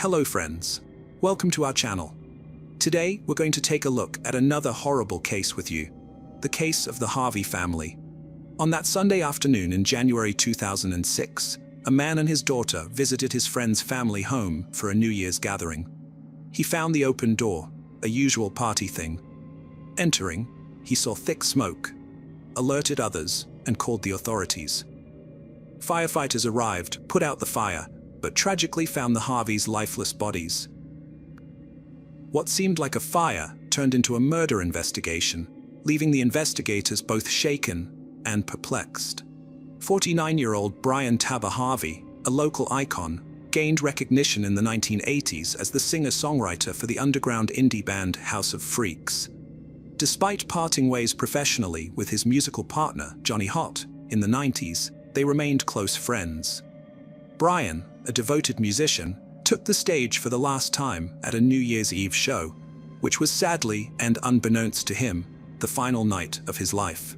Hello friends, welcome to our channel. Today we're going to take a look at another horrible case with you, the case of the Harvey family. On that Sunday afternoon in January 2006, a man and his daughter visited his friend's family home for a New Year's gathering. He found the open door, a usual party thing. Entering, he saw thick smoke, alerted others, and called the authorities. Firefighters arrived, put out the fire, but tragically found the Harveys' lifeless bodies. What seemed like a fire turned into a murder investigation, leaving the investigators both shaken and perplexed. 49-year-old Bryan Harvey, a local icon, gained recognition in the 1980s as the singer-songwriter for the underground indie band House of Freaks. Despite parting ways professionally with his musical partner, Johnny Hott, in the 90s, they remained close friends. Bryan, a devoted musician, took the stage for the last time at a New Year's Eve show, which was sadly, and unbeknownst to him, the final night of his life.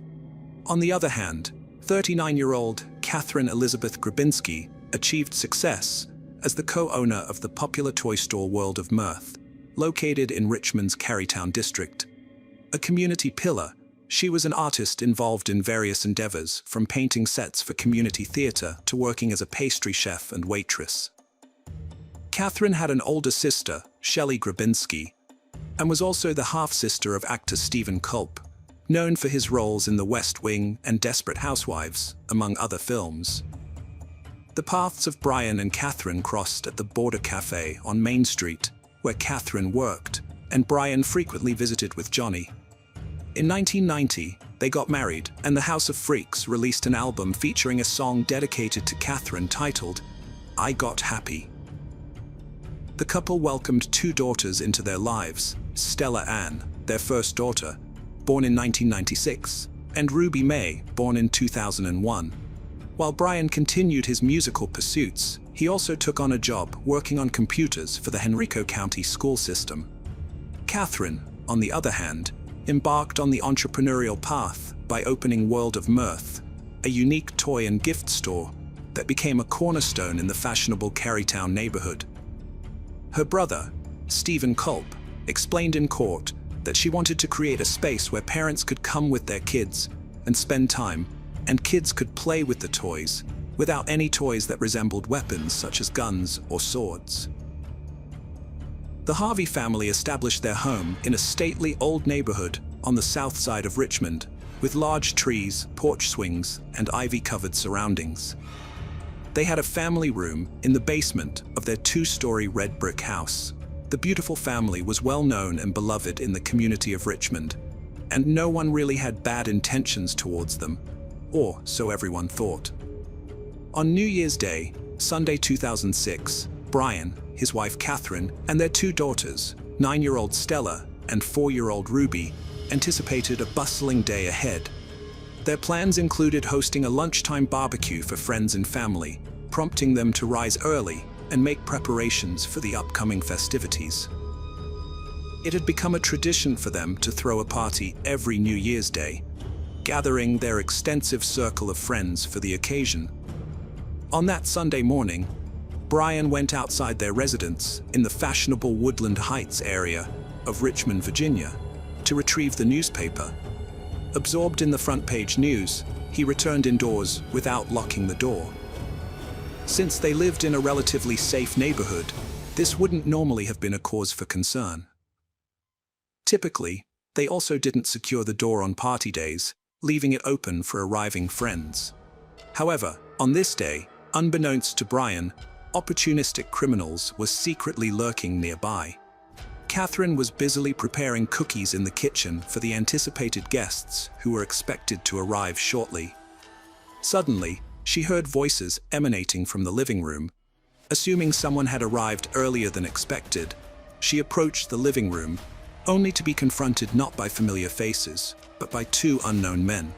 On the other hand, 39-year-old Kathryn Elizabeth Grabinski achieved success as the co-owner of the popular toy store World of Mirth, located in Richmond's Carytown district. A community pillar, she was an artist involved in various endeavors, from painting sets for community theater to working as a pastry chef and waitress. Kathryn had an older sister, Shelley Grabinski, and was also the half-sister of actor Stephen Culp, known for his roles in The West Wing and Desperate Housewives, among other films. The paths of Bryan and Kathryn crossed at the Border Cafe on Main Street, where Kathryn worked, and Bryan frequently visited with Johnny. In 1990, they got married, and the House of Freaks released an album featuring a song dedicated to Kathryn titled, I Got Happy. The couple welcomed two daughters into their lives, Stella Ann, their first daughter, born in 1996, and Ruby May, born in 2001. While Bryan continued his musical pursuits, he also took on a job working on computers for the Henrico County school system. Kathryn, on the other hand, embarked on the entrepreneurial path by opening World of Mirth, a unique toy and gift store that became a cornerstone in the fashionable Carytown neighborhood. Her brother, Stephen Culp, explained in court that she wanted to create a space where parents could come with their kids and spend time, and kids could play with the toys without any toys that resembled weapons such as guns or swords. The Harvey family established their home in a stately old neighborhood on the south side of Richmond, with large trees, porch swings, and ivy-covered surroundings. They had a family room in the basement of their two-story red brick house. The beautiful family was well known and beloved in the community of Richmond, and no one really had bad intentions towards them, or so everyone thought. On New Year's Day, Sunday 2006, Bryan, his wife Kathryn, and their two daughters, 9-year-old Stella and 4-year-old Ruby, anticipated a bustling day ahead. Their plans included hosting a lunchtime barbecue for friends and family, prompting them to rise early and make preparations for the upcoming festivities. It had become a tradition for them to throw a party every New Year's Day, gathering their extensive circle of friends for the occasion. On that Sunday morning, Bryan went outside their residence in the fashionable Woodland Heights area of Richmond, Virginia, to retrieve the newspaper. Absorbed in the front-page news, he returned indoors without locking the door. Since they lived in a relatively safe neighborhood, this wouldn't normally have been a cause for concern. Typically, they also didn't secure the door on party days, leaving it open for arriving friends. However, on this day, unbeknownst to Bryan, opportunistic criminals were secretly lurking nearby. Kathryn was busily preparing cookies in the kitchen for the anticipated guests who were expected to arrive shortly. Suddenly, she heard voices emanating from the living room. Assuming someone had arrived earlier than expected, she approached the living room, only to be confronted not by familiar faces, but by two unknown men.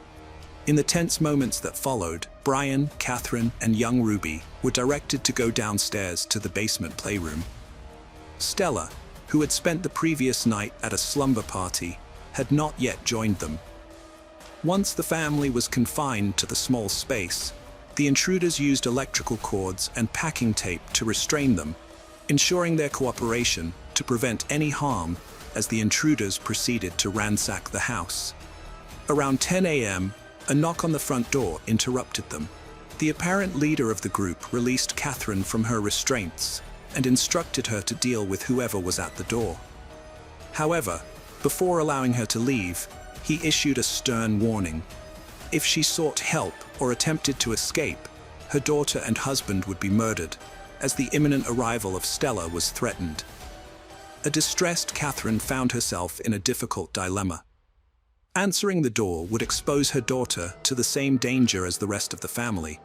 In the tense moments that followed, Bryan, Kathryn, and young Ruby were directed to go downstairs to the basement playroom. Stella, who had spent the previous night at a slumber party, had not yet joined them. Once the family was confined to the small space, the intruders used electrical cords and packing tape to restrain them, ensuring their cooperation to prevent any harm as the intruders proceeded to ransack the house. Around 10 a.m., a knock on the front door interrupted them. The apparent leader of the group released Kathryn from her restraints and instructed her to deal with whoever was at the door. However, before allowing her to leave, he issued a stern warning. If she sought help or attempted to escape, her daughter and husband would be murdered, as the imminent arrival of Stella was threatened. A distressed Kathryn found herself in a difficult dilemma. Answering the door would expose her daughter to the same danger as the rest of the family,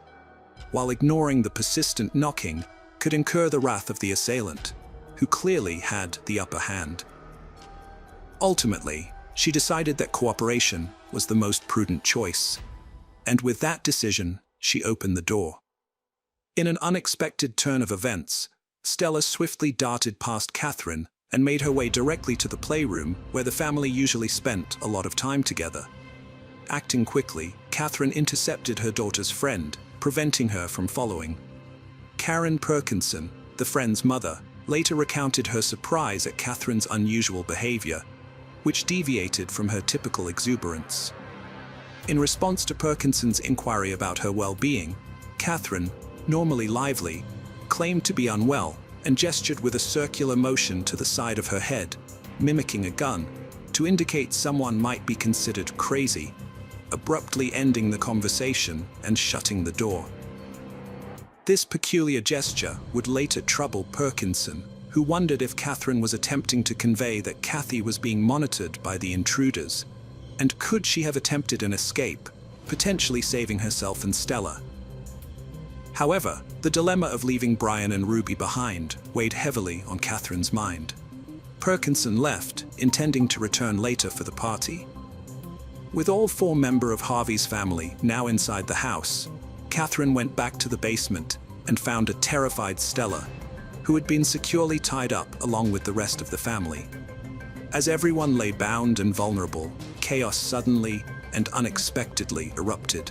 while ignoring the persistent knocking could incur the wrath of the assailant, who clearly had the upper hand. Ultimately, she decided that cooperation was the most prudent choice, and with that decision, she opened the door. In an unexpected turn of events, Stella swiftly darted past Kathryn and made her way directly to the playroom where the family usually spent a lot of time together. Acting quickly, Kathryn intercepted her daughter's friend, preventing her from following. Karen Perkinson, the friend's mother, later recounted her surprise at Kathryn's unusual behavior, which deviated from her typical exuberance. In response to Perkinson's inquiry about her well-being, Kathryn, normally lively, claimed to be unwell and gestured with a circular motion to the side of her head, mimicking a gun, to indicate someone might be considered crazy, abruptly ending the conversation and shutting the door. This peculiar gesture would later trouble Perkinson, who wondered if Kathryn was attempting to convey that Kathy was being monitored by the intruders, and could she have attempted an escape, potentially saving herself and Stella. However, the dilemma of leaving Bryan and Ruby behind weighed heavily on Kathryn's mind. Perkinson left, intending to return later for the party. With all four members of Harvey's family now inside the house, Kathryn went back to the basement and found a terrified Stella, who had been securely tied up along with the rest of the family. As everyone lay bound and vulnerable, chaos suddenly and unexpectedly erupted.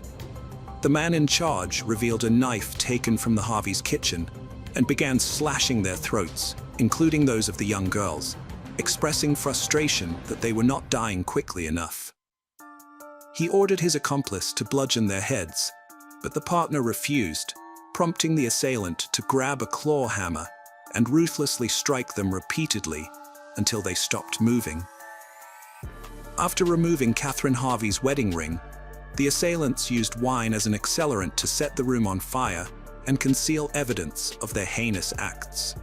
The man in charge revealed a knife taken from the Harvey's kitchen and began slashing their throats, including those of the young girls, expressing frustration that they were not dying quickly enough. He ordered his accomplice to bludgeon their heads, but the partner refused, prompting the assailant to grab a claw hammer and ruthlessly strike them repeatedly until they stopped moving. After removing Kathryn Harvey's wedding ring, the assailants used wine as an accelerant to set the room on fire and conceal evidence of their heinous acts.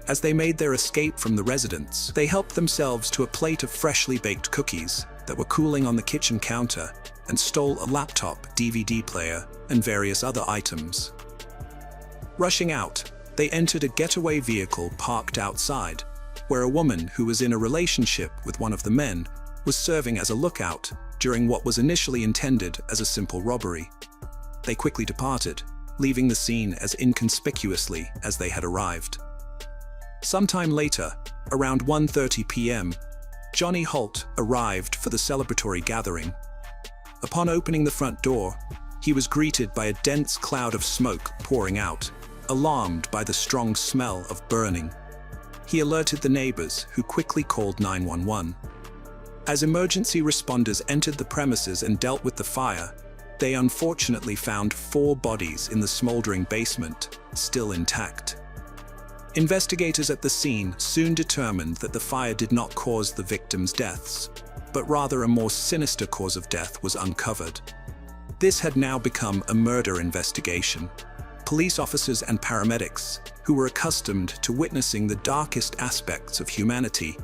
As they made their escape from the residence, they helped themselves to a plate of freshly baked cookies that were cooling on the kitchen counter and stole a laptop, DVD player, and various other items. Rushing out, they entered a getaway vehicle parked outside, where a woman who was in a relationship with one of the men was serving as a lookout during what was initially intended as a simple robbery. They quickly departed, leaving the scene as inconspicuously as they had arrived. Sometime later, around 1:30 p.m., Johnny Holt arrived for the celebratory gathering. Upon opening the front door, he was greeted by a dense cloud of smoke pouring out, alarmed by the strong smell of burning. He alerted the neighbors, who quickly called 911. As emergency responders entered the premises and dealt with the fire, they unfortunately found 4 bodies in the smoldering basement, still intact. Investigators at the scene soon determined that the fire did not cause the victims' deaths, but rather a more sinister cause of death was uncovered. This had now become a murder investigation. Police officers and paramedics, who were accustomed to witnessing the darkest aspects of humanity,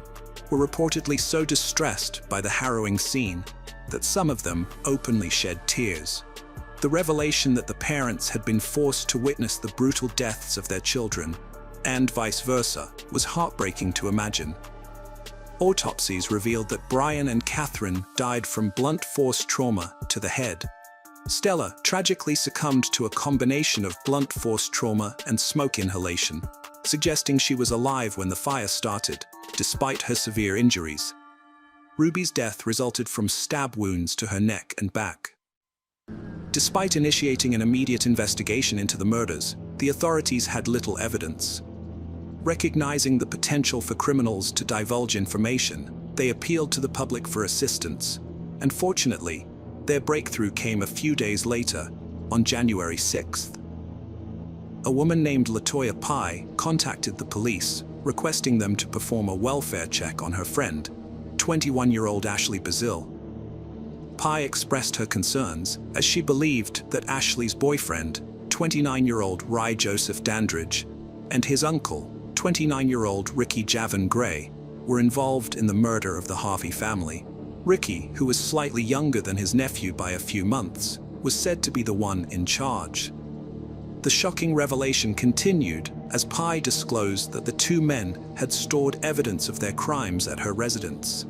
were reportedly so distressed by the harrowing scene that some of them openly shed tears. The revelation that the parents had been forced to witness the brutal deaths of their children, and vice versa, was heartbreaking to imagine. Autopsies revealed that Bryan and Kathryn died from blunt force trauma to the head. Stella tragically succumbed to a combination of blunt force trauma and smoke inhalation, suggesting she was alive when the fire started, despite her severe injuries. Ruby's death resulted from stab wounds to her neck and back. Despite initiating an immediate investigation into the murders, the authorities had little evidence. Recognizing the potential for criminals to divulge information, they appealed to the public for assistance, and fortunately, their breakthrough came a few days later, on January 6th. A woman named LaToya Pye contacted the police, requesting them to perform a welfare check on her friend, 21-year-old Ashley Bazil. Pye expressed her concerns as she believed that Ashley's boyfriend, 29-year-old Rye Joseph Dandridge, and his uncle, 29-year-old Ricky Javon Gray, were involved in the murder of the Harvey family. Ricky, who was slightly younger than his nephew by a few months, was said to be the one in charge. The shocking revelation continued as Pye disclosed that the two men had stored evidence of their crimes at her residence.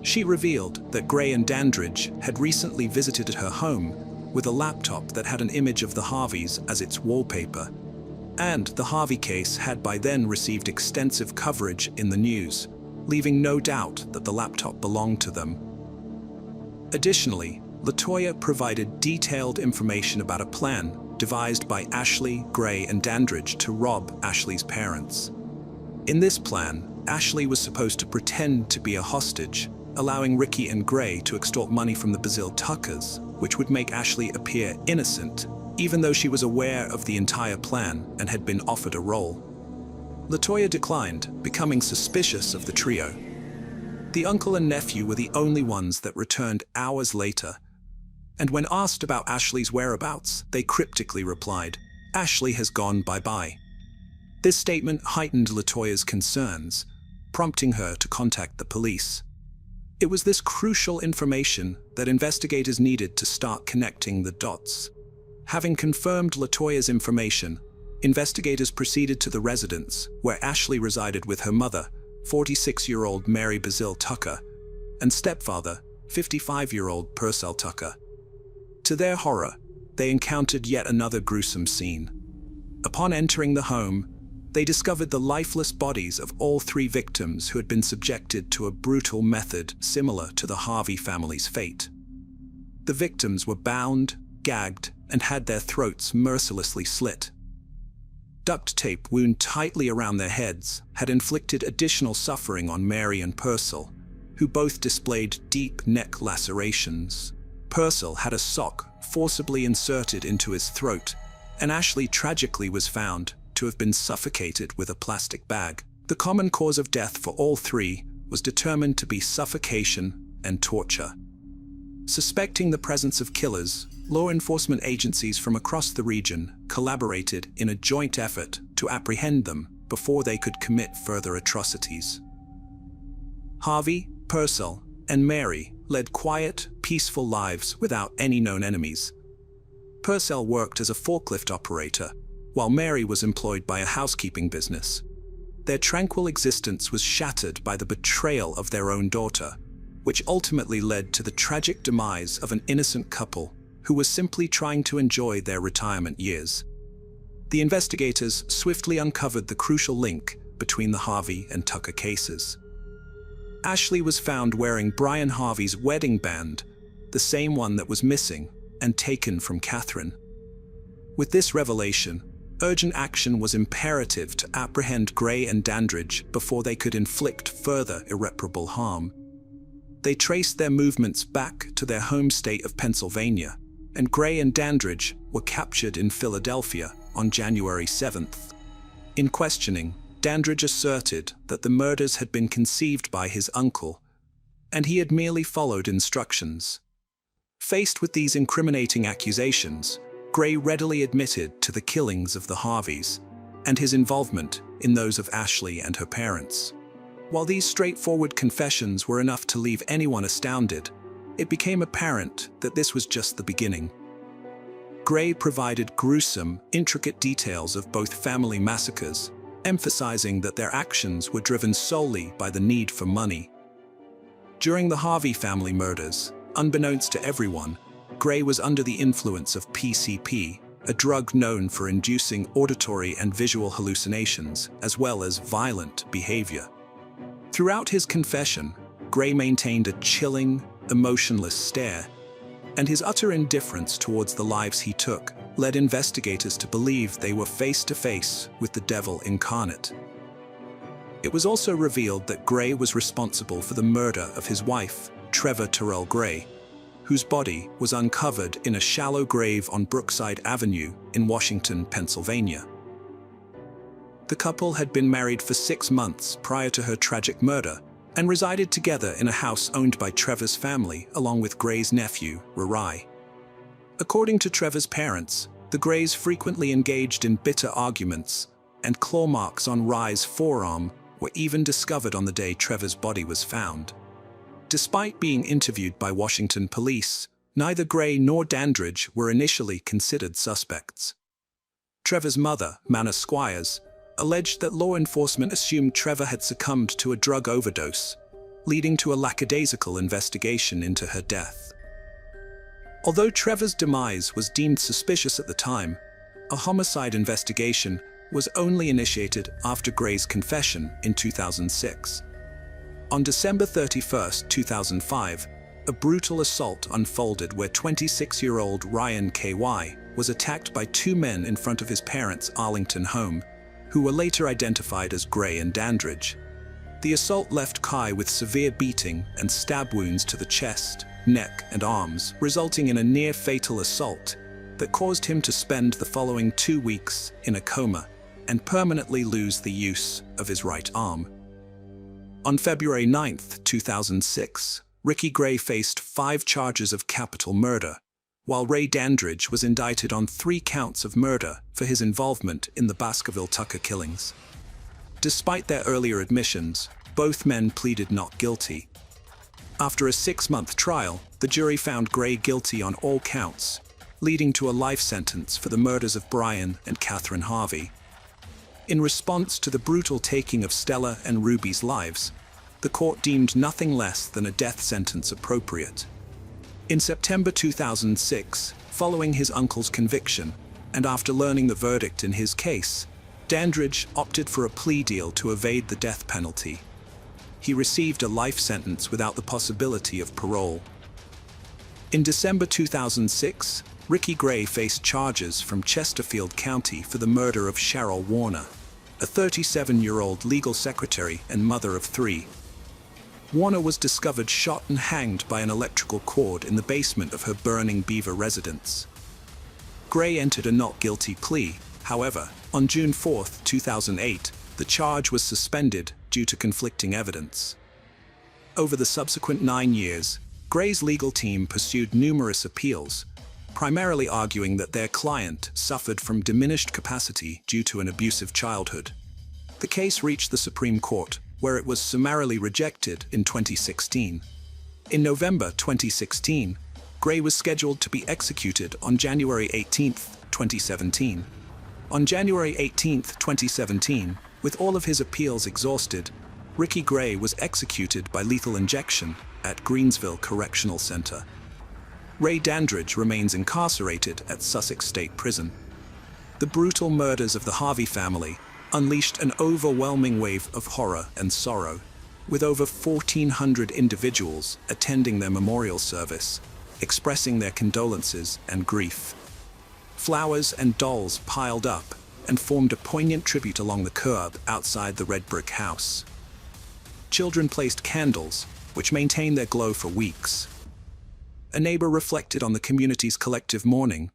She revealed that Gray and Dandridge had recently visited her home with a laptop that had an image of the Harveys as its wallpaper, and the Harvey case had by then received extensive coverage in the news, leaving no doubt that the laptop belonged to them. Additionally, LaToya provided detailed information about a plan devised by Ashley, Gray, and Dandridge to rob Ashley's parents. In this plan, Ashley was supposed to pretend to be a hostage, allowing Ricky and Gray to extort money from the Bazil Tuckers, which would make Ashley appear innocent, even though she was aware of the entire plan and had been offered a role. LaToya declined, becoming suspicious of the trio. The uncle and nephew were the only ones that returned hours later, and when asked about Ashley's whereabouts, they cryptically replied, "Ashley has gone bye-bye." This statement heightened LaToya's concerns, prompting her to contact the police. It was this crucial information that investigators needed to start connecting the dots. Having confirmed LaToya's information, investigators proceeded to the residence where Ashley resided with her mother, 46-year-old Mary Bazil Tucker, and stepfather, 55-year-old Purcell Tucker. To their horror, they encountered yet another gruesome scene. Upon entering the home, they discovered the lifeless bodies of all three victims who had been subjected to a brutal method similar to the Harvey family's fate. The victims were bound, gagged, and had their throats mercilessly slit. Duct tape wound tightly around their heads had inflicted additional suffering on Mary and Purcell, who both displayed deep neck lacerations. Purcell had a sock forcibly inserted into his throat, and Ashley tragically was found to have been suffocated with a plastic bag. The common cause of death for all three was determined to be suffocation and torture. Suspecting the presence of killers, law enforcement agencies from across the region collaborated in a joint effort to apprehend them before they could commit further atrocities. Harvey, Purcell, and Mary led quiet, peaceful lives without any known enemies. Purcell worked as a forklift operator, while Mary was employed by a housekeeping business. Their tranquil existence was shattered by the betrayal of their own daughter, which ultimately led to the tragic demise of an innocent couple who was simply trying to enjoy their retirement years. The investigators swiftly uncovered the crucial link between the Harvey and Tucker cases. Ashley was found wearing Bryan Harvey's wedding band, the same one that was missing and taken from Kathryn. With this revelation, urgent action was imperative to apprehend Gray and Dandridge before they could inflict further irreparable harm. They traced their movements back to their home state of Pennsylvania, and Gray and Dandridge were captured in Philadelphia on January 7th. In questioning, Dandridge asserted that the murders had been conceived by his uncle, and he had merely followed instructions. Faced with these incriminating accusations, Gray readily admitted to the killings of the Harveys and his involvement in those of Ashley and her parents. While these straightforward confessions were enough to leave anyone astounded, it became apparent that this was just the beginning. Gray provided gruesome, intricate details of both family massacres, emphasizing that their actions were driven solely by the need for money. During the Harvey family murders, unbeknownst to everyone, Gray was under the influence of PCP, a drug known for inducing auditory and visual hallucinations, as well as violent behavior. Throughout his confession, Gray maintained a chilling, emotionless stare, and his utter indifference towards the lives he took led investigators to believe they were face to face with the devil incarnate. It was also revealed that Gray was responsible for the murder of his wife, Trevor Terrell Gray, whose body was uncovered in a shallow grave on Brookside Avenue in Washington, Pennsylvania. The couple had been married for 6 months prior to her tragic murder and resided together in a house owned by Trevor's family along with Gray's nephew, Rory. According to Trevor's parents, the Grays frequently engaged in bitter arguments, and claw marks on Rory's forearm were even discovered on the day Trevor's body was found. Despite being interviewed by Washington police, neither Gray nor Dandridge were initially considered suspects. Trevor's mother, Manna Squires, alleged that law enforcement assumed Trevor had succumbed to a drug overdose, leading to a lackadaisical investigation into her death. Although Trevor's demise was deemed suspicious at the time, a homicide investigation was only initiated after Gray's confession in 2006. On December 31, 2005, a brutal assault unfolded where 26-year-old Ryan K.Y. was attacked by 2 men in front of his parents' Arlington home, who were later identified as Gray and Dandridge. The assault left Kai with severe beating and stab wounds to the chest, neck, and arms, resulting in a near-fatal assault that caused him to spend the following 2 weeks in a coma and permanently lose the use of his right arm. On February 9, 2006, Ricky Gray faced 5 charges of capital murder, while Ray Dandridge was indicted on 3 counts of murder for his involvement in the Baskerville Tucker killings. Despite their earlier admissions, both men pleaded not guilty. After a 6-month trial, the jury found Gray guilty on all counts, leading to a life sentence for the murders of Bryan and Kathryn Harvey. In response to the brutal taking of Stella and Ruby's lives, the court deemed nothing less than a death sentence appropriate. In September 2006, following his uncle's conviction, and after learning the verdict in his case, Dandridge opted for a plea deal to evade the death penalty. He received a life sentence without the possibility of parole. In December 2006, Ricky Gray faced charges from Chesterfield County for the murder of Cheryl Warner, a 37-year-old legal secretary and mother of 3. Warner was discovered shot and hanged by an electrical cord in the basement of her Burning Beaver residence. Gray entered a not guilty plea. However, on June 4, 2008, the charge was suspended due to conflicting evidence. Over the subsequent 9 years, Gray's legal team pursued numerous appeals, primarily arguing that their client suffered from diminished capacity due to an abusive childhood. The case reached the Supreme Court, where it was summarily rejected in 2016. In November 2016, Gray was scheduled to be executed on January 18, 2017. On January 18, 2017, with all of his appeals exhausted, Ricky Gray was executed by lethal injection at Greensville Correctional Center. Ray Dandridge remains incarcerated at Sussex State Prison. The brutal murders of the Harvey family unleashed an overwhelming wave of horror and sorrow, with over 1,400 individuals attending their memorial service, expressing their condolences and grief. Flowers and dolls piled up and formed a poignant tribute along the curb outside the red brick house. Children placed candles, which maintained their glow for weeks. A neighbor reflected on the community's collective mourning,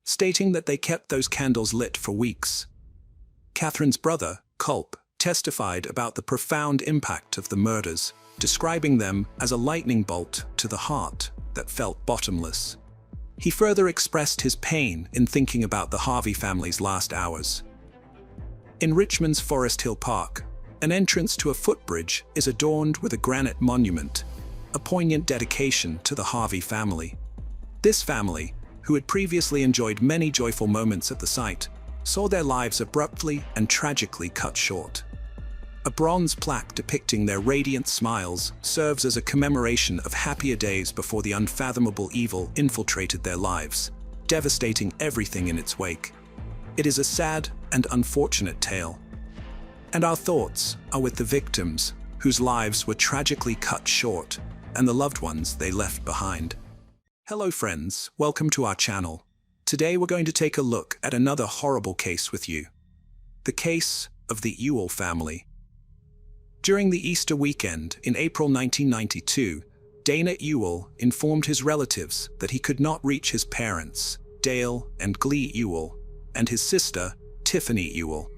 stating that they kept those candles lit for weeks. Kathryn's brother, Culp, testified about the profound impact of the murders, describing them as a lightning bolt to the heart that felt bottomless. He further expressed his pain in thinking about the Harvey family's last hours. In Richmond's Forest Hill Park, an entrance to a footbridge is adorned with a granite monument, a poignant dedication to the Harvey family. This family, who had previously enjoyed many joyful moments at the site, saw their lives abruptly and tragically cut short. A bronze plaque depicting their radiant smiles serves as a commemoration of happier days before the unfathomable evil infiltrated their lives, devastating everything in its wake. It is a sad and unfortunate tale. And our thoughts are with the victims, whose lives were tragically cut short, and the loved ones they left behind. Hello friends, welcome to our channel. Today we're going to take a look at another horrible case with you. The case of the Ewell family. During the Easter weekend in April 1992, Dana Ewell informed his relatives that he could not reach his parents, Dale and Glee Ewell, and his sister, Tiffany Ewell.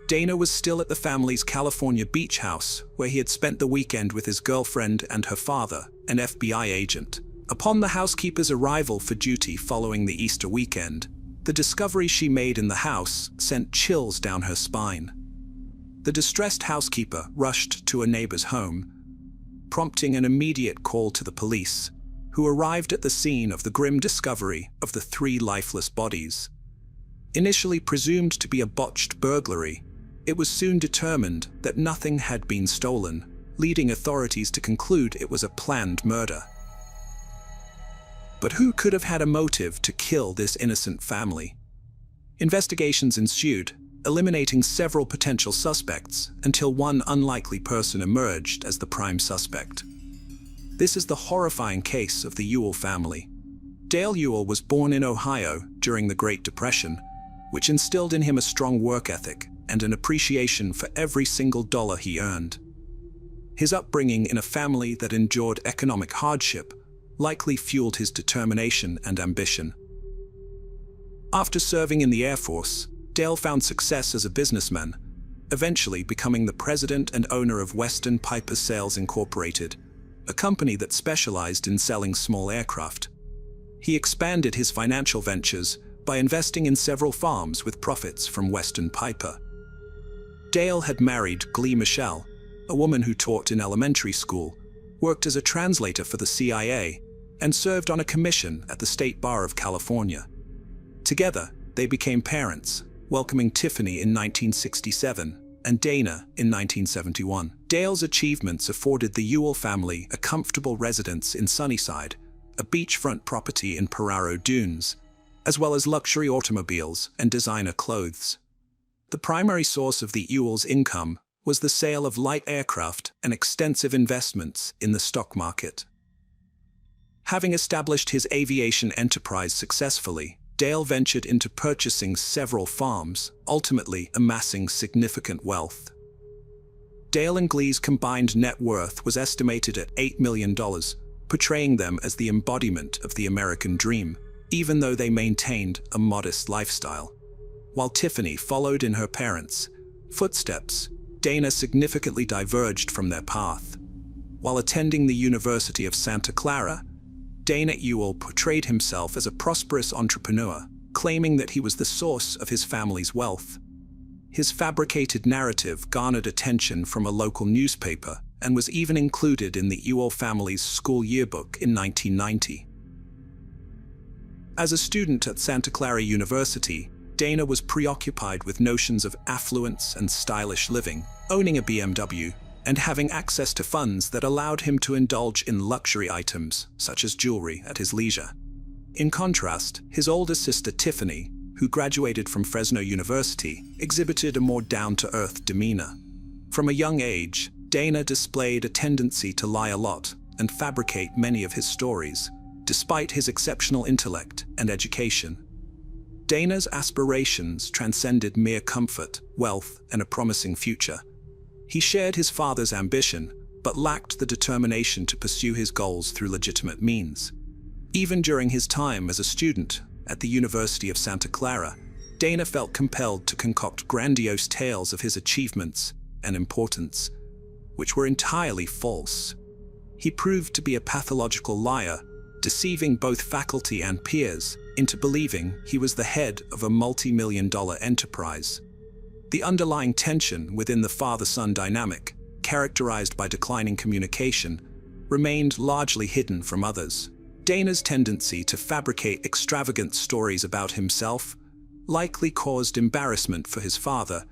Dana was still at the family's California beach house, where he had spent the weekend with his girlfriend and her father, an FBI agent. Upon the housekeeper's arrival for duty following the Easter weekend, the discovery she made in the house sent chills down her spine. The distressed housekeeper rushed to a neighbor's home, prompting an immediate call to the police, who arrived at the scene of the grim discovery of the 3 lifeless bodies. Initially presumed to be a botched burglary, it was soon determined that nothing had been stolen, leading authorities to conclude it was a planned murder. But who could have had a motive to kill this innocent family? Investigations ensued, eliminating several potential suspects until one unlikely person emerged as the prime suspect. This is the horrifying case of the Ewell family. Dale Ewell was born in Ohio during the Great Depression, which instilled in him a strong work ethic and an appreciation for every single dollar he earned. His upbringing in a family that endured economic hardship likely fueled his determination and ambition. After serving in the Air Force, Dale found success as a businessman, eventually becoming the president and owner of Western Piper Sales Incorporated, a company that specialized in selling small aircraft. He expanded his financial ventures by investing in several farms with profits from Western Piper. Dale had married Glee Michelle, a woman who taught in elementary school, worked as a translator for the CIA, and served on a commission at the State Bar of California. Together, they became parents, welcoming Tiffany in 1967 and Dana in 1971. Dale's achievements afforded the Ewell family a comfortable residence in Sunnyside, a beachfront property in Pararo Dunes, as well as luxury automobiles and designer clothes. The primary source of the Ewells' income was the sale of light aircraft and extensive investments in the stock market. Having established his aviation enterprise successfully, Dale ventured into purchasing several farms, ultimately amassing significant wealth. Dale and Glee's combined net worth was estimated at $8 million, portraying them as the embodiment of the American dream, even though they maintained a modest lifestyle. While Tiffany followed in her parents' footsteps, Dana significantly diverged from their path. While attending the University of Santa Clara, Dana Ewell portrayed himself as a prosperous entrepreneur, claiming that he was the source of his family's wealth. His fabricated narrative garnered attention from a local newspaper and was even included in the Ewell family's school yearbook in 1990. As a student at Santa Clara University, Dana was preoccupied with notions of affluence and stylish living, owning a BMW, and having access to funds that allowed him to indulge in luxury items, such as jewelry, at his leisure. In contrast, his older sister Tiffany, who graduated from Fresno University, exhibited a more down-to-earth demeanor. From a young age, Dana displayed a tendency to lie a lot and fabricate many of his stories, despite his exceptional intellect and education. Dana's aspirations transcended mere comfort, wealth, and a promising future. He shared his father's ambition, but lacked the determination to pursue his goals through legitimate means. Even during his time as a student at the University of Santa Clara, Dana felt compelled to concoct grandiose tales of his achievements and importance, which were entirely false. He proved to be a pathological liar, deceiving both faculty and peers into believing he was the head of a multi-million-dollar enterprise. The underlying tension within the father-son dynamic, characterized by declining communication, remained largely hidden from others. Dana's tendency to fabricate extravagant stories about himself likely caused embarrassment for his father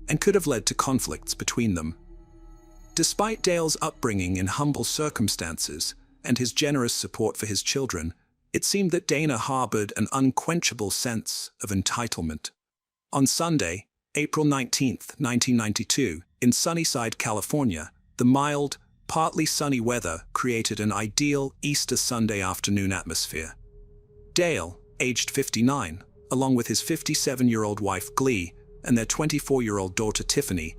and could have led to conflicts between them. Despite Dale's upbringing in humble circumstances and his generous support for his children, it seemed that Dana harbored an unquenchable sense of entitlement. On Sunday, April 19, 1992, in Sunnyside, California, the mild, partly sunny weather created an ideal Easter Sunday afternoon atmosphere. Dale, aged 59, along with his 57-year-old wife Glee and their 24-year-old daughter Tiffany,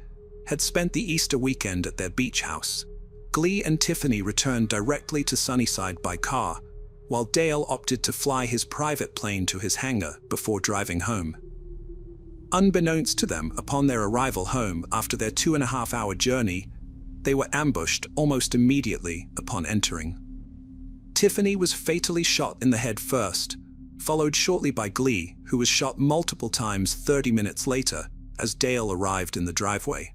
had spent the Easter weekend at their beach house. Glee and Tiffany returned directly to Sunnyside by car, while Dale opted to fly his private plane to his hangar before driving home. Unbeknownst to them, upon their arrival home after their 2.5-hour journey, they were ambushed almost immediately upon entering. Tiffany was fatally shot in the head first, followed shortly by Glee, who was shot multiple times 30 minutes later as Dale arrived in the driveway.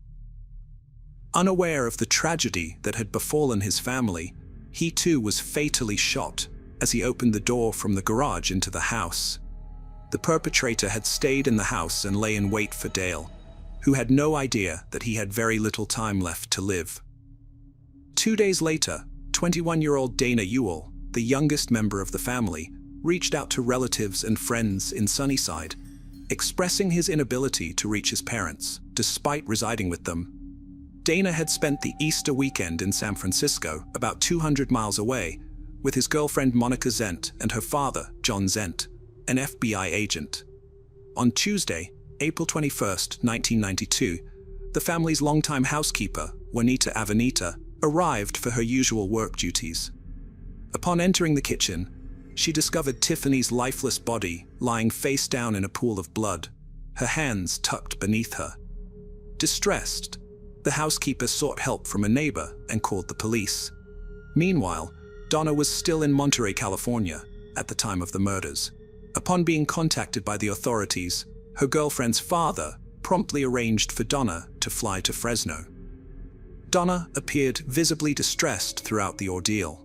Unaware of the tragedy that had befallen his family, he too was fatally shot as he opened the door from the garage into the house. The perpetrator had stayed in the house and lay in wait for Dale, who had no idea that he had very little time left to live. 2 days later, 21-year-old Dana Ewell, the youngest member of the family, reached out to relatives and friends in Sunnyside, expressing his inability to reach his parents, despite residing with them. Dana had spent the Easter weekend in San Francisco, about 200 miles away, with his girlfriend Monica Zent and her father, John Zent, an FBI agent. On Tuesday, April 21, 1992, the family's longtime housekeeper, Juanita Avenita, arrived for her usual work duties. Upon entering the kitchen, she discovered Tiffany's lifeless body lying face down in a pool of blood, her hands tucked beneath her. Distressed, the housekeeper sought help from a neighbor and called the police. Meanwhile, Donna was still in Monterey, California, at the time of the murders. Upon being contacted by the authorities, her girlfriend's father promptly arranged for Donna to fly to Fresno. Donna appeared visibly distressed throughout the ordeal.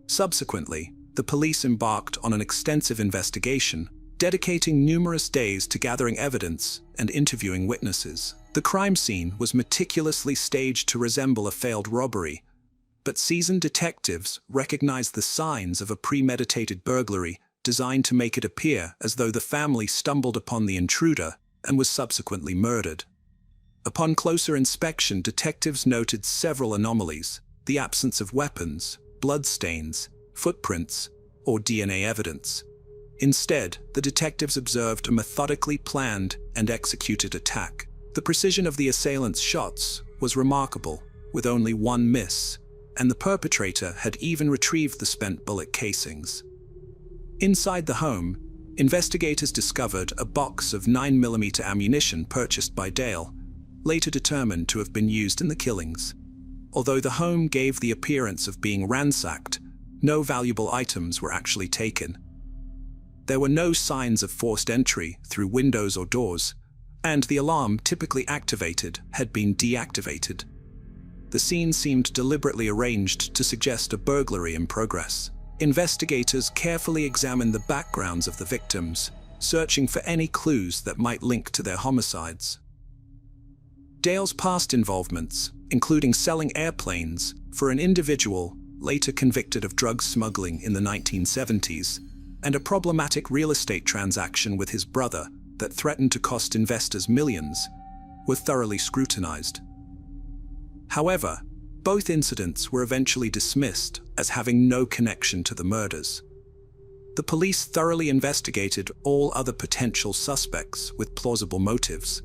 Subsequently, the police embarked on an extensive investigation, dedicating numerous days to gathering evidence and interviewing witnesses. The crime scene was meticulously staged to resemble a failed robbery, but seasoned detectives recognized the signs of a premeditated burglary designed to make it appear as though the family stumbled upon the intruder and was subsequently murdered. Upon closer inspection, detectives noted several anomalies: the absence of weapons, bloodstains, footprints, or DNA evidence. Instead, the detectives observed a methodically planned and executed attack. The precision of the assailant's shots was remarkable, with only one miss, and the perpetrator had even retrieved the spent bullet casings. Inside the home, investigators discovered a box of 9mm ammunition purchased by Dale, later determined to have been used in the killings. Although the home gave the appearance of being ransacked, no valuable items were actually taken. There were no signs of forced entry through windows or doors, and the alarm typically activated had been deactivated. The scene seemed deliberately arranged to suggest a burglary in progress. Investigators carefully examined the backgrounds of the victims, searching for any clues that might link to their homicides. Dale's past involvements, including selling airplanes for an individual later convicted of drug smuggling in the 1970s, and a problematic real estate transaction with his brother that threatened to cost investors millions, were thoroughly scrutinized. However, both incidents were eventually dismissed as having no connection to the murders. The police thoroughly investigated all other potential suspects with plausible motives,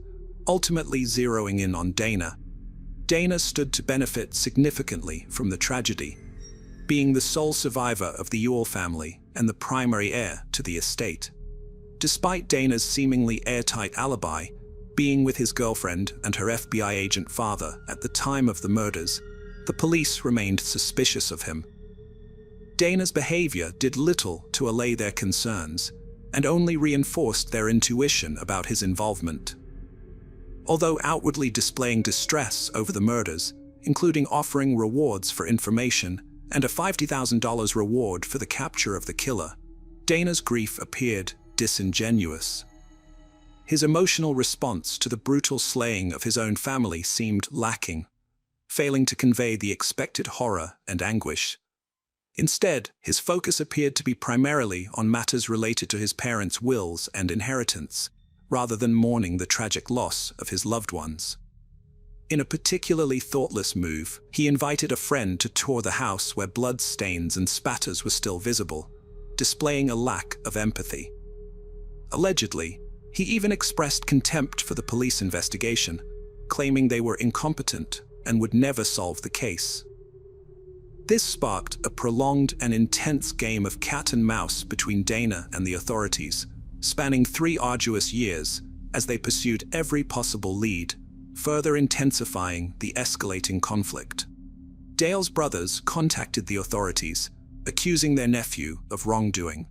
ultimately zeroing in on Dana. Dana stood to benefit significantly from the tragedy, being the sole survivor of the Ewell family and the primary heir to the estate. Despite Dana's seemingly airtight alibi, being with his girlfriend and her FBI agent father at the time of the murders, the police remained suspicious of him. Dana's behavior did little to allay their concerns, and only reinforced their intuition about his involvement. Although outwardly displaying distress over the murders, including offering rewards for information and a $50,000 reward for the capture of the killer, Dana's grief appeared disingenuous. His emotional response to the brutal slaying of his own family seemed lacking, failing to convey the expected horror and anguish. Instead, his focus appeared to be primarily on matters related to his parents' wills and inheritance, rather than mourning the tragic loss of his loved ones. In a particularly thoughtless move, he invited a friend to tour the house where blood stains and spatters were still visible, displaying a lack of empathy. Allegedly, he even expressed contempt for the police investigation, claiming they were incompetent and would never solve the case. This sparked a prolonged and intense game of cat and mouse between Dana and the authorities, spanning 3 arduous years as they pursued every possible lead, further intensifying the escalating conflict. Dale's brothers contacted the authorities, accusing their nephew of wrongdoing.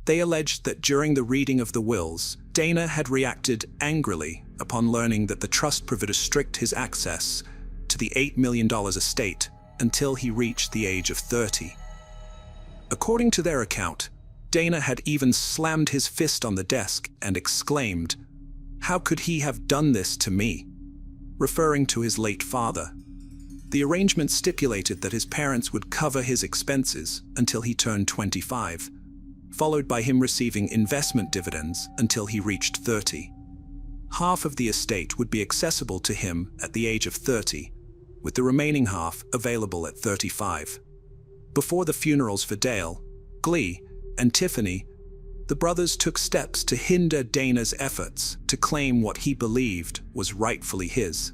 They alleged that during the reading of the wills, Dana had reacted angrily upon learning that the trust would restrict his access to the $8 million estate until he reached the age of 30. According to their account, Dana had even slammed his fist on the desk and exclaimed, "How could he have done this to me?" referring to his late father. The arrangement stipulated that his parents would cover his expenses until he turned 25, followed by him receiving investment dividends until he reached 30. Half of the estate would be accessible to him at the age of 30, with the remaining half available at 35. Before the funerals for Dale, Glee, and Tiffany, the brothers took steps to hinder Dana's efforts to claim what he believed was rightfully his.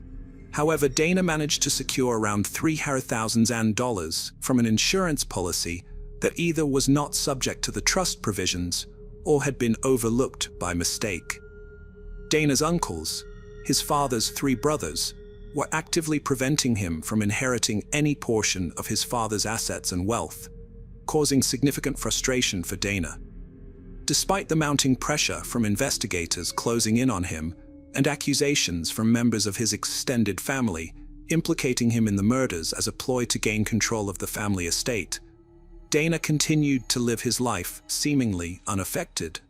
However, Dana managed to secure around $300,000 from an insurance policy that either was not subject to the trust provisions or had been overlooked by mistake. Dana's uncles, his father's 3 brothers, were actively preventing him from inheriting any portion of his father's assets and wealth, causing significant frustration for Dana. Despite the mounting pressure from investigators closing in on him and accusations from members of his extended family implicating him in the murders as a ploy to gain control of the family estate, Dana continued to live his life seemingly unaffected.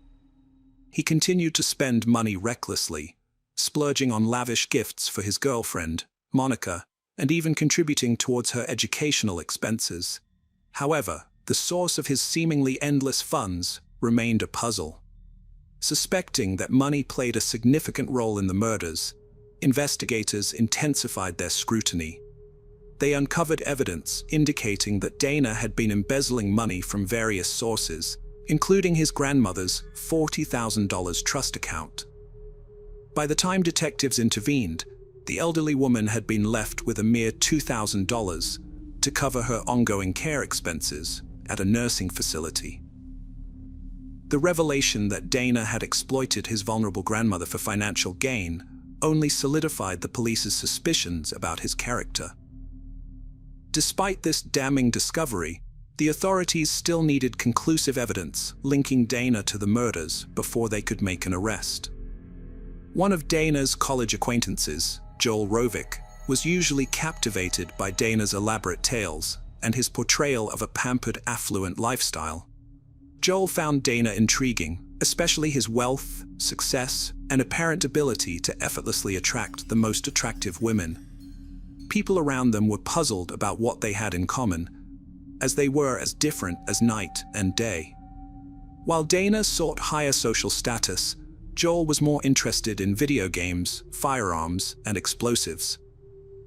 He continued to spend money recklessly, splurging on lavish gifts for his girlfriend, Monica, and even contributing towards her educational expenses. However, the source of his seemingly endless funds remained a puzzle. Suspecting that money played a significant role in the murders, investigators intensified their scrutiny. They uncovered evidence indicating that Dana had been embezzling money from various sources, including his grandmother's $40,000 trust account. By the time detectives intervened, the elderly woman had been left with a mere $2,000 to cover her ongoing care expenses at a nursing facility. The revelation that Dana had exploited his vulnerable grandmother for financial gain only solidified the police's suspicions about his character. Despite this damning discovery, the authorities still needed conclusive evidence linking Dana to the murders before they could make an arrest. One of Dana's college acquaintances, Joel Rovick, was usually captivated by Dana's elaborate tales and his portrayal of a pampered, affluent lifestyle. Joel found Dana intriguing, especially his wealth, success, and apparent ability to effortlessly attract the most attractive women. People around them were puzzled about what they had in common, as they were as different as night and day. While Dana sought higher social status, Joel was more interested in video games, firearms, and explosives.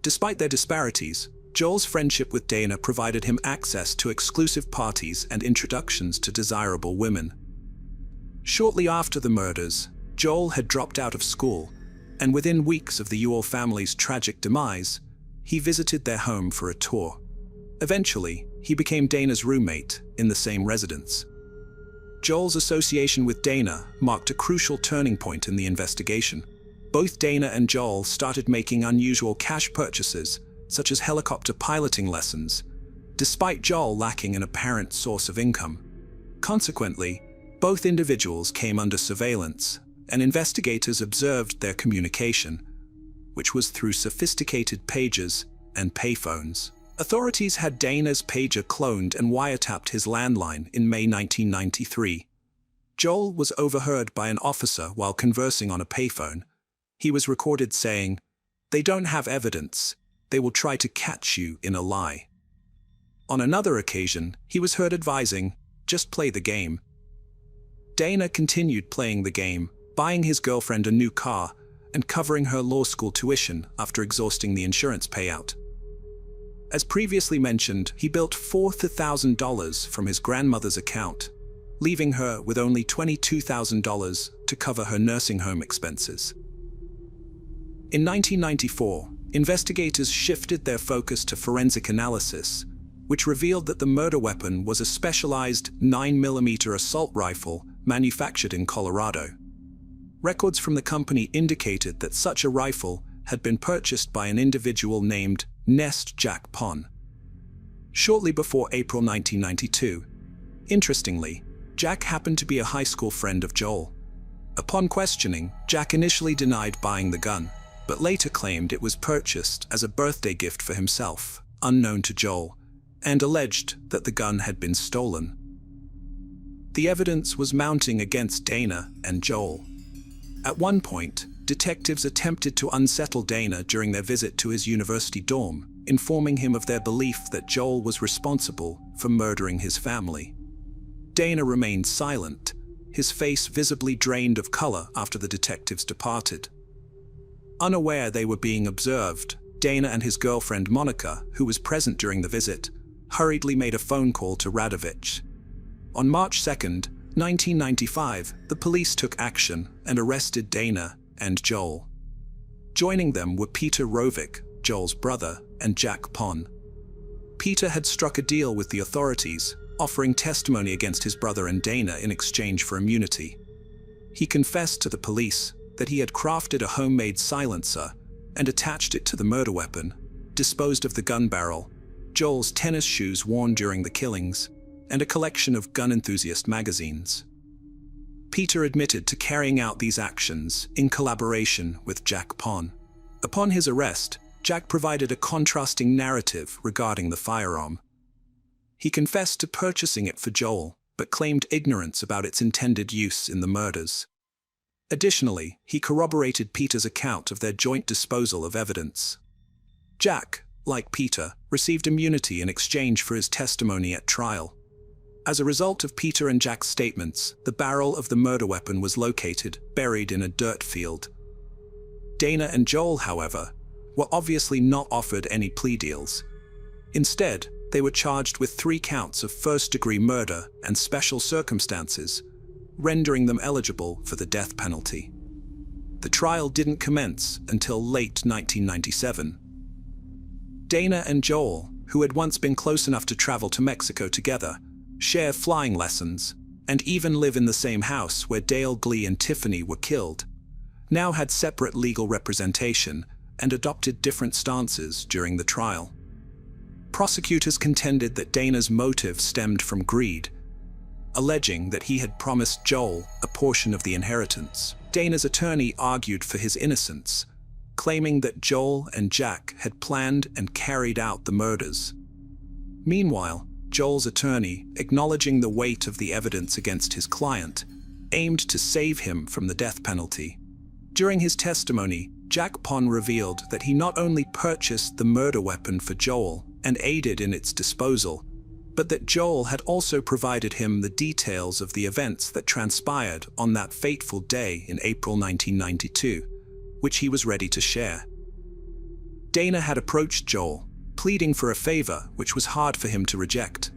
Despite their disparities, Joel's friendship with Dana provided him access to exclusive parties and introductions to desirable women. Shortly after the murders, Joel had dropped out of school, and within weeks of the Ewell family's tragic demise, he visited their home for a tour. Eventually, he became Dana's roommate in the same residence. Joel's association with Dana marked a crucial turning point in the investigation. Both Dana and Joel started making unusual cash purchases, such as helicopter piloting lessons, despite Joel lacking an apparent source of income. Consequently, both individuals came under surveillance, and investigators observed their communication, which was through sophisticated pagers and payphones. Authorities had Dana's pager cloned and wiretapped his landline in May 1993. Joel was overheard by an officer while conversing on a payphone. He was recorded saying, "They don't have evidence. They will try to catch you in a lie." On another occasion, he was heard advising, "Just play the game." Dana continued playing the game, buying his girlfriend a new car and covering her law school tuition after exhausting the insurance payout. As previously mentioned, he built $4,000 from his grandmother's account, leaving her with only $22,000 to cover her nursing home expenses. In 1994, investigators shifted their focus to forensic analysis, which revealed that the murder weapon was a specialized 9mm assault rifle manufactured in Colorado. Records from the company indicated that such a rifle had been purchased by an individual named Nest Jack Pon shortly before April 1992. Interestingly, Jack happened to be a high school friend of Joel. Upon questioning, Jack initially denied buying the gun, but later claimed it was purchased as a birthday gift for himself, unknown to Joel, and alleged that the gun had been stolen. The evidence was mounting against Dana and Joel. At one point, detectives attempted to unsettle Dana during their visit to his university dorm, informing him of their belief that Joel was responsible for murdering his family. Dana remained silent, his face visibly drained of color after the detectives departed. Unaware they were being observed, Dana and his girlfriend Monica, who was present during the visit, hurriedly made a phone call to Radovich. On March 2, 1995, the police took action and arrested Dana and Joel. Joining them were Peter Rovick, Joel's brother, and Jack Pon. Peter had struck a deal with the authorities, offering testimony against his brother and Dana in exchange for immunity. He confessed to the police that he had crafted a homemade silencer and attached it to the murder weapon, disposed of the gun barrel, Joel's tennis shoes worn during the killings, and a collection of gun enthusiast magazines. Peter admitted to carrying out these actions in collaboration with Jack Pon. Upon his arrest, Jack provided a contrasting narrative regarding the firearm. He confessed to purchasing it for Joel, but claimed ignorance about its intended use in the murders. Additionally, he corroborated Peter's account of their joint disposal of evidence. Jack, like Peter, received immunity in exchange for his testimony at trial. As a result of Peter and Jack's statements, the barrel of the murder weapon was located, buried in a dirt field. Dana and Joel, however, were obviously not offered any plea deals. Instead, they were charged with 3 counts of first-degree murder and special circumstances, rendering them eligible for the death penalty. The trial didn't commence until late 1997. Dana and Joel, who had once been close enough to travel to Mexico together, share flying lessons, and even live in the same house where Dale, Glee, and Tiffany were killed, now had separate legal representation and adopted different stances during the trial. Prosecutors contended that Dana's motive stemmed from greed, alleging that he had promised Joel a portion of the inheritance. Dana's attorney argued for his innocence, claiming that Joel and Jack had planned and carried out the murders. Meanwhile, Joel's attorney, acknowledging the weight of the evidence against his client, aimed to save him from the death penalty. During his testimony, Jack Pon revealed that he not only purchased the murder weapon for Joel and aided in its disposal, but that Joel had also provided him the details of the events that transpired on that fateful day in April 1992, which he was ready to share. Dana had approached Joel, pleading for a favor which was hard for him to reject.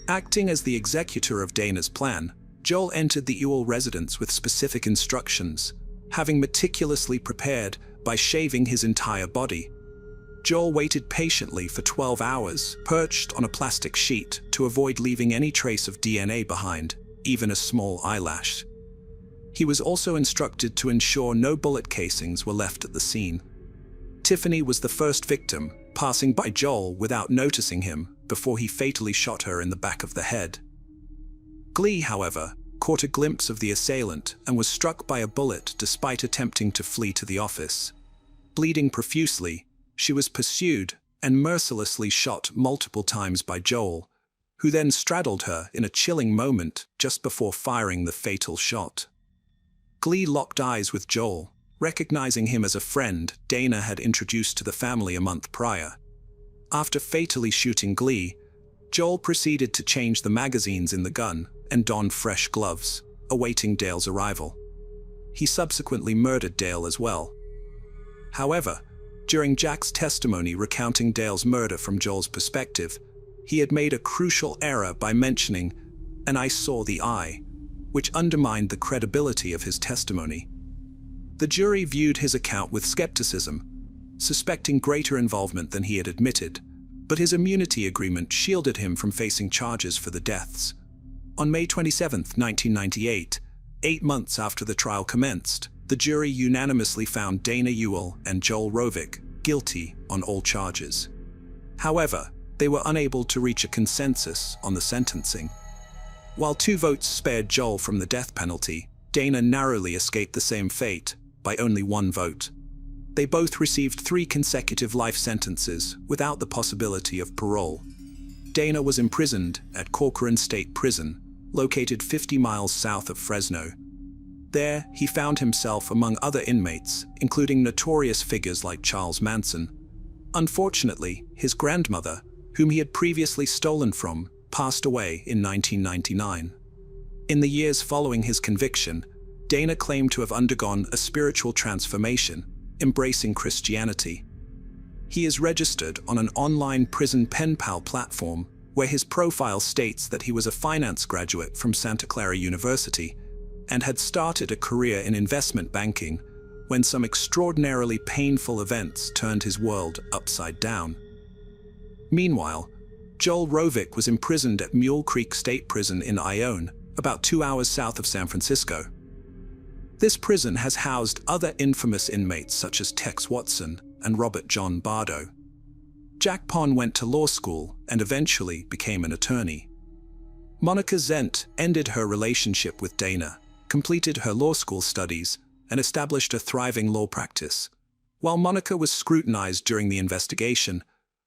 Acting as the executor of Dana's plan, Joel entered the Ewell residence with specific instructions, having meticulously prepared by shaving his entire body. Joel waited patiently for 12 hours, perched on a plastic sheet, to avoid leaving any trace of DNA behind, even a small eyelash. He was also instructed to ensure no bullet casings were left at the scene. Tiffany was the first victim, passing by Joel without noticing him before he fatally shot her in the back of the head. Glee, however, caught a glimpse of the assailant and was struck by a bullet despite attempting to flee to the office. Bleeding profusely, she was pursued and mercilessly shot multiple times by Joel, who then straddled her in a chilling moment just before firing the fatal shot. Glee locked eyes with Joel, recognizing him as a friend Dana had introduced to the family a month prior. After fatally shooting Glee, Joel proceeded to change the magazines in the gun and don fresh gloves, awaiting Dale's arrival. He subsequently murdered Dale as well. However, during Jack's testimony recounting Dale's murder from Joel's perspective, he had made a crucial error by mentioning, "and I saw the eye," which undermined the credibility of his testimony. The jury viewed his account with skepticism, suspecting greater involvement than he had admitted, but his immunity agreement shielded him from facing charges for the deaths. On May 27, 1998, 8 months after the trial commenced, the jury unanimously found Dana Ewell and Joel Rovick guilty on all charges. However, they were unable to reach a consensus on the sentencing. While 2 votes spared Joel from the death penalty, Dana narrowly escaped the same fate by only 1 vote. They both received 3 consecutive life sentences without the possibility of parole. Dana was imprisoned at Corcoran State Prison, located 50 miles south of Fresno. There, he found himself among other inmates, including notorious figures like Charles Manson. Unfortunately, his grandmother, whom he had previously stolen from, passed away in 1999. In the years following his conviction, Dana claimed to have undergone a spiritual transformation, embracing Christianity. He is registered on an online prison pen pal platform, where his profile states that he was a finance graduate from Santa Clara University and had started a career in investment banking when some extraordinarily painful events turned his world upside down. Meanwhile, Joel Rovick was imprisoned at Mule Creek State Prison in Ione, about 2 hours south of San Francisco. This prison has housed other infamous inmates such as Tex Watson and Robert John Bardo. Jack Pond went to law school and eventually became an attorney. Monica Zent ended her relationship with Dana, completed her law school studies, and established a thriving law practice. While Monica was scrutinized during the investigation,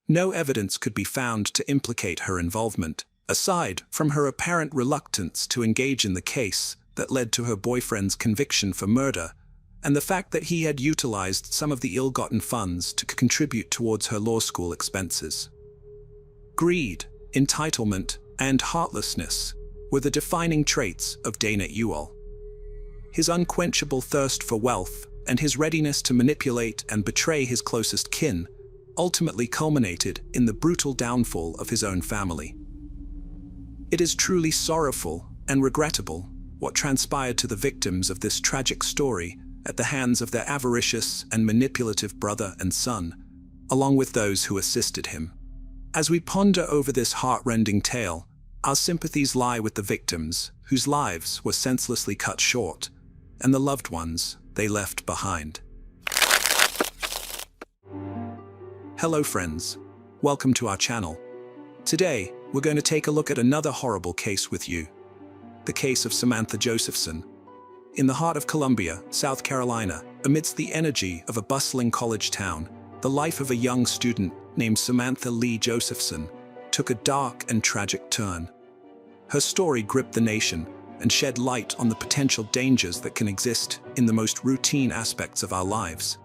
no evidence could be found to implicate her involvement, aside from her apparent reluctance to engage in the case that led to her boyfriend's conviction for murder, and the fact that he had utilized some of the ill-gotten funds to contribute towards her law school expenses. Greed, entitlement, and heartlessness were the defining traits of Dana Ewell. His unquenchable thirst for wealth and his readiness to manipulate and betray his closest kin ultimately culminated in the brutal downfall of his own family. It is truly sorrowful and regrettable what transpired to the victims of this tragic story at the hands of their avaricious and manipulative brother and son, along with those who assisted him. As we ponder over this heart-rending tale, our sympathies lie with the victims whose lives were senselessly cut short, and the loved ones they left behind. Hello friends, welcome to our channel. Today, we're going to take a look at another horrible case with you. The case of Samantha Josephson. In the heart of Columbia, South Carolina, amidst the energy of a bustling college town, the life of a young student named Samantha Lee Josephson took a dark and tragic turn. Her story gripped the nation and shed light on the potential dangers that can exist in the most routine aspects of our lives.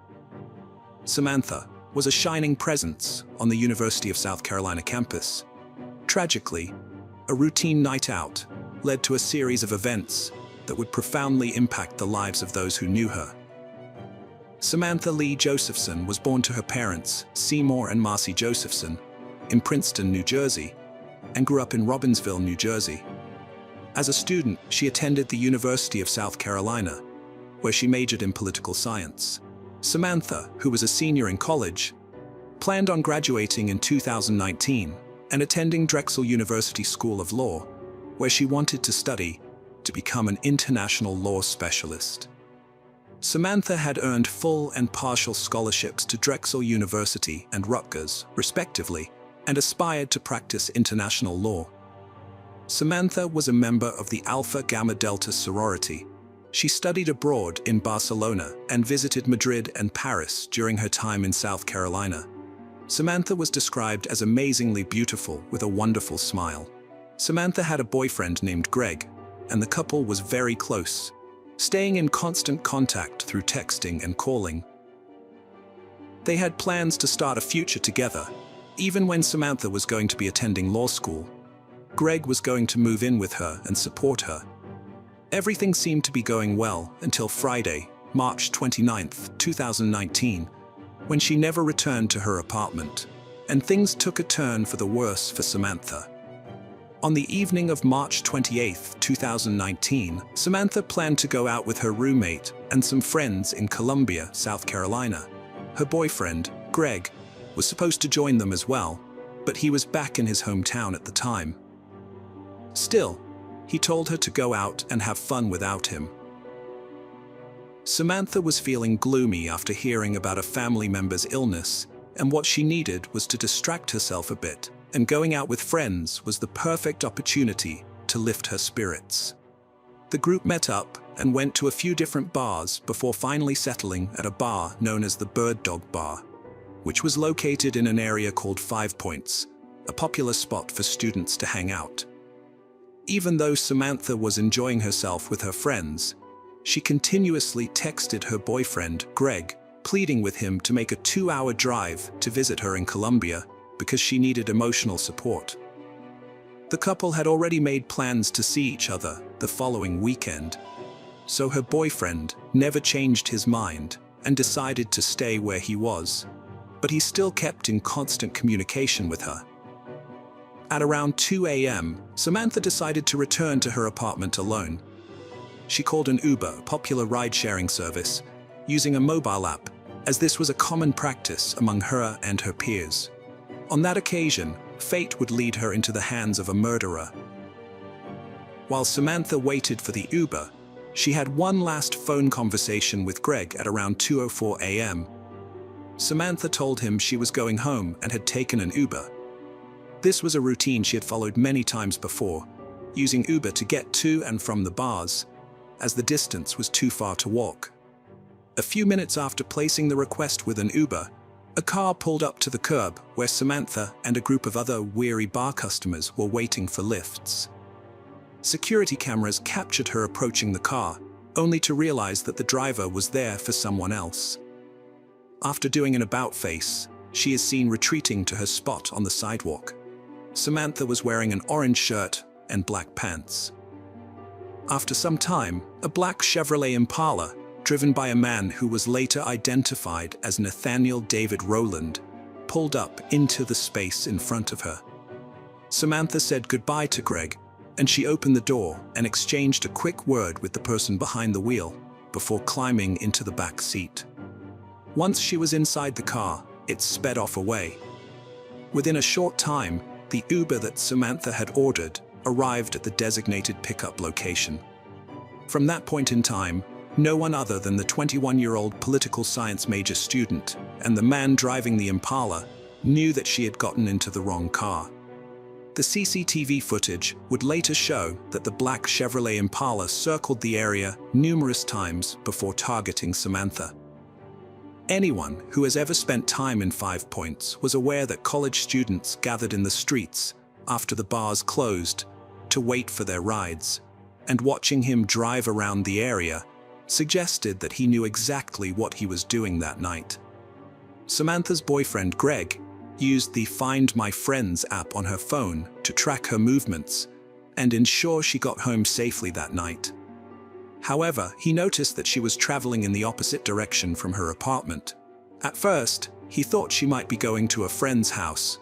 Samantha was a shining presence on the University of South Carolina campus. Tragically, a routine night out led to a series of events that would profoundly impact the lives of those who knew her. Samantha Lee Josephson was born to her parents, Seymour and Marcy Josephson, in Princeton, New Jersey, and grew up in Robbinsville, New Jersey. As a student, she attended the University of South Carolina, where she majored in political science. Samantha, who was a senior in college, planned on graduating in 2019 and attending Drexel University School of Law, where she wanted to study to become an international law specialist. Samantha had earned full and partial scholarships to Drexel University and Rutgers, respectively, and aspired to practice international law. Samantha was a member of the Alpha Gamma Delta sorority. She studied abroad in Barcelona and visited Madrid and Paris during her time in South Carolina. Samantha was described as amazingly beautiful with a wonderful smile. Samantha had a boyfriend named Greg, and the couple was very close, staying in constant contact through texting and calling. They had plans to start a future together, even when Samantha was going to be attending law school. Greg was going to move in with her and support her. Everything seemed to be going well until Friday, March 29, 2019, when she never returned to her apartment, and things took a turn for the worse for Samantha. On the evening of March 28, 2019, Samantha planned to go out with her roommate and some friends in Columbia, South Carolina. Her boyfriend, Greg, was supposed to join them as well, but he was back in his hometown at the time. Still, he told her to go out and have fun without him. Samantha was feeling gloomy after hearing about a family member's illness, and what she needed was to distract herself a bit, and going out with friends was the perfect opportunity to lift her spirits. The group met up and went to a few different bars before finally settling at a bar known as the Bird Dog Bar, which was located in an area called 5 Points, a popular spot for students to hang out. Even though Samantha was enjoying herself with her friends, she continuously texted her boyfriend, Greg, pleading with him to make a 2-hour drive to visit her in Columbia because she needed emotional support. The couple had already made plans to see each other the following weekend, so her boyfriend never changed his mind and decided to stay where he was, but he still kept in constant communication with her. At around 2 a.m., Samantha decided to return to her apartment alone. She called an Uber, a popular ride-sharing service, using a mobile app, as this was a common practice among her and her peers. On that occasion, fate would lead her into the hands of a murderer. While Samantha waited for the Uber, she had one last phone conversation with Greg at around 2:04 a.m. Samantha told him she was going home and had taken an Uber. This was a routine she had followed many times before, using Uber to get to and from the bars, as the distance was too far to walk. A few minutes after placing the request with an Uber, a car pulled up to the curb where Samantha and a group of other weary bar customers were waiting for lifts. Security cameras captured her approaching the car, only to realize that the driver was there for someone else. After doing an about-face, she is seen retreating to her spot on the sidewalk. Samantha was wearing an orange shirt and black pants. After some time, a black Chevrolet Impala, driven by a man who was later identified as Nathaniel David Rowland, pulled up into the space in front of her. Samantha said goodbye to Greg, and she opened the door and exchanged a quick word with the person behind the wheel before climbing into the back seat. Once she was inside the car, it sped off away. Within a short time, the Uber that Samantha had ordered arrived at the designated pickup location. From that point in time, no one other than the 21-year-old political science major student and the man driving the Impala knew that she had gotten into the wrong car. The CCTV footage would later show that the black Chevrolet Impala circled the area numerous times before targeting Samantha. Anyone who has ever spent time in 5 Points was aware that college students gathered in the streets after the bars closed to wait for their rides, and watching him drive around the area suggested that he knew exactly what he was doing that night. Samantha's boyfriend, Greg, used the Find My Friends app on her phone to track her movements and ensure she got home safely that night. However, he noticed that she was traveling in the opposite direction from her apartment. At first, he thought she might be going to a friend's house,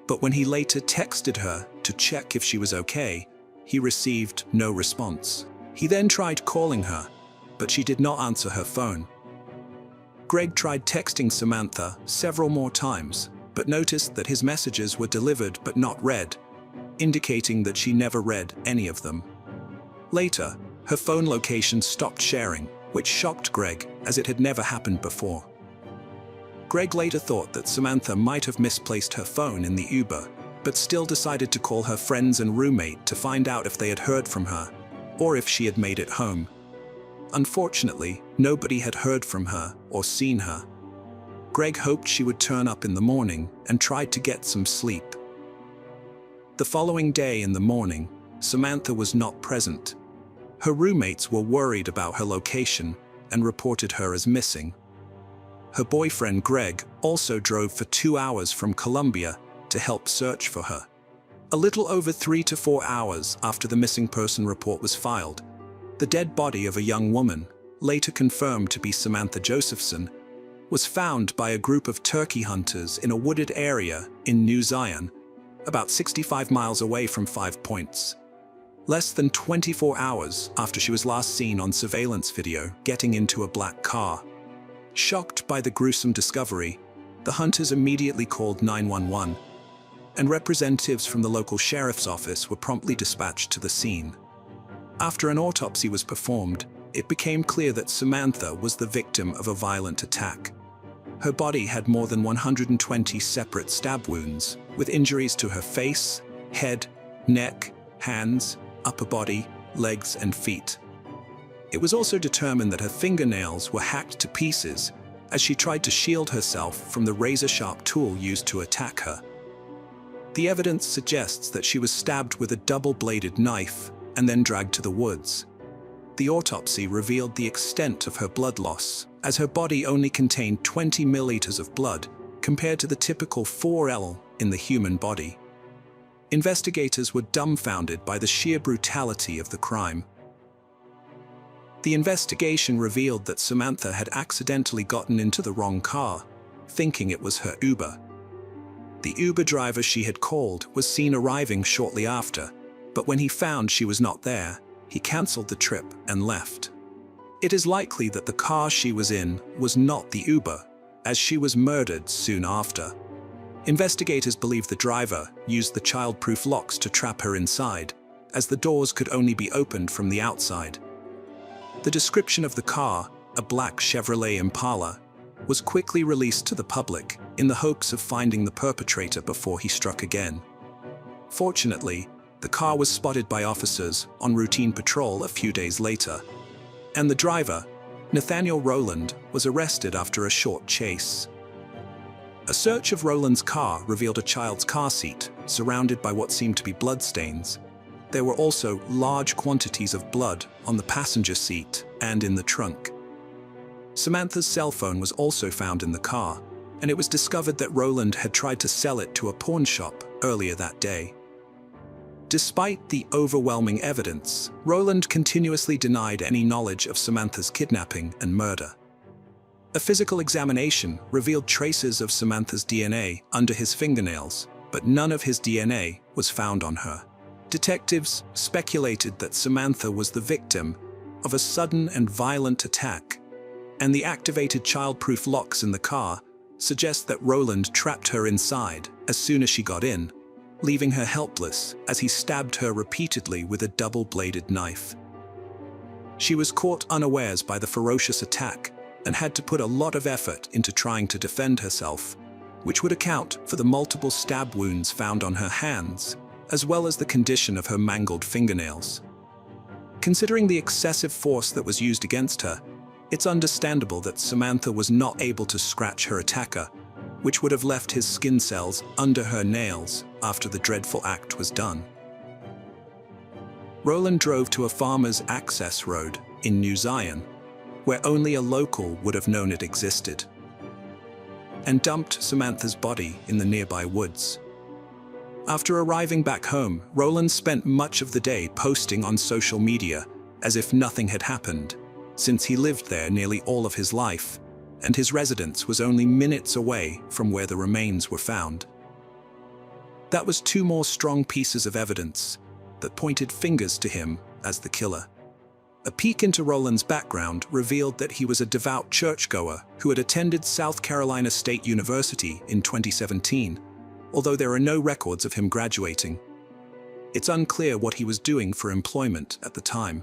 but when he later texted her to check if she was okay, he received no response. He then tried calling her, but she did not answer her phone. Greg tried texting Samantha several more times, but noticed that his messages were delivered but not read, indicating that she never read any of them. Later, her phone location stopped sharing, which shocked Greg, as it had never happened before. Greg later thought that Samantha might have misplaced her phone in the Uber, but still decided to call her friends and roommate to find out if they had heard from her, or if she had made it home. Unfortunately, nobody had heard from her or seen her. Greg hoped she would turn up in the morning and tried to get some sleep. The following day in the morning, Samantha was not present. Her roommates were worried about her location and reported her as missing. Her boyfriend Greg also drove for 2 hours from Columbia to help search for her. A little over 3 to 4 hours after the missing person report was filed, the dead body of a young woman, later confirmed to be Samantha Josephson, was found by a group of turkey hunters in a wooded area in New Zion, about 65 miles away from Five Points. Less than 24 hours after she was last seen on surveillance video getting into a black car. Shocked by the gruesome discovery, the hunters immediately called 911, and representatives from the local sheriff's office were promptly dispatched to the scene. After an autopsy was performed, it became clear that Samantha was the victim of a violent attack. Her body had more than 120 separate stab wounds, with injuries to her face, head, neck, hands, upper body, legs, and feet. It was also determined that her fingernails were hacked to pieces as she tried to shield herself from the razor-sharp tool used to attack her. The evidence suggests that she was stabbed with a double-bladed knife and then dragged to the woods. The autopsy revealed the extent of her blood loss, as her body only contained 20 milliliters of blood, compared to the typical 4 L in the human body. Investigators were dumbfounded by the sheer brutality of the crime. The investigation revealed that Samantha had accidentally gotten into the wrong car, thinking it was her Uber. The Uber driver she had called was seen arriving shortly after, but when he found she was not there, he cancelled the trip and left. It is likely that the car she was in was not the Uber, as she was murdered soon after. Investigators believe the driver used the child-proof locks to trap her inside, as the doors could only be opened from the outside. The description of the car, a black Chevrolet Impala, was quickly released to the public in the hopes of finding the perpetrator before he struck again. Fortunately, the car was spotted by officers on routine patrol a few days later, and the driver, Nathaniel Rowland, was arrested after a short chase. A search of Rowland's car revealed a child's car seat surrounded by what seemed to be bloodstains. There were also large quantities of blood on the passenger seat and in the trunk. Samantha's cell phone was also found in the car, and it was discovered that Rowland had tried to sell it to a pawn shop earlier that day. Despite the overwhelming evidence, Rowland continuously denied any knowledge of Samantha's kidnapping and murder. A physical examination revealed traces of Samantha's DNA under his fingernails, but none of his DNA was found on her. Detectives speculated that Samantha was the victim of a sudden and violent attack, and the activated child-proof locks in the car suggest that Rowland trapped her inside as soon as she got in, leaving her helpless as he stabbed her repeatedly with a double-bladed knife. She was caught unawares by the ferocious attack and had to put a lot of effort into trying to defend herself, which would account for the multiple stab wounds found on her hands, as well as the condition of her mangled fingernails. Considering the excessive force that was used against her, it's understandable that Samantha was not able to scratch her attacker, which would have left his skin cells under her nails after the dreadful act was done. Rowland drove to a farmer's access road in New Zion, where only a local would have known it existed, and dumped Samantha's body in the nearby woods. After arriving back home, Rowland spent much of the day posting on social media as if nothing had happened, since he lived there nearly all of his life, and his residence was only minutes away from where the remains were found. That was 2 more strong pieces of evidence that pointed fingers to him as the killer. A peek into Rowland's background revealed that he was a devout churchgoer who had attended South Carolina State University in 2017, although there are no records of him graduating. It's unclear what he was doing for employment at the time.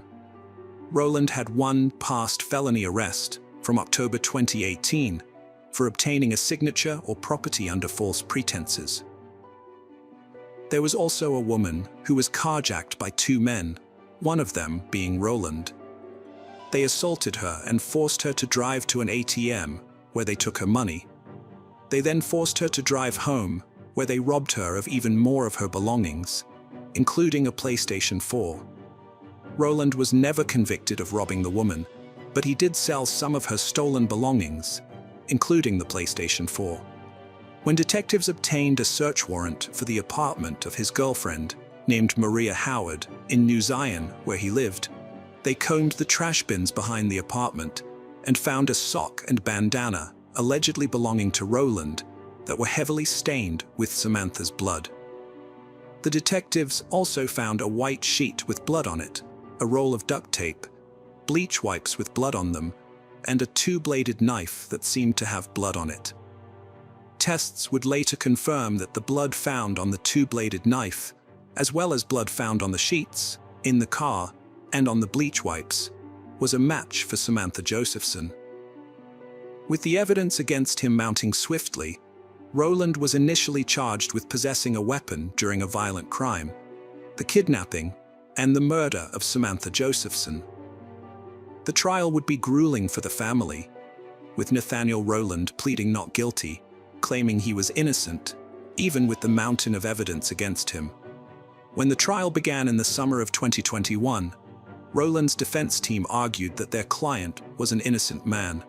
Rowland had 1 past felony arrest from October 2018 for obtaining a signature or property under false pretenses. There was also a woman who was carjacked by 2 men, one of them being Rowland. They assaulted her and forced her to drive to an ATM where they took her money. They then forced her to drive home, where they robbed her of even more of her belongings, including a PlayStation 4. Rowland was never convicted of robbing the woman, but he did sell some of her stolen belongings, including the PlayStation 4. When detectives obtained a search warrant for the apartment of his girlfriend, named Maria Howard, in New Zion, where he lived, they combed the trash bins behind the apartment and found a sock and bandana allegedly belonging to Rowland that were heavily stained with Samantha's blood. The detectives also found a white sheet with blood on it, a roll of duct tape, bleach wipes with blood on them, and a two-bladed knife that seemed to have blood on it. Tests would later confirm that the blood found on the two-bladed knife, as well as blood found on the sheets, in the car, and on the bleach wipes, was a match for Samantha Josephson. With the evidence against him mounting swiftly, Rowland was initially charged with possessing a weapon during a violent crime, the kidnapping, and the murder of Samantha Josephson. The trial would be grueling for the family, with Nathaniel Rowland pleading not guilty, claiming he was innocent, even with the mountain of evidence against him. When the trial began in the summer of 2021, Rowland's defense team argued that their client was an innocent man,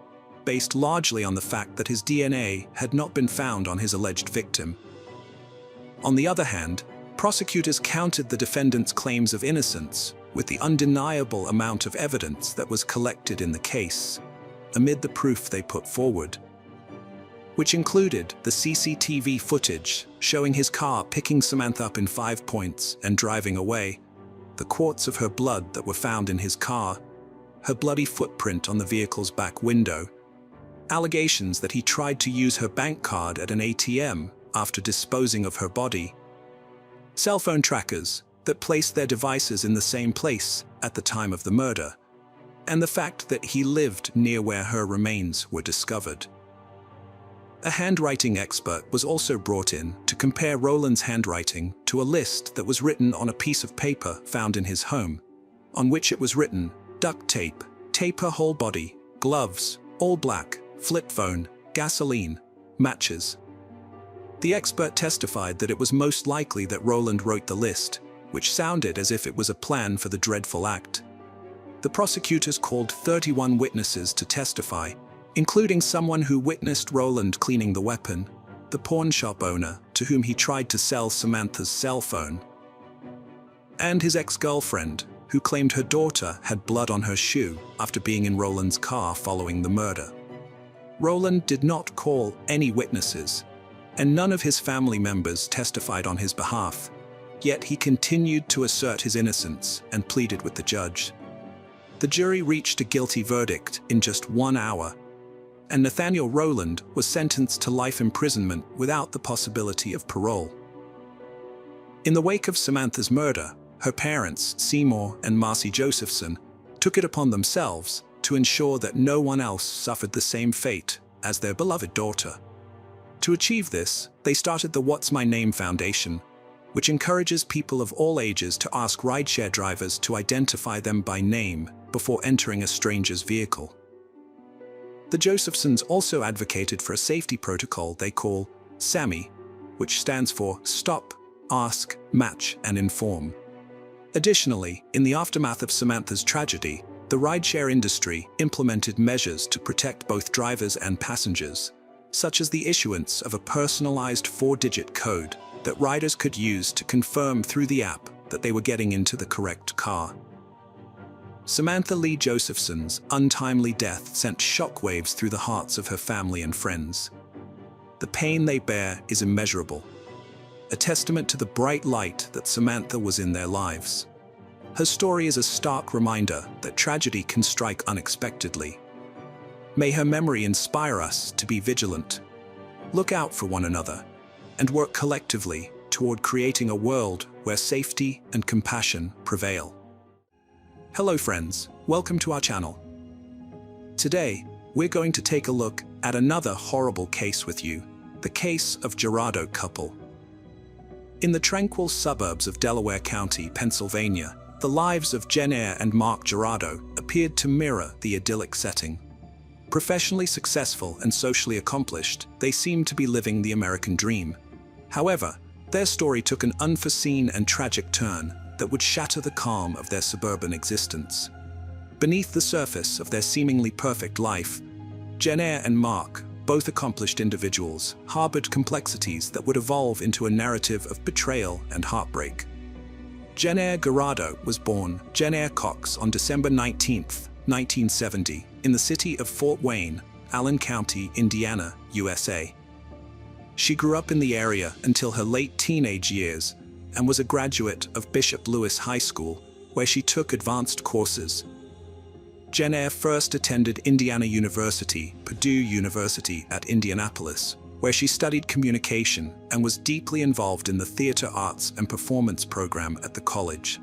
based largely on the fact that his DNA had not been found on his alleged victim. On the other hand, prosecutors countered the defendant's claims of innocence with the undeniable amount of evidence that was collected in the case, amid the proof they put forward, which included the CCTV footage showing his car picking Samantha up in 5 points and driving away, the quarts of her blood that were found in his car, her bloody footprint on the vehicle's back window, allegations that he tried to use her bank card at an ATM after disposing of her body, cell phone trackers that placed their devices in the same place at the time of the murder, and the fact that he lived near where her remains were discovered. A handwriting expert was also brought in to compare Rowland's handwriting to a list that was written on a piece of paper found in his home, on which it was written, duct tape, tape her whole body, gloves, all black, flip phone, gasoline, matches. The expert testified that it was most likely that Rowland wrote the list, which sounded as if it was a plan for the dreadful act. The prosecutors called 31 witnesses to testify, including someone who witnessed Rowland cleaning the weapon, the pawn shop owner to whom he tried to sell Samantha's cell phone, and his ex-girlfriend, who claimed her daughter had blood on her shoe after being in Rowland's car following the murder. Rowland did not call any witnesses, and none of his family members testified on his behalf, yet he continued to assert his innocence and pleaded with the judge. The jury reached a guilty verdict in just 1 hour, and Nathaniel Rowland was sentenced to life imprisonment without the possibility of parole. In the wake of Samantha's murder, her parents, Seymour and Marcy Josephson, took it upon themselves to ensure that no one else suffered the same fate as their beloved daughter. To achieve this, they started the What's My Name Foundation, which encourages people of all ages to ask rideshare drivers to identify them by name before entering a stranger's vehicle. The Josephsons also advocated for a safety protocol they call SAMI, which stands for Stop, Ask, Match, and Inform. Additionally, in the aftermath of Samantha's tragedy, the rideshare industry implemented measures to protect both drivers and passengers, such as the issuance of a personalized 4-digit code that riders could use to confirm through the app that they were getting into the correct car. Samantha Lee Josephson's untimely death sent shockwaves through the hearts of her family and friends. The pain they bear is immeasurable, a testament to the bright light that Samantha was in their lives. Her story is a stark reminder that tragedy can strike unexpectedly. May her memory inspire us to be vigilant, look out for one another, and work collectively toward creating a world where safety and compassion prevail. Hello friends, welcome to our channel. Today, we're going to take a look at another horrible case with you, the case of Gerardo couple. In the tranquil suburbs of Delaware County, Pennsylvania, the lives of Jennair and Mark Gerardo appeared to mirror the idyllic setting. Professionally successful and socially accomplished, they seemed to be living the American dream. However, their story took an unforeseen and tragic turn that would shatter the calm of their suburban existence. Beneath the surface of their seemingly perfect life, Jennair and Mark, both accomplished individuals, harbored complexities that would evolve into a narrative of betrayal and heartbreak. Jennair Gerardo was born Jennair Cox on December 19, 1970, in the city of Fort Wayne, Allen County, Indiana, USA. She grew up in the area until her late teenage years and was a graduate of Bishop Lewis High School, where she took advanced courses. Jen Eyre first attended Indiana University, Purdue University at Indianapolis, where she studied communication and was deeply involved in the theater arts and performance program at the college.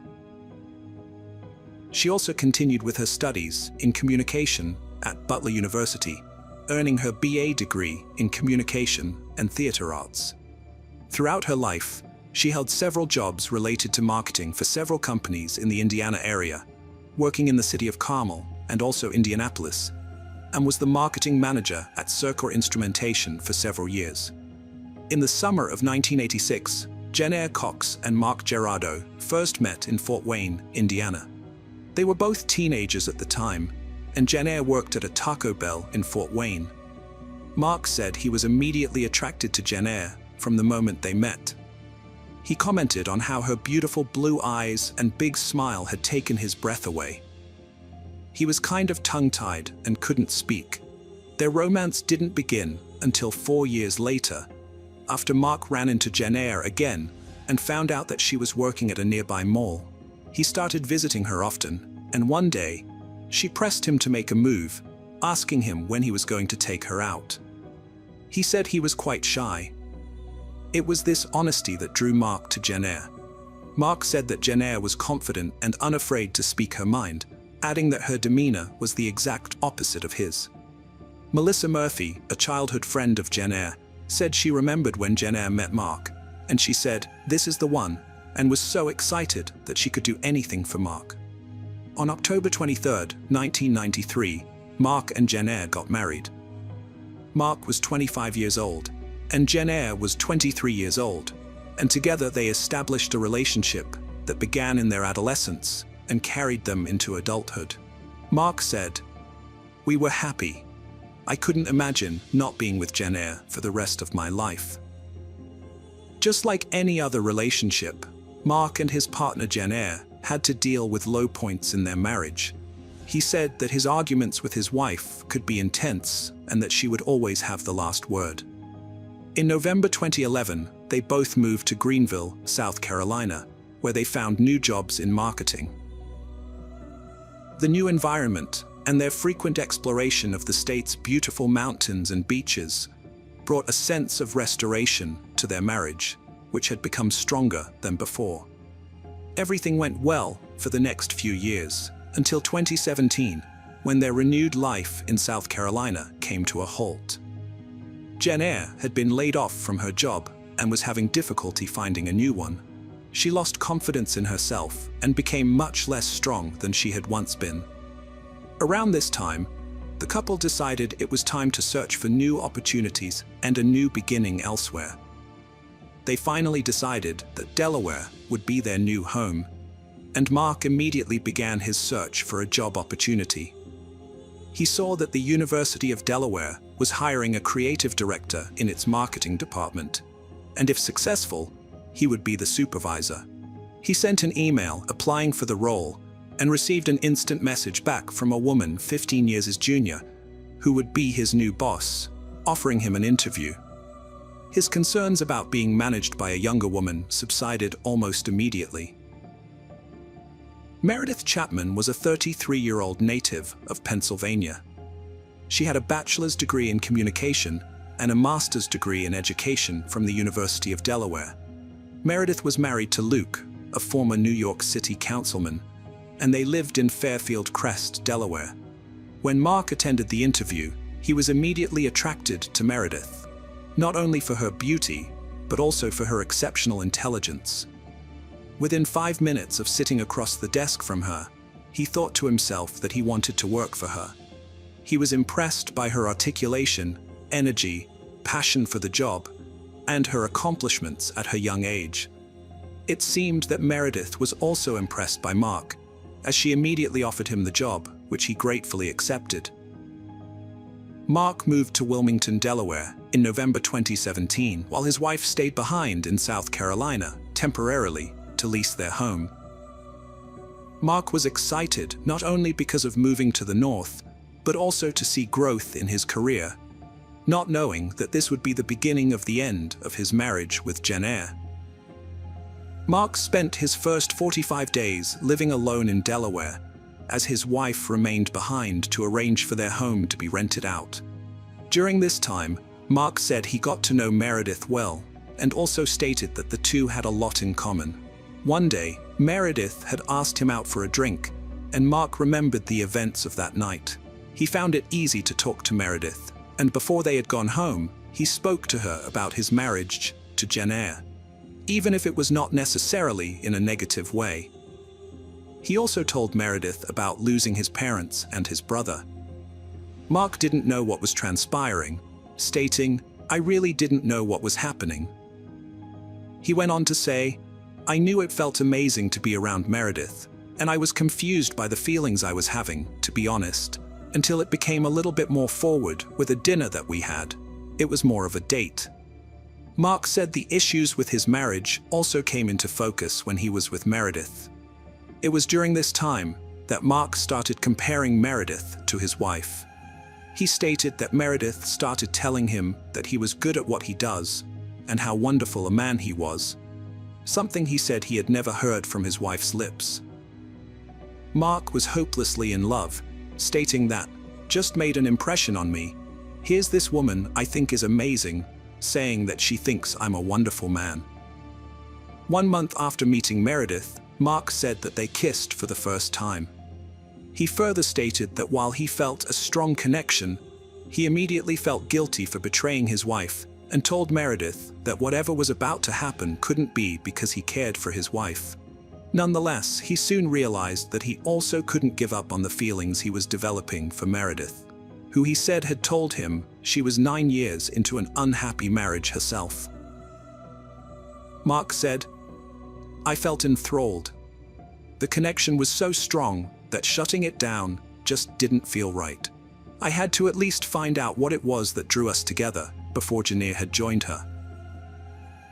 She also continued with her studies in communication at Butler University, earning her BA degree in communication and theater arts. Throughout her life, she held several jobs related to marketing for several companies in the Indiana area, working in the city of Carmel and also Indianapolis, and was the marketing manager at Circa Instrumentation for several years. In the summer of 1986, Jen Eyre Cox and Mark Gerardo first met in Fort Wayne, Indiana. They were both teenagers at the time, and Jen Eyre worked at a Taco Bell in Fort Wayne. Mark said he was immediately attracted to Jen Eyre from the moment they met. He commented on how her beautiful blue eyes and big smile had taken his breath away. He was kind of tongue-tied and couldn't speak. Their romance didn't begin until 4 years later, after Mark ran into Jen Eyre again and found out that she was working at a nearby mall. He started visiting her often, and one day, she pressed him to make a move, asking him when he was going to take her out. He said he was quite shy. It was this honesty that drew Mark to Jen Eyre. Mark said that Jen Eyre was confident and unafraid to speak her mind, adding that her demeanor was the exact opposite of his. Melissa Murphy, a childhood friend of Jen Eyre, said she remembered when Jen Eyre met Mark, and she said, "This is the one," and was so excited that she could do anything for Mark. On October 23, 1993, Mark and Jen Eyre got married. Mark was 25 years old, and Jen Eyre was 23 years old, and together they established a relationship that began in their adolescence and carried them into adulthood. Mark said, "We were happy. I couldn't imagine not being with Jen Eyre for the rest of my life." Just like any other relationship, Mark and his partner Jen Eyre had to deal with low points in their marriage. He said that his arguments with his wife could be intense and that she would always have the last word. In November 2011, they both moved to Greenville, South Carolina, where they found new jobs in marketing. The new environment and their frequent exploration of the state's beautiful mountains and beaches brought a sense of restoration to their marriage, which had become stronger than before. Everything went well for the next few years, until 2017, when their renewed life in South Carolina came to a halt. Jen Eyre had been laid off from her job and was having difficulty finding a new one. She lost confidence in herself and became much less strong than she had once been. Around this time, the couple decided it was time to search for new opportunities and a new beginning elsewhere. They finally decided that Delaware would be their new home, and Mark immediately began his search for a job opportunity. He saw that the University of Delaware was hiring a creative director in its marketing department, and if successful, he would be the supervisor. He sent an email applying for the role and received an instant message back from a woman 15 years his junior, who would be his new boss, offering him an interview. His concerns about being managed by a younger woman subsided almost immediately. Meredith Chapman was a 33-year-old native of Pennsylvania. She had a bachelor's degree in communication and a master's degree in education from the University of Delaware. Meredith was married to Luke, a former New York City councilman, and they lived in Fairfield Crest, Delaware. When Mark attended the interview, he was immediately attracted to Meredith, not only for her beauty, but also for her exceptional intelligence. Within 5 minutes of sitting across the desk from her, he thought to himself that he wanted to work for her. He was impressed by her articulation, energy, passion for the job, and her accomplishments at her young age. It seemed that Meredith was also impressed by Mark, as she immediately offered him the job, which he gratefully accepted. Mark moved to Wilmington, Delaware, in November 2017, while his wife stayed behind in South Carolina, temporarily, to lease their home. Mark was excited not only because of moving to the north, but also to see growth in his career, not knowing that this would be the beginning of the end of his marriage with Jen Eyre. Mark spent his first 45 days living alone in Delaware, as his wife remained behind to arrange for their home to be rented out. During this time, Mark said he got to know Meredith well, and also stated that the two had a lot in common. One day, Meredith had asked him out for a drink, and Mark remembered the events of that night. He found it easy to talk to Meredith, and before they had gone home, he spoke to her about his marriage to Jen Eyre, even if it was not necessarily in a negative way. He also told Meredith about losing his parents and his brother. Mark didn't know what was transpiring, stating, "I really didn't know what was happening." He went on to say, "I knew it felt amazing to be around Meredith, and I was confused by the feelings I was having, to be honest, until it became a little bit more forward with a dinner that we had. It was more of a date." Mark said the issues with his marriage also came into focus when he was with Meredith. It was during this time that Mark started comparing Meredith to his wife. He stated that Meredith started telling him that he was good at what he does and how wonderful a man he was, something he said he had never heard from his wife's lips. Mark was hopelessly in love, stating that, "Just made an impression on me. Here's this woman I think is amazing, saying that she thinks I'm a wonderful man." 1 month after meeting Meredith, Mark said that they kissed for the first time. He further stated that while he felt a strong connection, he immediately felt guilty for betraying his wife and told Meredith that whatever was about to happen couldn't be because he cared for his wife. Nonetheless, he soon realized that he also couldn't give up on the feelings he was developing for Meredith, who he said had told him she was 9 years into an unhappy marriage herself. Mark said, "I felt enthralled. The connection was so strong that shutting it down just didn't feel right. I had to at least find out what it was that drew us together before Jen Eyre had joined her."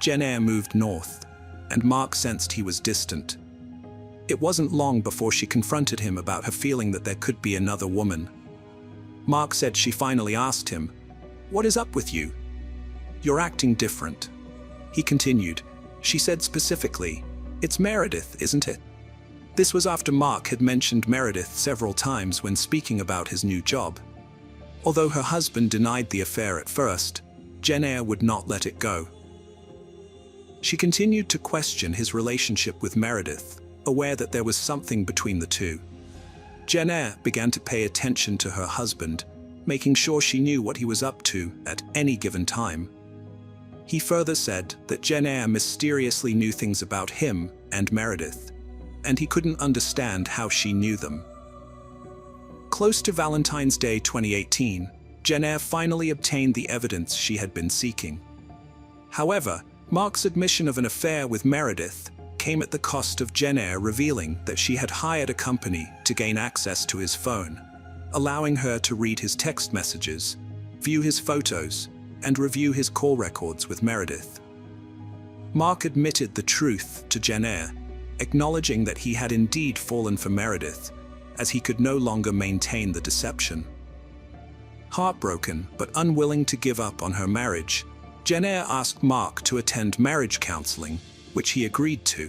Jen Eyre moved north, and Mark sensed he was distant. It wasn't long before she confronted him about her feeling that there could be another woman. Mark said she finally asked him, "What is up with you? You're acting different." He continued, "She said specifically, 'It's Meredith, isn't it?'" This was after Mark had mentioned Meredith several times when speaking about his new job. Although her husband denied the affair at first, Jen Eyre would not let it go. She continued to question his relationship with Meredith, aware that there was something between the two. Jen Eyre began to pay attention to her husband, making sure she knew what he was up to at any given time. He further said that Jen Eyre mysteriously knew things about him and Meredith, and he couldn't understand how she knew them. Close to Valentine's Day 2018, Jen Eyre finally obtained the evidence she had been seeking. However, Mark's admission of an affair with Meredith came at the cost of Jen Eyre revealing that she had hired a company to gain access to his phone, allowing her to read his text messages, view his photos, and review his call records with Meredith. Mark admitted the truth to Jen Eyre, acknowledging that he had indeed fallen for Meredith, as he could no longer maintain the deception. Heartbroken but unwilling to give up on her marriage, Jen Eyre asked Mark to attend marriage counseling, which he agreed to.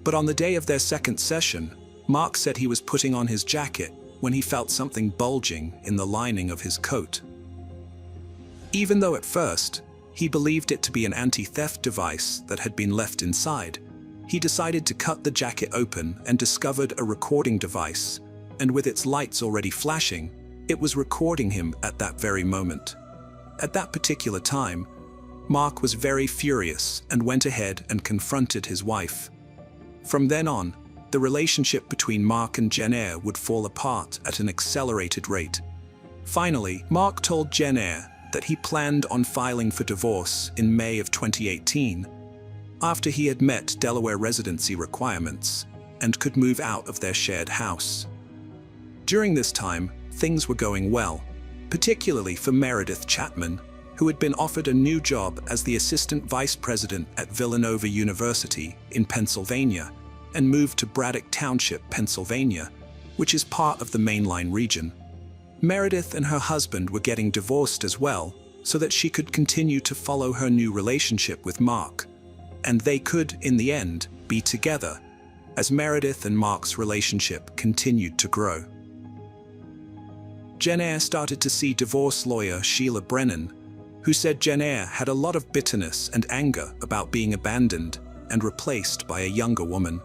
But on the day of their second session, Mark said he was putting on his jacket when he felt something bulging in the lining of his coat. Even though at first, he believed it to be an anti-theft device that had been left inside, he decided to cut the jacket open and discovered a recording device, and with its lights already flashing, it was recording him at that very moment. At that particular time, Mark was very furious and went ahead and confronted his wife. From then on, the relationship between Mark and Jen Eyre would fall apart at an accelerated rate. Finally, Mark told Jen Eyre that he planned on filing for divorce in May of 2018, after he had met Delaware residency requirements and could move out of their shared house. During this time, things were going well, particularly for Meredith Chapman, who had been offered a new job as the assistant vice president at Villanova University in Pennsylvania and moved to Braddock Township, Pennsylvania, which is part of the Mainline region. Meredith and her husband were getting divorced as well, so that she could continue to follow her new relationship with Mark, and they could, in the end, be together, as Meredith and Mark's relationship continued to grow. Jen Eyre started to see divorce lawyer Sheila Brennan, who said Jen Eyre had a lot of bitterness and anger about being abandoned and replaced by a younger woman.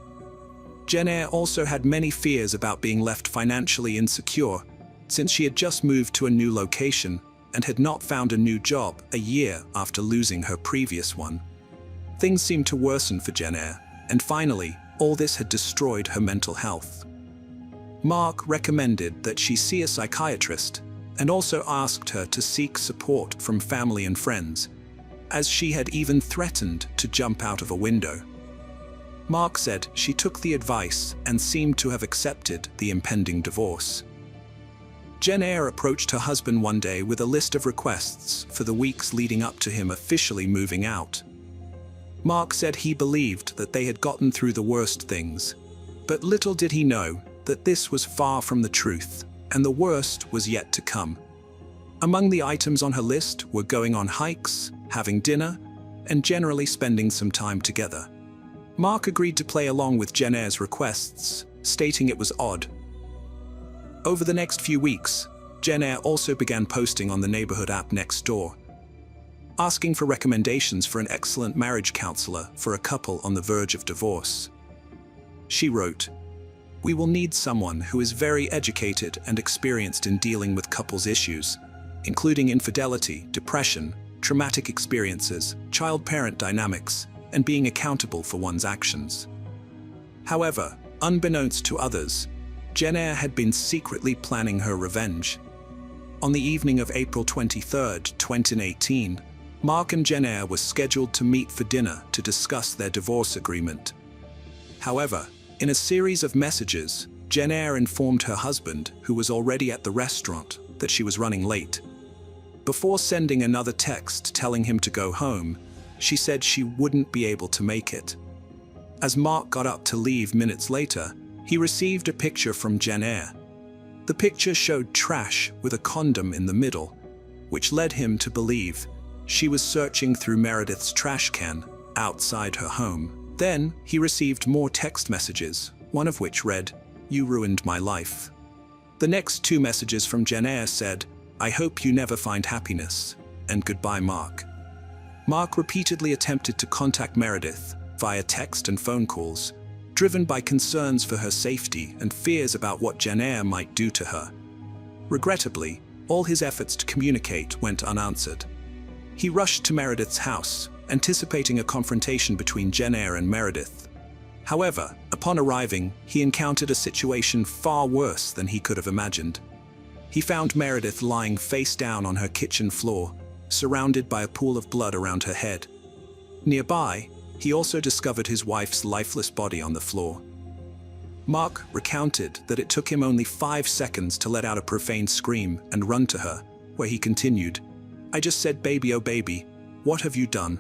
Jen Eyre also had many fears about being left financially insecure, since she had just moved to a new location and had not found a new job a year after losing her previous one. Things seemed to worsen for Jen Eyre, and finally, all this had destroyed her mental health. Mark recommended that she see a psychiatrist and also asked her to seek support from family and friends, as she had even threatened to jump out of a window. Mark said she took the advice and seemed to have accepted the impending divorce. Jen Eyre approached her husband one day with a list of requests for the weeks leading up to him officially moving out. Mark said he believed that they had gotten through the worst things, but little did he know that this was far from the truth, and the worst was yet to come. Among the items on her list were going on hikes, having dinner, and generally spending some time together. Mark agreed to play along with Jen Eyre's requests, stating it was odd. Over the next few weeks, Jen Eyre also began posting on the neighborhood app Nextdoor, asking for recommendations for an excellent marriage counselor for a couple on the verge of divorce. She wrote, "We will need someone who is very educated and experienced in dealing with couples' issues, including infidelity, depression, traumatic experiences, child-parent dynamics, and being accountable for one's actions." However, unbeknownst to others, Jen Eyre had been secretly planning her revenge. On the evening of April 23, 2018, Mark and Jen Eyre were scheduled to meet for dinner to discuss their divorce agreement. However, in a series of messages, Jen Eyre informed her husband, who was already at the restaurant, that she was running late. Before sending another text telling him to go home, she said she wouldn't be able to make it. As Mark got up to leave minutes later, he received a picture from Jen Eyre. The picture showed trash with a condom in the middle, which led him to believe she was searching through Meredith's trash can outside her home. Then he received more text messages, one of which read, "You ruined my life." The next two messages from Jen Eyre said, "I hope you never find happiness," and "Goodbye, Mark." Mark repeatedly attempted to contact Meredith via text and phone calls, driven by concerns for her safety and fears about what Jen Eyre might do to her. Regrettably, all his efforts to communicate went unanswered. He rushed to Meredith's house, anticipating a confrontation between Jen Eyre and Meredith. However, upon arriving, he encountered a situation far worse than he could have imagined. He found Meredith lying face down on her kitchen floor, surrounded by a pool of blood around her head. Nearby, he also discovered his wife's lifeless body on the floor. Mark recounted that it took him only 5 seconds to let out a profane scream and run to her, where he continued, "I just said baby, oh baby, what have you done?"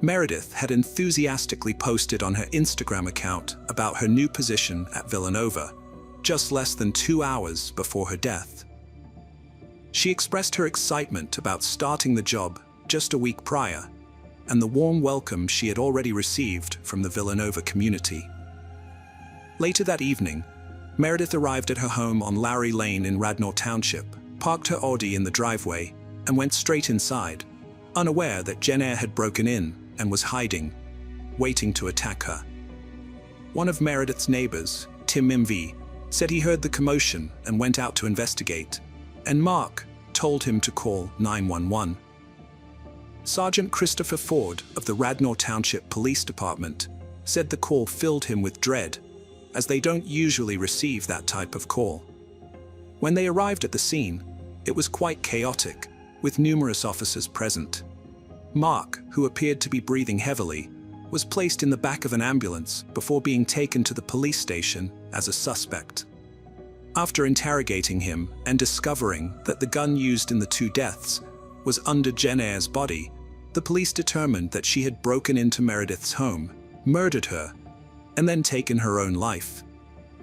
Meredith had enthusiastically posted on her Instagram account about her new position at Villanova, just less than 2 hours before her death. She expressed her excitement about starting the job just a week prior, and the warm welcome she had already received from the Villanova community. Later that evening, Meredith arrived at her home on Lowry Lane in Radnor Township, parked her Audi in the driveway, and went straight inside, unaware that Jen Eyre had broken in and was hiding, waiting to attack her. One of Meredith's neighbors, Tim MV, said he heard the commotion and went out to investigate, and Mark told him to call 911. Sergeant Christopher Ford of the Radnor Township Police Department said the call filled him with dread, as they don't usually receive that type of call. When they arrived at the scene, it was quite chaotic, with numerous officers present. Mark, who appeared to be breathing heavily, was placed in the back of an ambulance before being taken to the police station as a suspect. After interrogating him and discovering that the gun used in the 2 deaths was under Jen Eyre's body, the police determined that she had broken into Meredith's home, murdered her, and then taken her own life.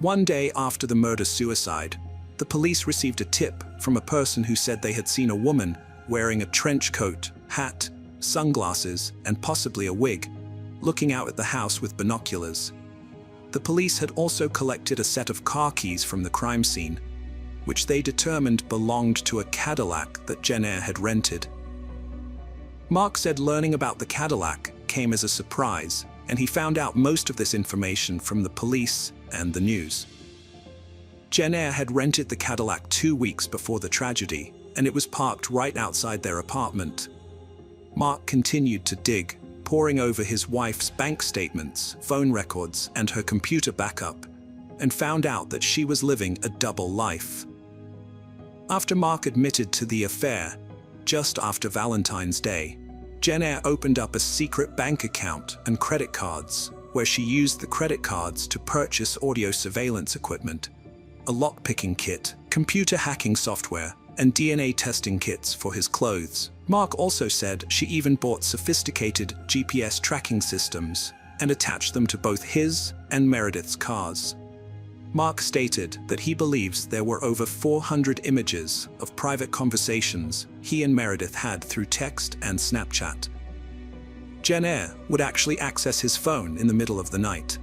One day after the murder-suicide, the police received a tip from a person who said they had seen a woman wearing a trench coat, hat, sunglasses, and possibly a wig, looking out at the house with binoculars. The police had also collected a set of car keys from the crime scene, which they determined belonged to a Cadillac that Jen Eyre had rented. Mark said learning about the Cadillac came as a surprise, and he found out most of this information from the police and the news. Jen Eyre had rented the Cadillac 2 weeks before the tragedy, and it was parked right outside their apartment. Mark continued to dig, poring over his wife's bank statements, phone records, and her computer backup, and found out that she was living a double life. After Mark admitted to the affair, just after Valentine's Day, Jen Eyre opened up a secret bank account and credit cards, where she used the credit cards to purchase audio surveillance equipment, a lockpicking kit, computer hacking software, and DNA testing kits for his clothes. Mark also said she even bought sophisticated GPS tracking systems and attached them to both his and Meredith's cars. Mark stated that he believes there were over 400 images of private conversations he and Meredith had through text and Snapchat. Jen Eyre would actually access his phone in the middle of the night.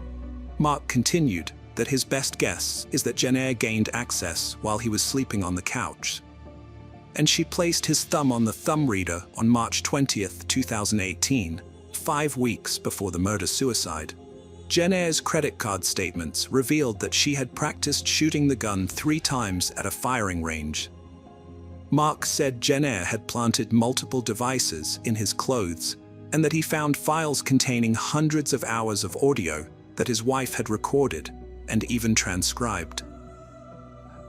Mark continued that his best guess is that Jen Eyre gained access while he was sleeping on the couch, and she placed his thumb on the thumb reader on March 20th, 2018, 5 weeks before the murder-suicide. Jen Eyre's credit card statements revealed that she had practiced shooting the gun 3 times at a firing range. Mark said Jen Eyre had planted multiple devices in his clothes, and that he found files containing hundreds of hours of audio that his wife had recorded and even transcribed.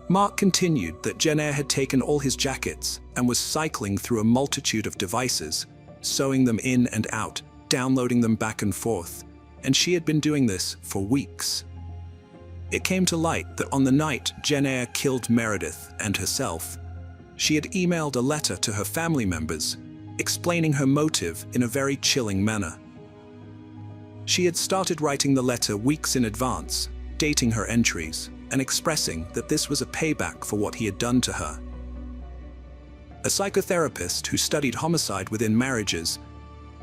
Mark continued that Jen Eyre had taken all his jackets and was cycling through a multitude of devices, sewing them in and out, downloading them back and forth, and she had been doing this for weeks. It came to light that on the night Jen Eyre killed Meredith and herself, she had emailed a letter to her family members, explaining her motive in a very chilling manner. She had started writing the letter weeks in advance, dating her entries, and expressing that this was a payback for what he had done to her. A psychotherapist who studied homicide within marriages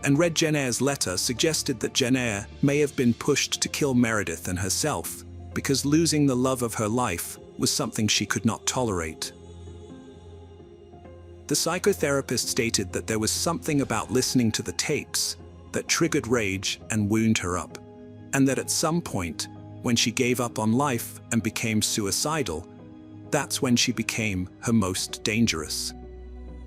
and read Jen Eyre's letter suggested that Jen Eyre may have been pushed to kill Meredith and herself because losing the love of her life was something she could not tolerate. The psychotherapist stated that there was something about listening to the tapes that triggered rage and wound her up, and that at some point, when she gave up on life and became suicidal, that's when she became her most dangerous.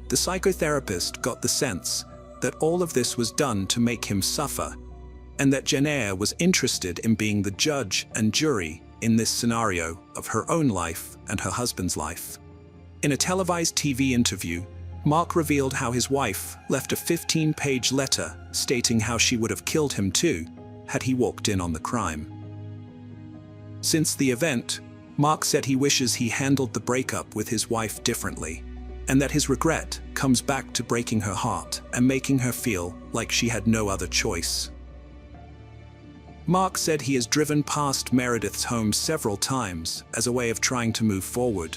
The psychotherapist got the sense that all of this was done to make him suffer, and that Jen Eyre was interested in being the judge and jury in this scenario of her own life and her husband's life. In a televised TV interview, Mark revealed how his wife left a 15-page letter stating how she would have killed him too had he walked in on the crime. Since the event, Mark said he wishes he handled the breakup with his wife differently, and that his regret comes back to breaking her heart and making her feel like she had no other choice. Mark said he has driven past Meredith's home several times as a way of trying to move forward,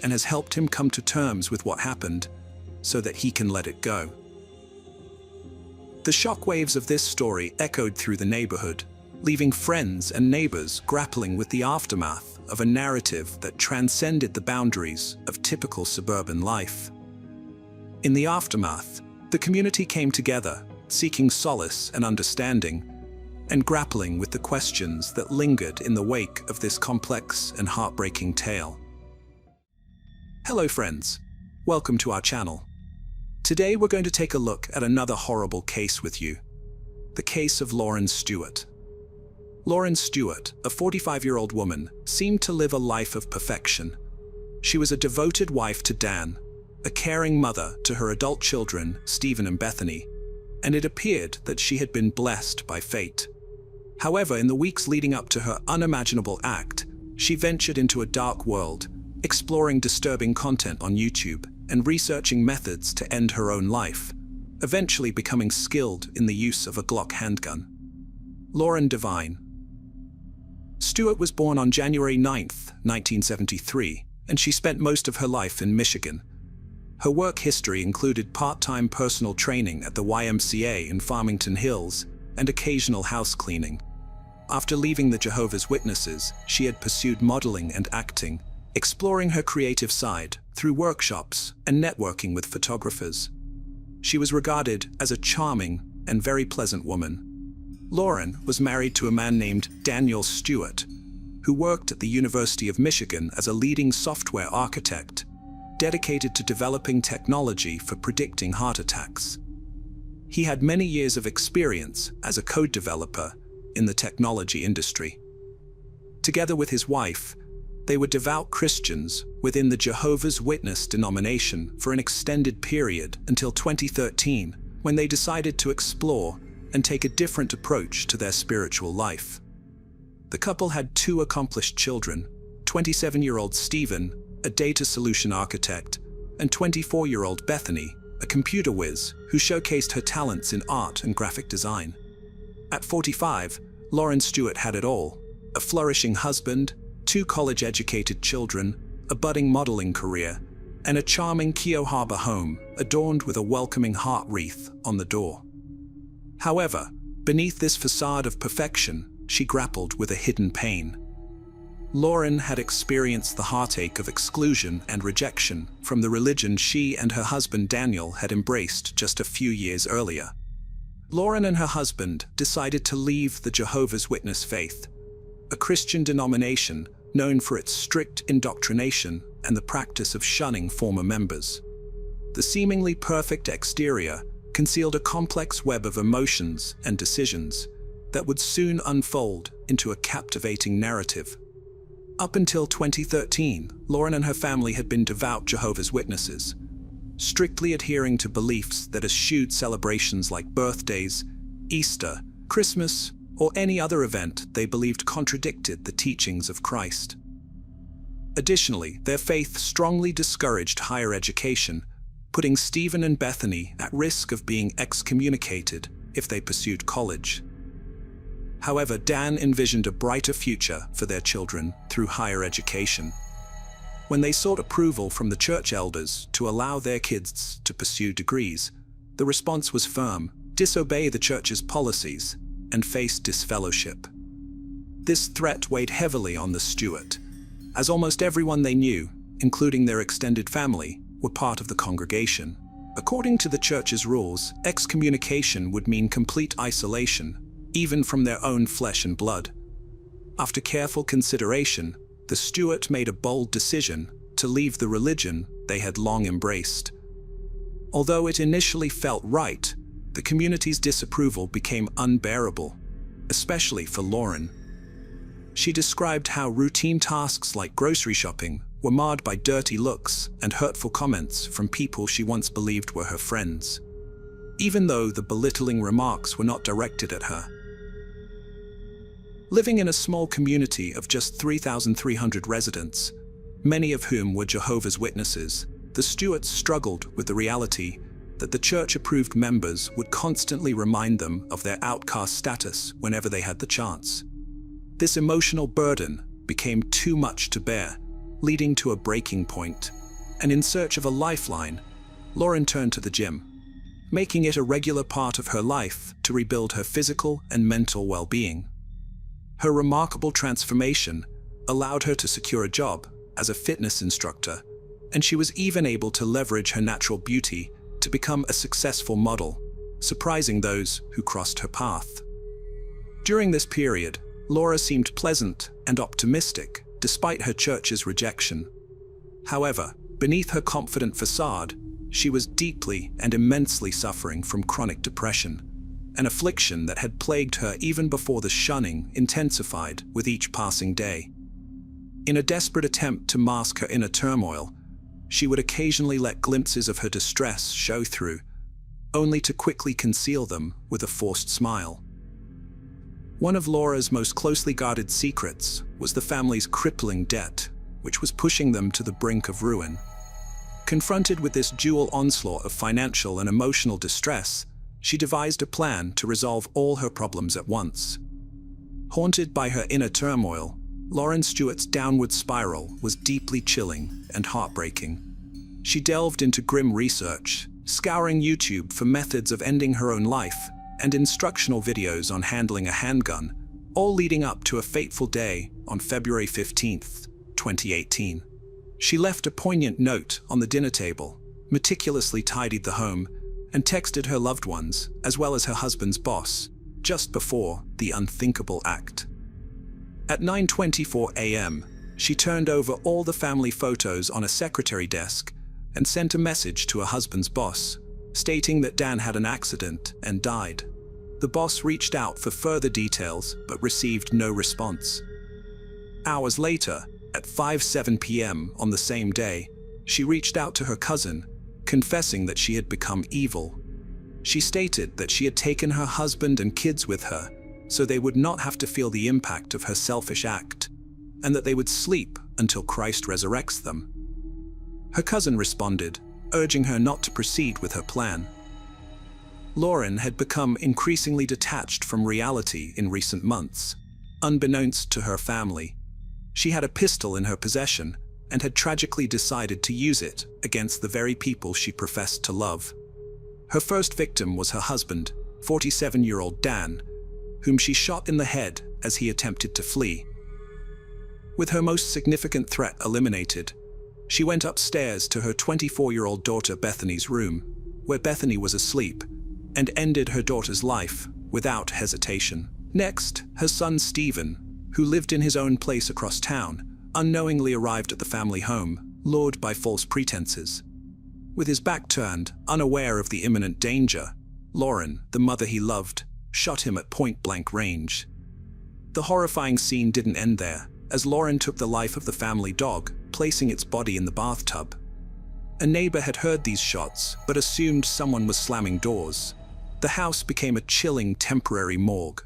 and has helped him come to terms with what happened so that he can let it go. The shockwaves of this story echoed through the neighborhood, leaving friends and neighbors grappling with the aftermath of a narrative that transcended the boundaries of typical suburban life. In the aftermath, the community came together, seeking solace and understanding, and grappling with the questions that lingered in the wake of this complex and heartbreaking tale. Hello friends, welcome to our channel. Today we're going to take a look at another horrible case with you, the case of Lauren Stewart. Lauren Stewart, a 45-year-old woman, seemed to live a life of perfection. She was a devoted wife to Dan, a caring mother to her adult children, Stephen and Bethany, and it appeared that she had been blessed by fate. However, in the weeks leading up to her unimaginable act, she ventured into a dark world, exploring disturbing content on YouTube and researching methods to end her own life, eventually becoming skilled in the use of a Glock handgun. Lauren Devine. Stewart was born on January 9, 1973, and she spent most of her life in Michigan. Her work history included part-time personal training at the YMCA in Farmington Hills and occasional house cleaning. After leaving the Jehovah's Witnesses, she had pursued modeling and acting, exploring her creative side through workshops and networking with photographers. She was regarded as a charming and very pleasant woman. Lauren was married to a man named Daniel Stewart, who worked at the University of Michigan as a leading software architect, dedicated to developing technology for predicting heart attacks. He had many years of experience as a code developer in the technology industry. Together with his wife, they were devout Christians within the Jehovah's Witness denomination for an extended period until 2013, when they decided to explore and take a different approach to their spiritual life. The couple had 2 accomplished children, 27-year-old Stephen, a data solution architect, and 24-year-old Bethany, a computer whiz who showcased her talents in art and graphic design. At 45, Lauren Stewart had it all: a flourishing husband, 2 college-educated children, a budding modeling career, and a charming Keio Harbor home adorned with a welcoming heart wreath on the door. However, beneath this facade of perfection, she grappled with a hidden pain. Lauren had experienced the heartache of exclusion and rejection from the religion she and her husband Daniel had embraced just a few years earlier. Lauren and her husband decided to leave the Jehovah's Witness faith, a Christian denomination known for its strict indoctrination and the practice of shunning former members. The seemingly perfect exterior concealed a complex web of emotions and decisions that would soon unfold into a captivating narrative. Up until 2013, Lauren and her family had been devout Jehovah's Witnesses, strictly adhering to beliefs that eschewed celebrations like birthdays, Easter, Christmas, or any other event they believed contradicted the teachings of Christ. Additionally, their faith strongly discouraged higher education, putting Stephen and Bethany at risk of being excommunicated if they pursued college. However, Dan envisioned a brighter future for their children through higher education. When they sought approval from the church elders to allow their kids to pursue degrees, the response was firm: disobey the church's policies and face disfellowship. This threat weighed heavily on the Stewart, as almost everyone they knew, including their extended family, were part of the congregation. According to the church's rules, excommunication would mean complete isolation, even from their own flesh and blood. After careful consideration, the Stewart made a bold decision to leave the religion they had long embraced. Although it initially felt right, the community's disapproval became unbearable, especially for Lauren. She described how routine tasks like grocery shopping were marred by dirty looks and hurtful comments from people she once believed were her friends, even though the belittling remarks were not directed at her. Living in a small community of just 3,300 residents, many of whom were Jehovah's Witnesses, the Stewarts struggled with the reality that the church-approved members would constantly remind them of their outcast status whenever they had the chance. This emotional burden became too much to bear, leading to a breaking point, and in search of a lifeline, Lauren turned to the gym, making it a regular part of her life to rebuild her physical and mental well-being. Her remarkable transformation allowed her to secure a job as a fitness instructor, and she was even able to leverage her natural beauty to become a successful model, surprising those who crossed her path. During this period, Laura seemed pleasant and optimistic despite her church's rejection. However, beneath her confident facade, she was deeply and immensely suffering from chronic depression, an affliction that had plagued her even before the shunning intensified with each passing day. In a desperate attempt to mask her inner turmoil, she would occasionally let glimpses of her distress show through, only to quickly conceal them with a forced smile. One of Laura's most closely guarded secrets was the family's crippling debt, which was pushing them to the brink of ruin. Confronted with this dual onslaught of financial and emotional distress, she devised a plan to resolve all her problems at once. Haunted by her inner turmoil, Lauren Stewart's downward spiral was deeply chilling and heartbreaking. She delved into grim research, scouring YouTube for methods of ending her own life and instructional videos on handling a handgun, all leading up to a fateful day on February 15th, 2018. She left a poignant note on the dinner table, meticulously tidied the home, and texted her loved ones, as well as her husband's boss, just before the unthinkable act. At 9:24 a.m., she turned over all the family photos on a secretary desk and sent a message to her husband's boss, stating that Dan had an accident and died. The boss reached out for further details but received no response. Hours later, at 5:07 p.m. on the same day, she reached out to her cousin, confessing that she had become evil. She stated that she had taken her husband and kids with her so they would not have to feel the impact of her selfish act, and that they would sleep until Christ resurrects them. Her cousin responded, urging her not to proceed with her plan. Lauren had become increasingly detached from reality in recent months. Unbeknownst to her family, she had a pistol in her possession and had tragically decided to use it against the very people she professed to love. Her first victim was her husband, 47-year-old Dan, whom she shot in the head as he attempted to flee. With her most significant threat eliminated, she went upstairs to her 24-year-old daughter Bethany's room, where Bethany was asleep, and ended her daughter's life without hesitation. Next, her son Stephen, who lived in his own place across town, unknowingly arrived at the family home, lured by false pretenses. With his back turned, unaware of the imminent danger, Lauren, the mother he loved, shot him at point-blank range. The horrifying scene didn't end there, as Lauren took the life of the family dog, placing its body in the bathtub. A neighbor had heard these shots, but assumed someone was slamming doors. The house became a chilling temporary morgue,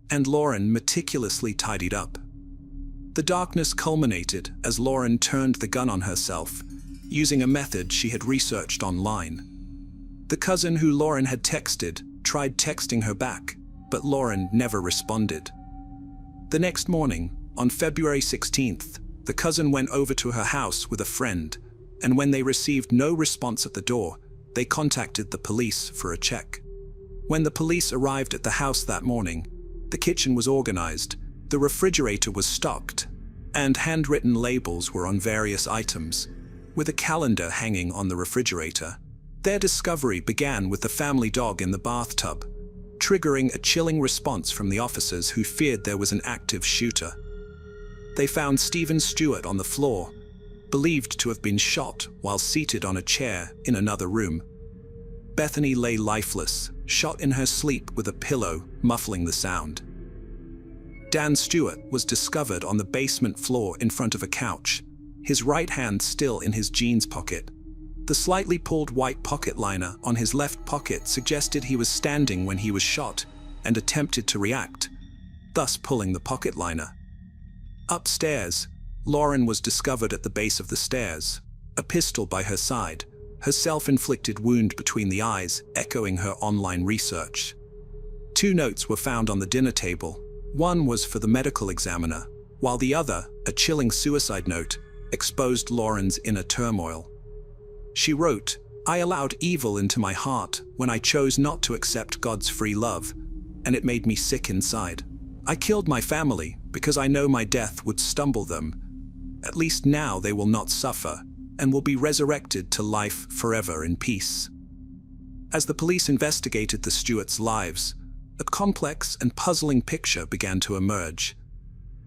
and Lauren meticulously tidied up. The darkness culminated as Lauren turned the gun on herself, using a method she had researched online. The cousin who Lauren had texted tried texting her back, but Lauren never responded. The next morning, on February 16th, the cousin went over to her house with a friend, and when they received no response at the door, they contacted the police for a check. When the police arrived at the house that morning, the kitchen was organized, the refrigerator was stocked, and handwritten labels were on various items, with a calendar hanging on the refrigerator. Their discovery began with the family dog in the bathtub, triggering a chilling response from the officers who feared there was an active shooter. They found Stephen Stewart on the floor, believed to have been shot while seated on a chair in another room. Bethany lay lifeless, shot in her sleep with a pillow muffling the sound. Dan Stewart was discovered on the basement floor in front of a couch, his right hand still in his jeans pocket. The slightly pulled white pocket liner on his left pocket suggested he was standing when he was shot and attempted to react, thus pulling the pocket liner. Upstairs, Lauren was discovered at the base of the stairs, a pistol by her side, her self-inflicted wound between the eyes echoing her online research. 2 notes were found on the dinner table. One was for the medical examiner, while the other, a chilling suicide note, exposed Lauren's inner turmoil. She wrote, "I allowed evil into my heart when I chose not to accept God's free love, and it made me sick inside. I killed my family because I know my death would stumble them. At least now they will not suffer, and will be resurrected to life forever in peace." As the police investigated the Stewarts' lives, a complex and puzzling picture began to emerge.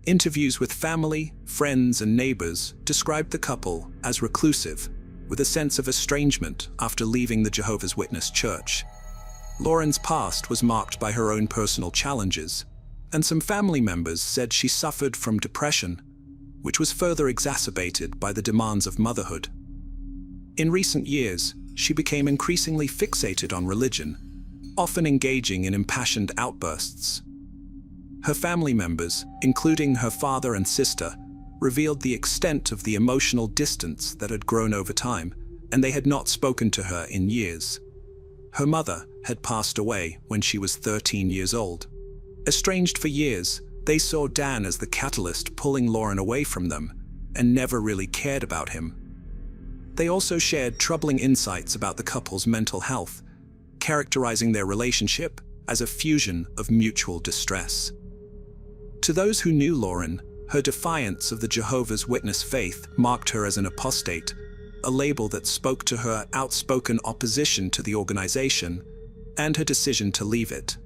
Interviews with family, friends, and neighbors described the couple as reclusive, with a sense of estrangement after leaving the Jehovah's Witness church. Lauren's past was marked by her own personal challenges, and some family members said she suffered from depression, which was further exacerbated by the demands of motherhood. In recent years, she became increasingly fixated on religion, often engaging in impassioned outbursts. Her family members, including her father and sister, revealed the extent of the emotional distance that had grown over time, and they had not spoken to her in years. Her mother had passed away when she was 13 years old. Estranged for years, they saw Dan as the catalyst pulling Lauren away from them, and never really cared about him. They also shared troubling insights about the couple's mental health, characterizing their relationship as a fusion of mutual distress. To those who knew Lauren, her defiance of the Jehovah's Witness faith marked her as an apostate, a label that spoke to her outspoken opposition to the organization and her decision to leave it.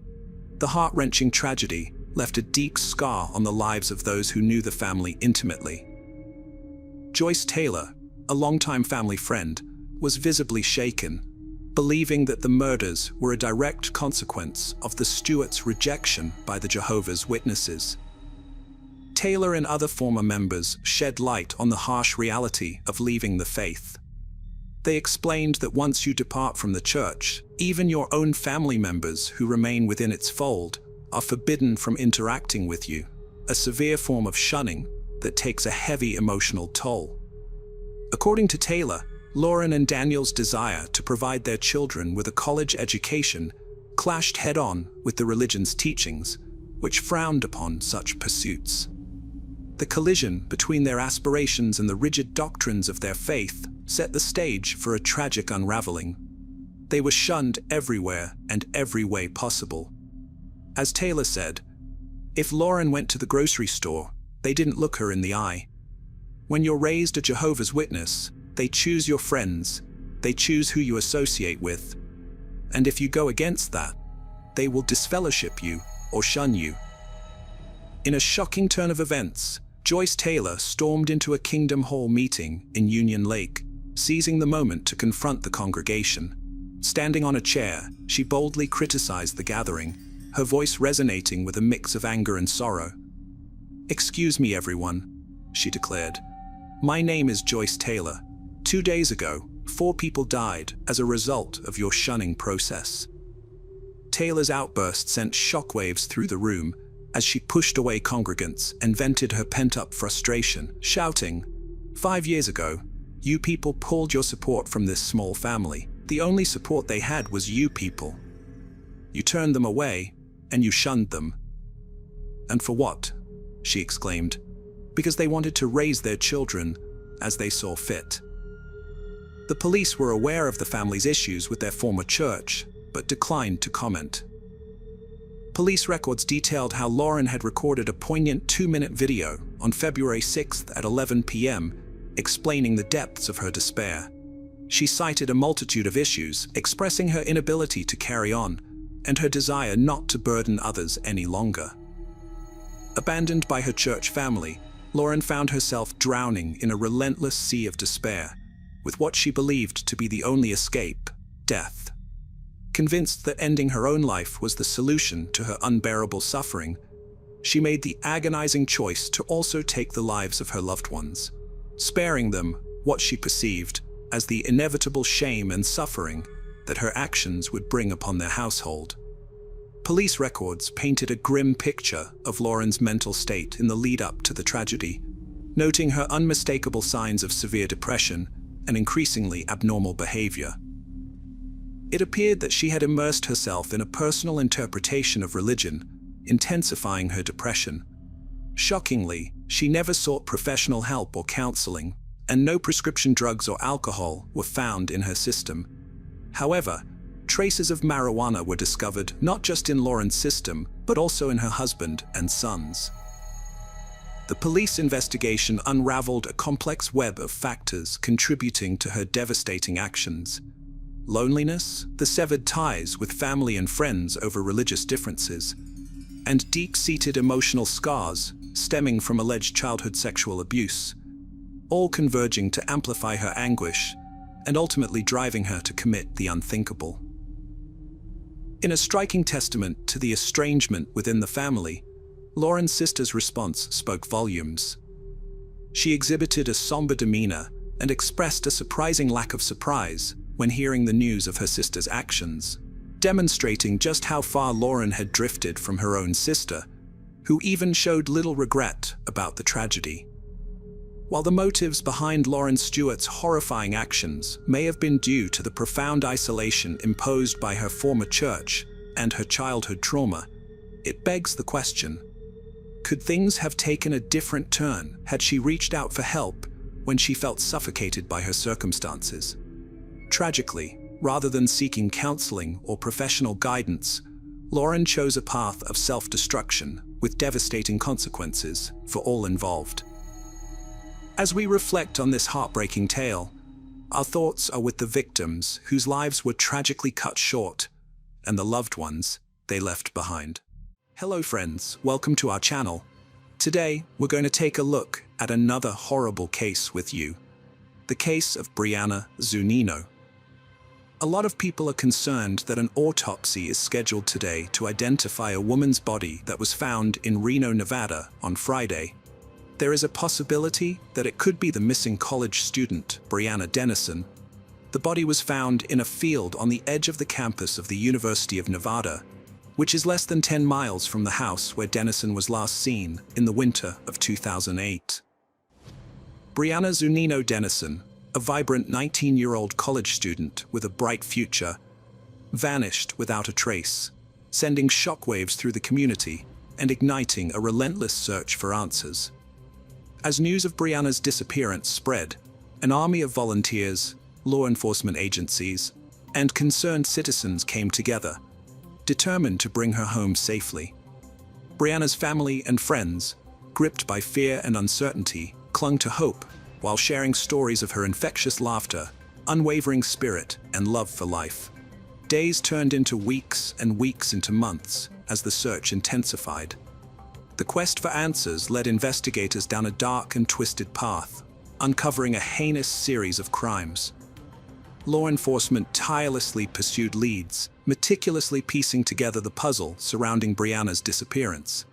The heart-wrenching tragedy left a deep scar on the lives of those who knew the family intimately. Joyce Taylor, a longtime family friend, was visibly shaken, believing that the murders were a direct consequence of the Stewarts' rejection by the Jehovah's Witnesses. Taylor and other former members shed light on the harsh reality of leaving the faith. They explained that once you depart from the church, even your own family members who remain within its fold are forbidden from interacting with you, a severe form of shunning that takes a heavy emotional toll. According to Taylor, Lauren and Daniel's desire to provide their children with a college education clashed head-on with the religion's teachings, which frowned upon such pursuits. The collision between their aspirations and the rigid doctrines of their faith set the stage for a tragic unraveling. They were shunned everywhere and every way possible. As Taylor said, if Lauren went to the grocery store, they didn't look her in the eye. When you're raised a Jehovah's Witness, they choose your friends, they choose who you associate with, and if you go against that, they will disfellowship you or shun you. In a shocking turn of events, Joyce Taylor stormed into a Kingdom Hall meeting in Union Lake, seizing the moment to confront the congregation. Standing on a chair, she boldly criticized the gathering, her voice resonating with a mix of anger and sorrow. "Excuse me, everyone," she declared. "My name is Joyce Taylor. 2 days ago, 4 people died as a result of your shunning process." Taylor's outburst sent shockwaves through the room as she pushed away congregants and vented her pent-up frustration, shouting, "5 years ago, you people pulled your support from this small family. The only support they had was you people. You turned them away, and you shunned them. And for what?" she exclaimed. "Because they wanted to raise their children as they saw fit." The police were aware of the family's issues with their former church, but declined to comment. Police records detailed how Lauren had recorded a poignant 2-minute video on February 6th at 11 p.m., explaining the depths of her despair. She cited a multitude of issues, expressing her inability to carry on, and her desire not to burden others any longer. Abandoned by her church family, Lauren found herself drowning in a relentless sea of despair, with what she believed to be the only escape, death. Convinced that ending her own life was the solution to her unbearable suffering, she made the agonizing choice to also take the lives of her loved ones, sparing them what she perceived as the inevitable shame and suffering that her actions would bring upon their household. Police records painted a grim picture of Lauren's mental state in the lead-up to the tragedy, noting her unmistakable signs of severe depression and increasingly abnormal behavior. It appeared that she had immersed herself in a personal interpretation of religion, intensifying her depression. Shockingly, she never sought professional help or counseling, and no prescription drugs or alcohol were found in her system. However, traces of marijuana were discovered not just in Lauren's system, but also in her husband and sons. The police investigation unraveled a complex web of factors contributing to her devastating actions. Loneliness, the severed ties with family and friends over religious differences, and deep-seated emotional scars stemming from alleged childhood sexual abuse, all converging to amplify her anguish and ultimately driving her to commit the unthinkable. In a striking testament to the estrangement within the family, Lauren's sister's response spoke volumes. She exhibited a somber demeanor and expressed a surprising lack of surprise when hearing the news of her sister's actions, demonstrating just how far Lauren had drifted from her own sister, who even showed little regret about the tragedy. While the motives behind Lauren Stewart's horrifying actions may have been due to the profound isolation imposed by her former church and her childhood trauma, it begs the question: could things have taken a different turn had she reached out for help when she felt suffocated by her circumstances. Tragically, rather than seeking counseling or professional guidance, Lauren chose a path of self-destruction with devastating consequences for all involved. As we reflect on this heartbreaking tale, our thoughts are with the victims whose lives were tragically cut short and the loved ones they left behind. Hello friends, welcome to our channel. Today, we're going to take a look at another horrible case with you. The case of Bryanna Zunino. A lot of people are concerned that an autopsy is scheduled today to identify a woman's body that was found in Reno, Nevada on Friday. There is a possibility that it could be the missing college student, Bryanna Dennison. The body was found in a field on the edge of the campus of the University of Nevada, which is less than 10 miles from the house where Dennison was last seen in the winter of 2008. Bryanna Zunino Dennison, a vibrant 19-year-old college student with a bright future, vanished without a trace, sending shockwaves through the community and igniting a relentless search for answers. As news of Bryanna's disappearance spread, an army of volunteers, law enforcement agencies, and concerned citizens came together, determined to bring her home safely. Bryanna's family and friends, gripped by fear and uncertainty, clung to hope while sharing stories of her infectious laughter, unwavering spirit, and love for life. Days turned into weeks and weeks into months as the search intensified. The quest for answers led investigators down a dark and twisted path, uncovering a heinous series of crimes. Law enforcement tirelessly pursued leads, meticulously piecing together the puzzle surrounding Bryanna's disappearance.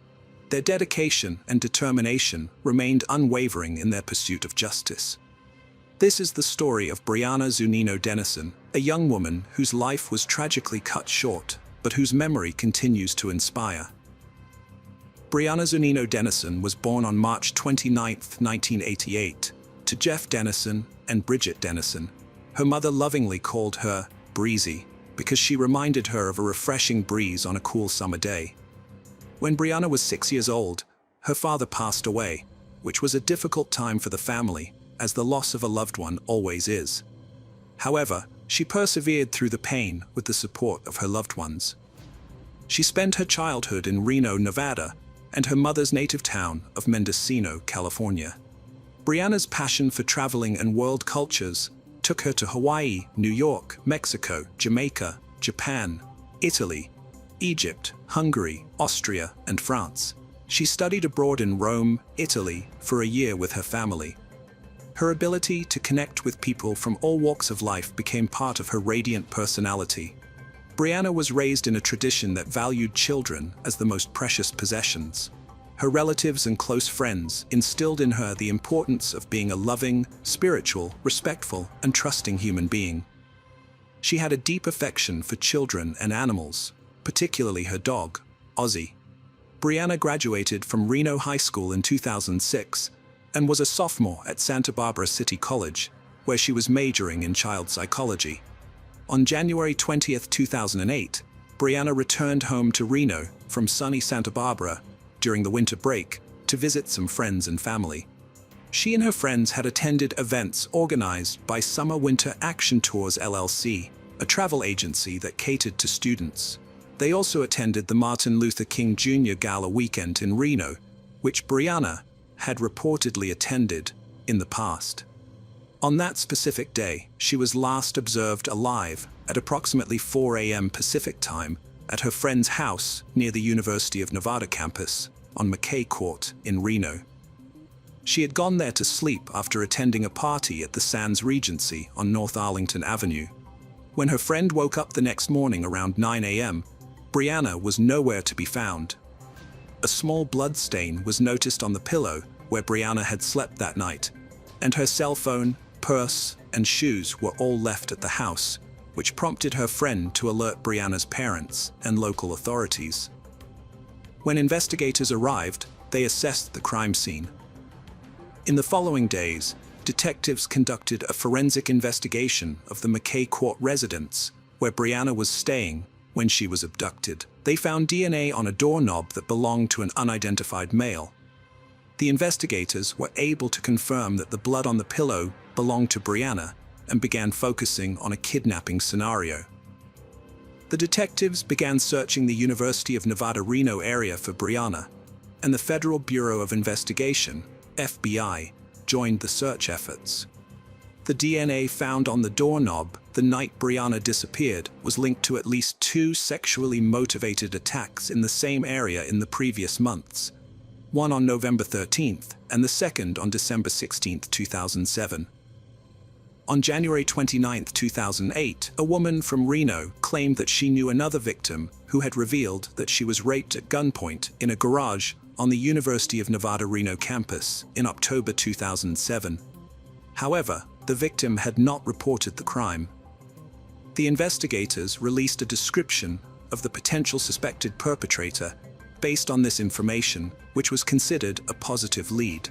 Their dedication and determination remained unwavering in their pursuit of justice. This is the story of Bryanna Zunino Dennison, a young woman whose life was tragically cut short, but whose memory continues to inspire. Bryanna Zunino Dennison was born on March 29, 1988, to Jeff Dennison and Bridget Dennison. Her mother lovingly called her Breezy because she reminded her of a refreshing breeze on a cool summer day. When Bryanna was 6 years old, her father passed away, which was a difficult time for the family, as the loss of a loved one always is. However, she persevered through the pain with the support of her loved ones. She spent her childhood in Reno, Nevada, and her mother's native town of Mendocino, California. Bryanna's passion for traveling and world cultures took her to Hawaii, New York, Mexico, Jamaica, Japan, Italy, Egypt, Hungary, Austria, and France. She studied abroad in Rome, Italy, for a year with her family. Her ability to connect with people from all walks of life became part of her radiant personality. Bryanna was raised in a tradition that valued children as the most precious possessions. Her relatives and close friends instilled in her the importance of being a loving, spiritual, respectful, and trusting human being. She had a deep affection for children and animals, particularly her dog, Ozzy. Bryanna graduated from Reno High School in 2006 and was a sophomore at Santa Barbara City College, where she was majoring in child psychology. On January 20, 2008, Bryanna returned home to Reno from sunny Santa Barbara during the winter break to visit some friends and family. She and her friends had attended events organized by Summer Winter Action Tours LLC, a travel agency that catered to students. They also attended the Martin Luther King Jr. Gala weekend in Reno, which Bryanna had reportedly attended in the past. On that specific day, she was last observed alive at approximately 4 a.m. Pacific time at her friend's house near the University of Nevada campus on McKay Court in Reno. She had gone there to sleep after attending a party at the Sands Regency on North Arlington Avenue. When her friend woke up the next morning around 9 a.m., Bryanna was nowhere to be found. A small blood stain was noticed on the pillow where Bryanna had slept that night, and her cell phone, purse, and shoes were all left at the house, which prompted her friend to alert Bryanna's parents and local authorities. When investigators arrived, they assessed the crime scene. In the following days, detectives conducted a forensic investigation of the McKay Court residence where Bryanna was staying when she was abducted. They found DNA on a doorknob that belonged to an unidentified male. The investigators were able to confirm that the blood on the pillow belonged to Brianna and began focusing on a kidnapping scenario. The detectives began searching the University of Nevada, Reno area for Brianna, and the Federal Bureau of Investigation, FBI, joined the search efforts. The DNA found on the doorknob the night Brianna disappeared was linked to at least 2 sexually motivated attacks in the same area in the previous months, one on November 13th and the second on December 16, 2007. On January 29, 2008, a woman from Reno claimed that she knew another victim who had revealed that she was raped at gunpoint in a garage on the University of Nevada, Reno campus in October 2007. However, the victim had not reported the crime. The investigators released a description of the potential suspected perpetrator based on this information, which was considered a positive lead.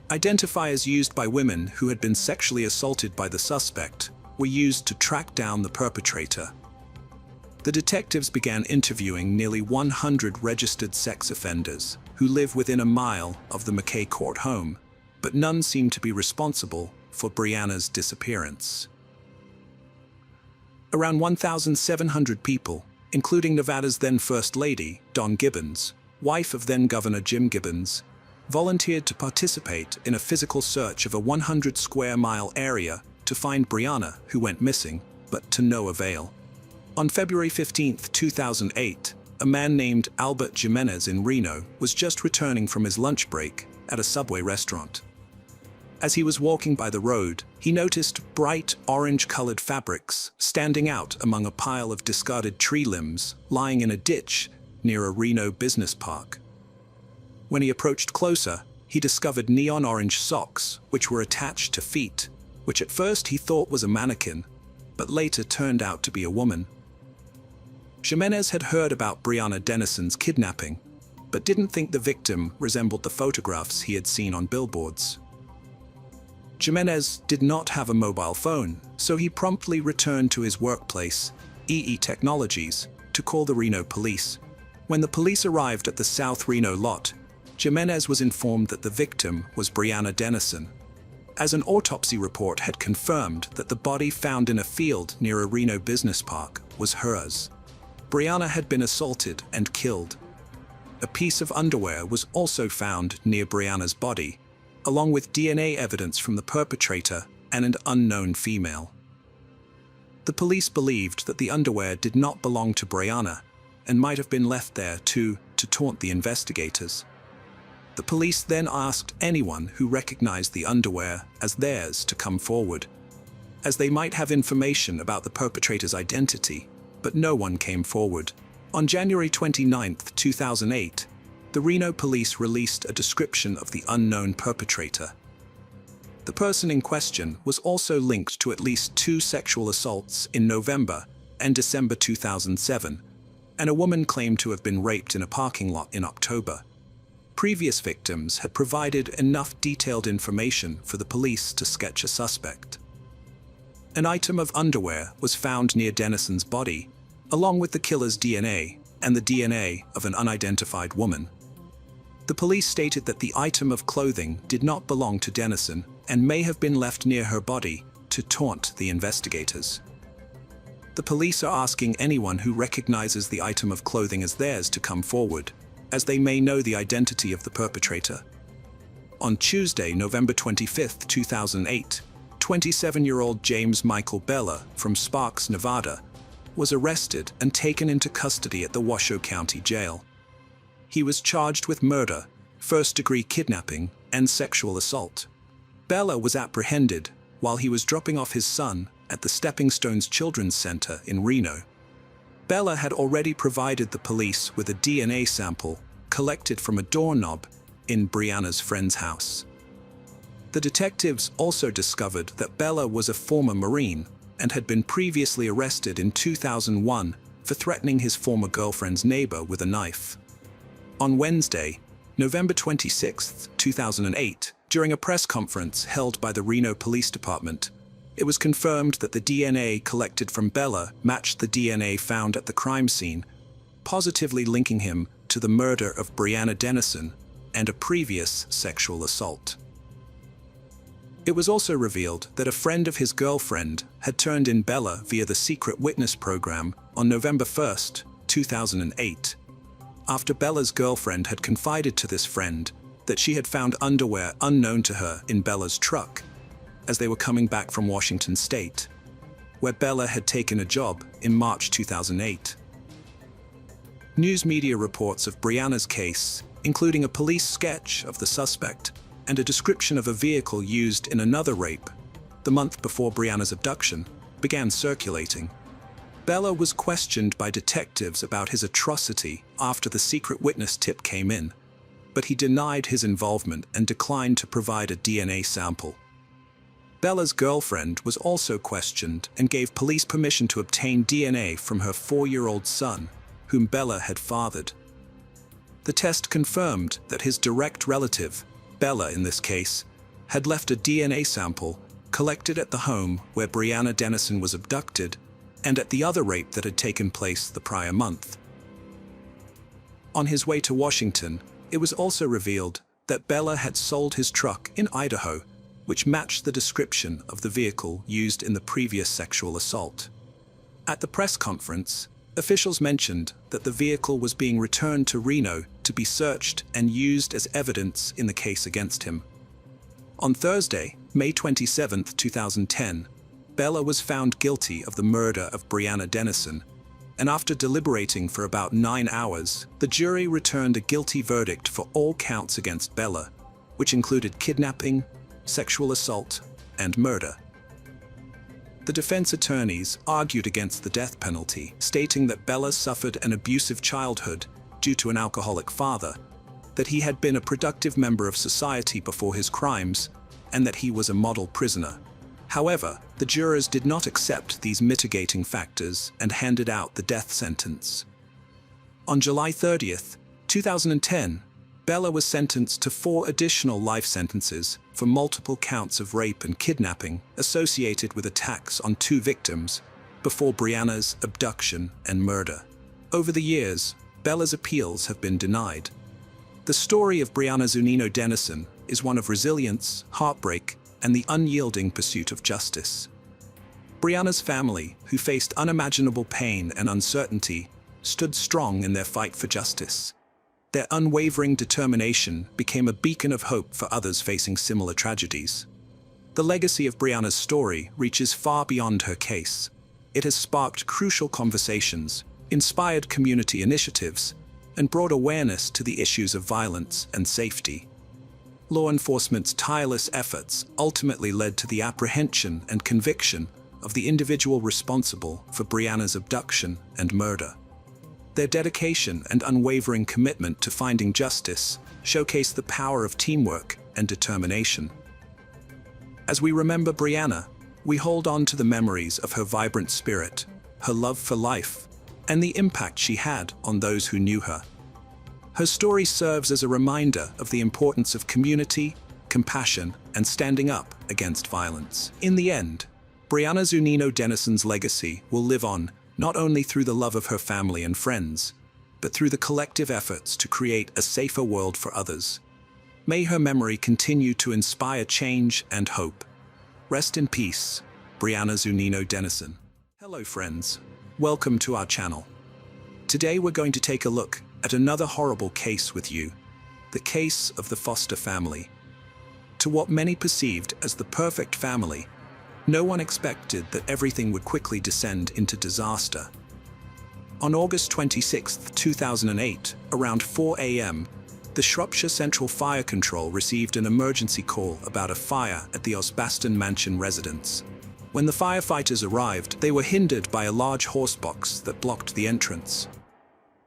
Identifiers used by women who had been sexually assaulted by the suspect were used to track down the perpetrator. The detectives began interviewing nearly 100 registered sex offenders who live within a mile of the McKay Court home, but none seemed to be responsible for Brianna's disappearance. Around 1,700 people, including Nevada's then First Lady, Dawn Gibbons, wife of then Governor Jim Gibbons, volunteered to participate in a physical search of a 100-square-mile area to find Brianna, who went missing, but to no avail. On February 15, 2008, a man named Albert Jimenez in Reno was just returning from his lunch break at a Subway restaurant. As he was walking by the road, he noticed bright orange-colored fabrics standing out among a pile of discarded tree limbs lying in a ditch near a Reno business park. When he approached closer, he discovered neon orange socks which were attached to feet, which at first he thought was a mannequin, but later turned out to be a woman. Jimenez had heard about Brianna Dennison's kidnapping, but didn't think the victim resembled the photographs he had seen on billboards. Jimenez did not have a mobile phone, so he promptly returned to his workplace, EE Technologies, to call the Reno police. When the police arrived at the South Reno lot, Jimenez was informed that the victim was Brianna Dennison, as an autopsy report had confirmed that the body found in a field near a Reno business park was hers. Brianna had been assaulted and killed. A piece of underwear was also found near Brianna's body, along with DNA evidence from the perpetrator and an unknown female. The police believed that the underwear did not belong to Brianna and might have been left there to taunt the investigators. The police then asked anyone who recognized the underwear as theirs to come forward, as they might have information about the perpetrator's identity, but no one came forward. On January 29, 2008, the Reno police released a description of the unknown perpetrator. The person in question was also linked to at least 2 sexual assaults in November and December 2007, and a woman claimed to have been raped in a parking lot in October. Previous victims had provided enough detailed information for the police to sketch a suspect. An item of underwear was found near Dennison's body, along with the killer's DNA and the DNA of an unidentified woman. The police stated that the item of clothing did not belong to Dennison and may have been left near her body to taunt the investigators. The police are asking anyone who recognizes the item of clothing as theirs to come forward, as they may know the identity of the perpetrator. On Tuesday, November 25, 2008, 27-year-old James Michael Bella from Sparks, Nevada, was arrested and taken into custody at the Washoe County Jail. He was charged with murder, first-degree kidnapping, and sexual assault. Bella was apprehended while he was dropping off his son at the Stepping Stones Children's Center in Reno. Bella had already provided the police with a DNA sample collected from a doorknob in Brianna's friend's house. The detectives also discovered that Bella was a former Marine and had been previously arrested in 2001 for threatening his former girlfriend's neighbor with a knife. On Wednesday, November 26, 2008, during a press conference held by the Reno Police Department, it was confirmed that the DNA collected from Bella matched the DNA found at the crime scene, positively linking him to the murder of Brianna Dennison and a previous sexual assault. It was also revealed that a friend of his girlfriend had turned in Bella via the secret witness program on November 1st, 2008, after Bella's girlfriend had confided to this friend that she had found underwear unknown to her in Bella's truck as they were coming back from Washington State, where Bella had taken a job in March 2008. News media reports of Brianna's case, including a police sketch of the suspect and a description of a vehicle used in another rape the month before Brianna's abduction, began circulating. Bella was questioned by detectives about his atrocity after the secret witness tip came in, but he denied his involvement and declined to provide a DNA sample. Bella's girlfriend was also questioned and gave police permission to obtain DNA from her 4-year-old son, whom Bella had fathered. The test confirmed that his direct relative, Bella in this case, had left a DNA sample collected at the home where Brianna Dennison was abducted and at the other rape that had taken place the prior month. On his way to Washington, it was also revealed that Bella had sold his truck in Idaho, which matched the description of the vehicle used in the previous sexual assault. At the press conference, officials mentioned that the vehicle was being returned to Reno to be searched and used as evidence in the case against him. On Thursday, May 27, 2010, Bella was found guilty of the murder of Brianna Dennison, and after deliberating for about 9 hours, the jury returned a guilty verdict for all counts against Bella, which included kidnapping, sexual assault, and murder. The defense attorneys argued against the death penalty, stating that Bella suffered an abusive childhood due to an alcoholic father, that he had been a productive member of society before his crimes, and that he was a model prisoner. However, the jurors did not accept these mitigating factors and handed out the death sentence. On July 30, 2010, Bella was sentenced to 4 additional life sentences for multiple counts of rape and kidnapping associated with attacks on 2 victims before Brianna's abduction and murder. Over the years, Bella's appeals have been denied. The story of Brianna Zunino Dennison is one of resilience, heartbreak, and the unyielding pursuit of justice. Brianna's family, who faced unimaginable pain and uncertainty, stood strong in their fight for justice. Their unwavering determination became a beacon of hope for others facing similar tragedies. The legacy of Brianna's story reaches far beyond her case. It has sparked crucial conversations, inspired community initiatives, and brought awareness to the issues of violence and safety. Law enforcement's tireless efforts ultimately led to the apprehension and conviction of the individual responsible for Brianna's abduction and murder. Their dedication and unwavering commitment to finding justice showcase the power of teamwork and determination. As we remember Brianna, we hold on to the memories of her vibrant spirit, her love for life, and the impact she had on those who knew her. Her story serves as a reminder of the importance of community, compassion, and standing up against violence. In the end, Brianna Zunino Dennison's legacy will live on not only through the love of her family and friends, but through the collective efforts to create a safer world for others. May her memory continue to inspire change and hope. Rest in peace, Brianna Zunino Dennison. Hello friends, welcome to our channel. Today we're going to take a look at another horrible case with you, the case of the Foster family. To what many perceived as the perfect family, no one expected that everything would quickly descend into disaster. On August 26, 2008, around 4 a.m., the Shropshire Central Fire Control received an emergency call about a fire at the Osbaston Mansion residence. When the firefighters arrived, they were hindered by a large horsebox that blocked the entrance.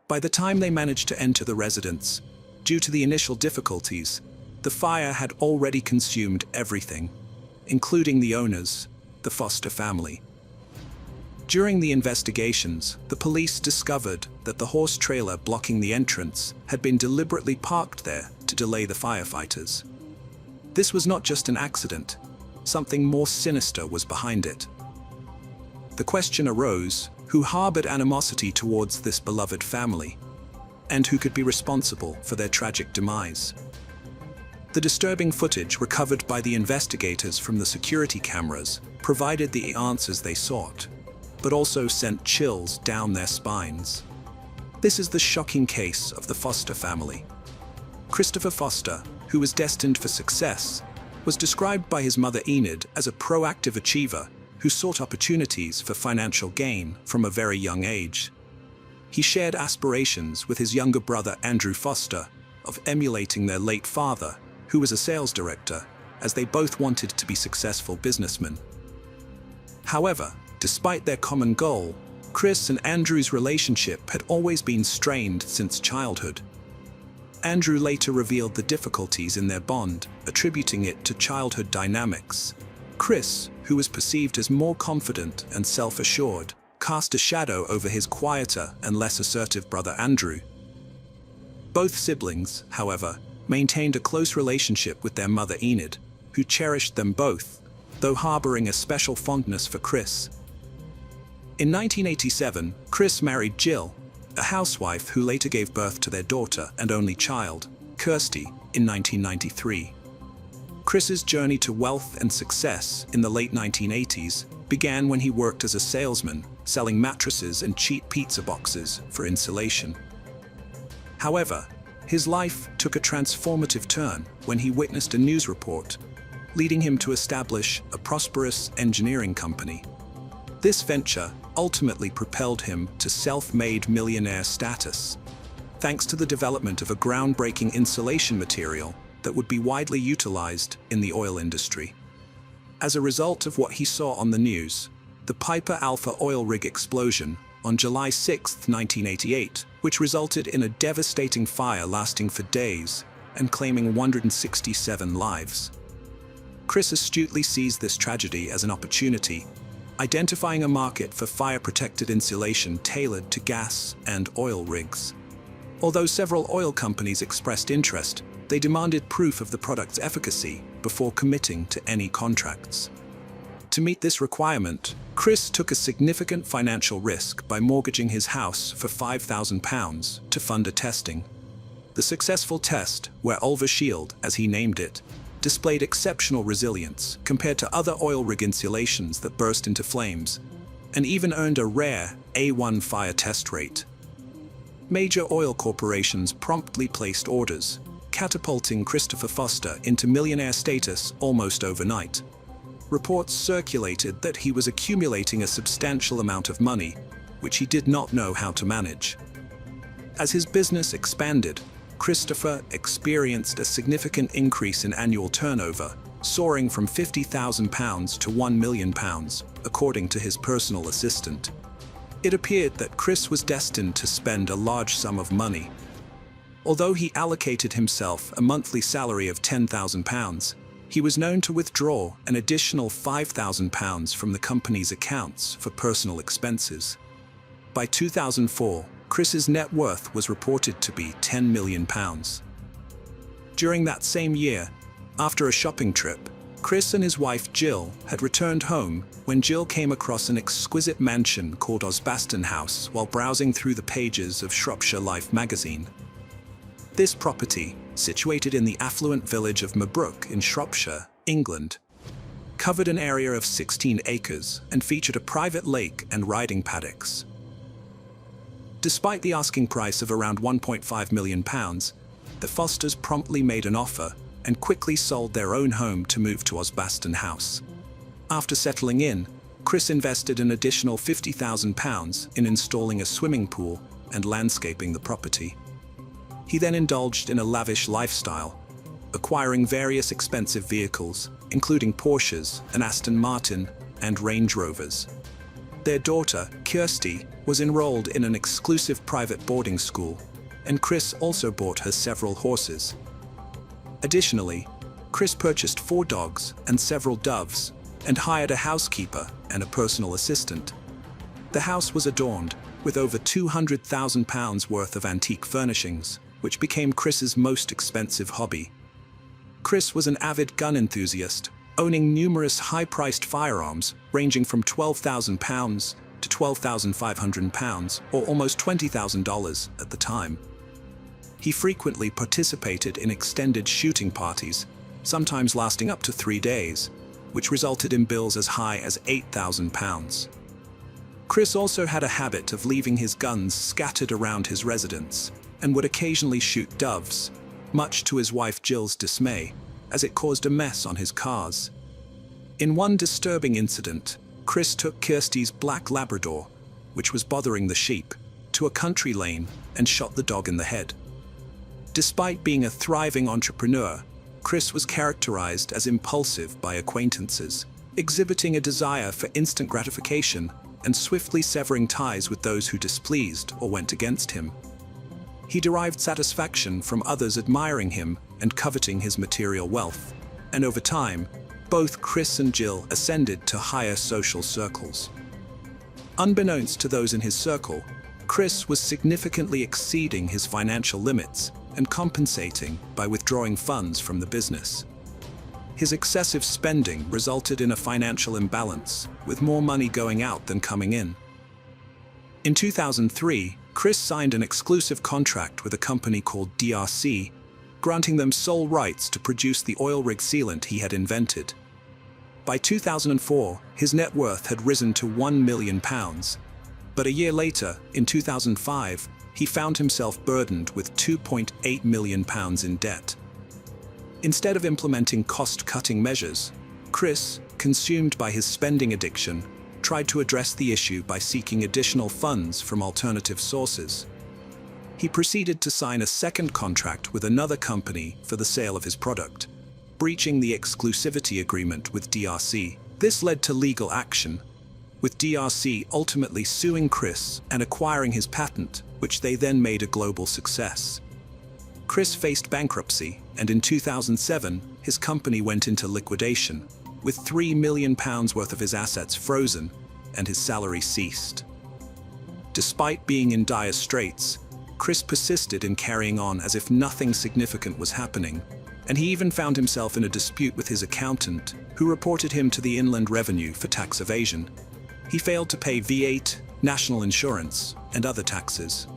By the time they managed to enter the residence, due to the initial difficulties, the fire had already consumed everything, including the owners, the Foster family. During the investigations, the police discovered that the horse trailer blocking the entrance had been deliberately parked there to delay the firefighters. This was not just an accident. Something more sinister was behind it. The question arose, who harbored animosity towards this beloved family, and who could be responsible for their tragic demise? The disturbing footage recovered by the investigators from the security cameras provided the answers they sought, but also sent chills down their spines. This is the shocking case of the Foster family. Christopher Foster, who was destined for success, was described by his mother Enid as a proactive achiever who sought opportunities for financial gain from a very young age. He shared aspirations with his younger brother Andrew Foster of emulating their late father, who was a sales director, as they both wanted to be successful businessmen. However, despite their common goal, Chris and Andrew's relationship had always been strained since childhood. Andrew later revealed the difficulties in their bond, attributing it to childhood dynamics. Chris, who was perceived as more confident and self-assured, cast a shadow over his quieter and less assertive brother Andrew. Both siblings, however, maintained a close relationship with their mother Enid, who cherished them both, though harboring a special fondness for Chris. In 1987, Chris married Jill, a housewife who later gave birth to their daughter and only child, Kirsty, in 1993. Chris's journey to wealth and success in the late 1980s began when he worked as a salesman, selling mattresses and cheap pizza boxes for insulation. However, his life took a transformative turn when he witnessed a news report, leading him to establish a prosperous engineering company. This venture ultimately propelled him to self-made millionaire status, thanks to the development of a groundbreaking insulation material that would be widely utilized in the oil industry. As a result of what he saw on the news, the Piper Alpha oil rig explosion on July 6, 1988, which resulted in a devastating fire lasting for days and claiming 167 lives. Chris astutely seized this tragedy as an opportunity, identifying a market for fire-protected insulation tailored to gas and oil rigs. Although several oil companies expressed interest, they demanded proof of the product's efficacy before committing to any contracts. To meet this requirement, Chris took a significant financial risk by mortgaging his house for £5,000 to fund a testing. The successful test, where Ulva Shield, as he named it, displayed exceptional resilience compared to other oil rig insulations that burst into flames, and even earned a rare A1 fire test rate. Major oil corporations promptly placed orders, catapulting Christopher Foster into millionaire status almost overnight. Reports circulated that he was accumulating a substantial amount of money, which he did not know how to manage. As his business expanded, Christopher experienced a significant increase in annual turnover, soaring from £50,000 to £1 million, according to his personal assistant. It appeared that Chris was destined to spend a large sum of money. Although he allocated himself a monthly salary of £10,000, he was known to withdraw an additional £5,000 from the company's accounts for personal expenses. By 2004, Chris's net worth was reported to be £10 million. During that same year, after a shopping trip, Chris and his wife Jill had returned home when Jill came across an exquisite mansion called Osbaston House while browsing through the pages of Shropshire Life magazine. This property, situated in the affluent village of Mabrook in Shropshire, England, covered an area of 16 acres and featured a private lake and riding paddocks. Despite the asking price of around £1.5 million, the Fosters promptly made an offer and quickly sold their own home to move to Osbaston House. After settling in, Chris invested an additional £50,000 in installing a swimming pool and landscaping the property. He then indulged in a lavish lifestyle, acquiring various expensive vehicles, including Porsches, an Aston Martin, and Range Rovers. Their daughter, Kirsty, was enrolled in an exclusive private boarding school, and Chris also bought her several horses. Additionally, Chris purchased 4 dogs and several doves, and hired a housekeeper and a personal assistant. The house was adorned with over £200,000 worth of antique furnishings, which became Chris's most expensive hobby. Chris was an avid gun enthusiast, owning numerous high-priced firearms ranging from £12,000 to £12,500, or almost $20,000 at the time. He frequently participated in extended shooting parties, sometimes lasting up to 3 days, which resulted in bills as high as £8,000. Chris also had a habit of leaving his guns scattered around his residence, and would occasionally shoot doves, much to his wife Jill's dismay, as it caused a mess on his cars. In one disturbing incident, Chris took Kirsty's black Labrador, which was bothering the sheep, to a country lane and shot the dog in the head. Despite being a thriving entrepreneur, Chris was characterized as impulsive by acquaintances, exhibiting a desire for instant gratification and swiftly severing ties with those who displeased or went against him. He derived satisfaction from others admiring him and coveting his material wealth, and over time, both Chris and Jill ascended to higher social circles. Unbeknownst to those in his circle, Chris was significantly exceeding his financial limits and compensating by withdrawing funds from the business. His excessive spending resulted in a financial imbalance, with more money going out than coming in. In 2003, Chris signed an exclusive contract with a company called DRC, granting them sole rights to produce the oil rig sealant he had invented. By 2004, his net worth had risen to £1 million, but a year later, in 2005, he found himself burdened with £2.8 million in debt. Instead of implementing cost-cutting measures, Chris, consumed by his spending addiction, tried to address the issue by seeking additional funds from alternative sources. He proceeded to sign a second contract with another company for the sale of his product, breaching the exclusivity agreement with DRC. This led to legal action, with DRC ultimately suing Chris and acquiring his patent, which they then made a global success. Chris faced bankruptcy, and in 2007, his company went into liquidation, with £3 million worth of his assets frozen and his salary ceased. Despite being in dire straits, Chris persisted in carrying on as if nothing significant was happening, and he even found himself in a dispute with his accountant, who reported him to the Inland Revenue for tax evasion. He failed to pay VAT, national insurance, and other taxes.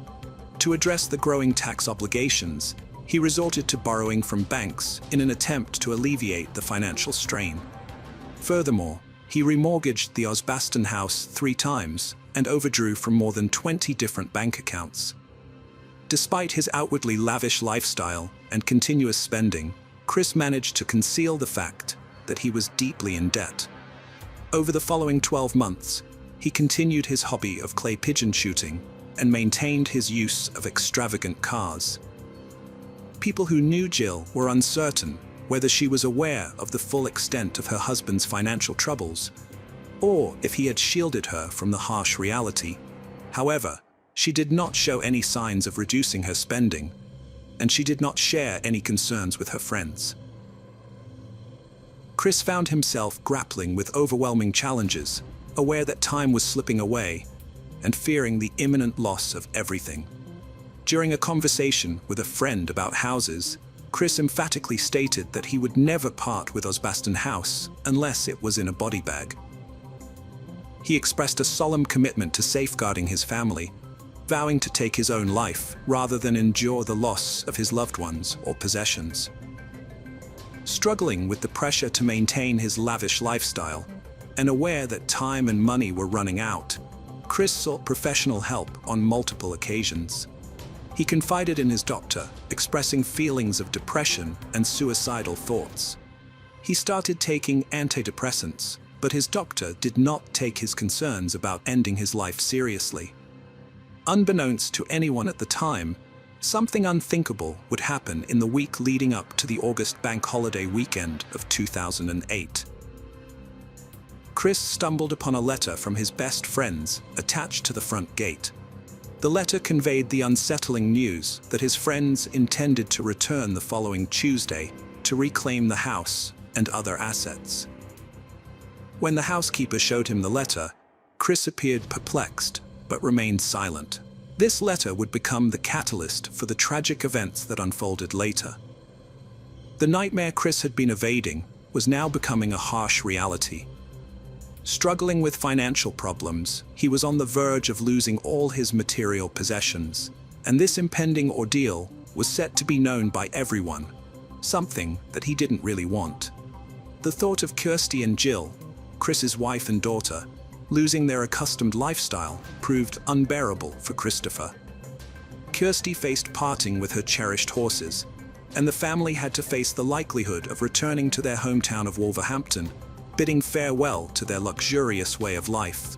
To address the growing tax obligations, he resorted to borrowing from banks in an attempt to alleviate the financial strain. Furthermore, he remortgaged the Osbaston house 3 times and overdrew from more than 20 different bank accounts. Despite his outwardly lavish lifestyle and continuous spending, Chris managed to conceal the fact that he was deeply in debt. Over the following 12 months, he continued his hobby of clay pigeon shooting and maintained his use of extravagant cars. People who knew Jill were uncertain whether she was aware of the full extent of her husband's financial troubles, or if he had shielded her from the harsh reality. However, she did not show any signs of reducing her spending, and she did not share any concerns with her friends. Chris found himself grappling with overwhelming challenges, aware that time was slipping away, and fearing the imminent loss of everything. During a conversation with a friend about houses, Chris emphatically stated that he would never part with Osbaston House unless it was in a body bag. He expressed a solemn commitment to safeguarding his family, vowing to take his own life rather than endure the loss of his loved ones or possessions. Struggling with the pressure to maintain his lavish lifestyle, and aware that time and money were running out, Chris sought professional help on multiple occasions. He confided in his doctor, expressing feelings of depression and suicidal thoughts. He started taking antidepressants, but his doctor did not take his concerns about ending his life seriously. Unbeknownst to anyone at the time, something unthinkable would happen in the week leading up to the August bank holiday weekend of 2008. Chris stumbled upon a letter from his best friends attached to the front gate. The letter conveyed the unsettling news that his friends intended to return the following Tuesday to reclaim the house and other assets. When the housekeeper showed him the letter, Chris appeared perplexed but remained silent. This letter would become the catalyst for the tragic events that unfolded later. The nightmare Chris had been evading was now becoming a harsh reality. Struggling with financial problems, he was on the verge of losing all his material possessions, and this impending ordeal was set to be known by everyone, something that he didn't really want. The thought of Kirsty and Jill, Chris's wife and daughter, losing their accustomed lifestyle proved unbearable for Christopher. Kirsty faced parting with her cherished horses, and the family had to face the likelihood of returning to their hometown of Wolverhampton, bidding farewell to their luxurious way of life.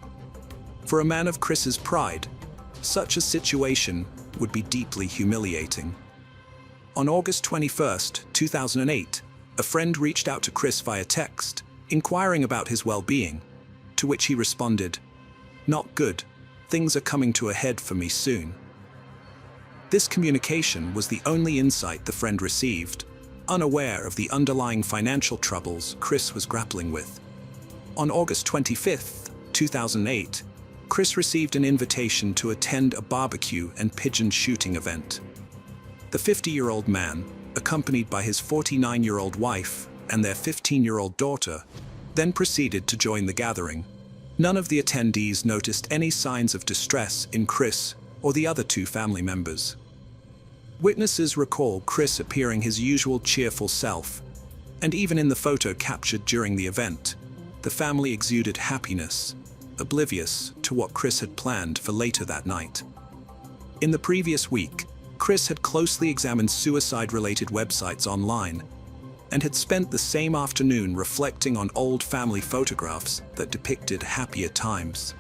For a man of Chris's pride, such a situation would be deeply humiliating. On August 21, 2008, a friend reached out to Chris via text, inquiring about his well-being, to which he responded, "Not good. Things are coming to a head for me soon." This communication was the only insight the friend received, unaware of the underlying financial troubles Chris was grappling with. On August 25, 2008, Chris received an invitation to attend a barbecue and pigeon shooting event. The 50-year-old man, accompanied by his 49-year-old wife and their 15-year-old daughter, then proceeded to join the gathering. None of the attendees noticed any signs of distress in Chris or the other two family members. Witnesses recall Chris appearing his usual cheerful self, and even in the photo captured during the event, the family exuded happiness, oblivious to what Chris had planned for later that night. In the previous week, Chris had closely examined suicide-related websites online and had spent the same afternoon reflecting on old family photographs that depicted happier times.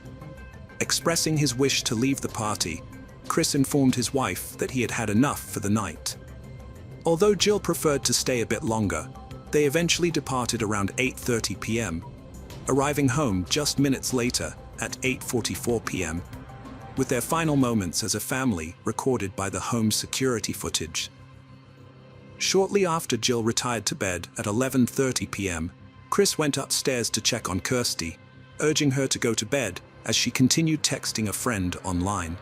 Expressing his wish to leave the party, Chris informed his wife that he had had enough for the night. Although Jill preferred to stay a bit longer, they eventually departed around 8:30 p.m., arriving home just minutes later at 8:44 p.m., with their final moments as a family recorded by the home security footage. Shortly after Jill retired to bed at 11:30 p.m., Chris went upstairs to check on Kirsty, urging her to go to bed as she continued texting a friend online.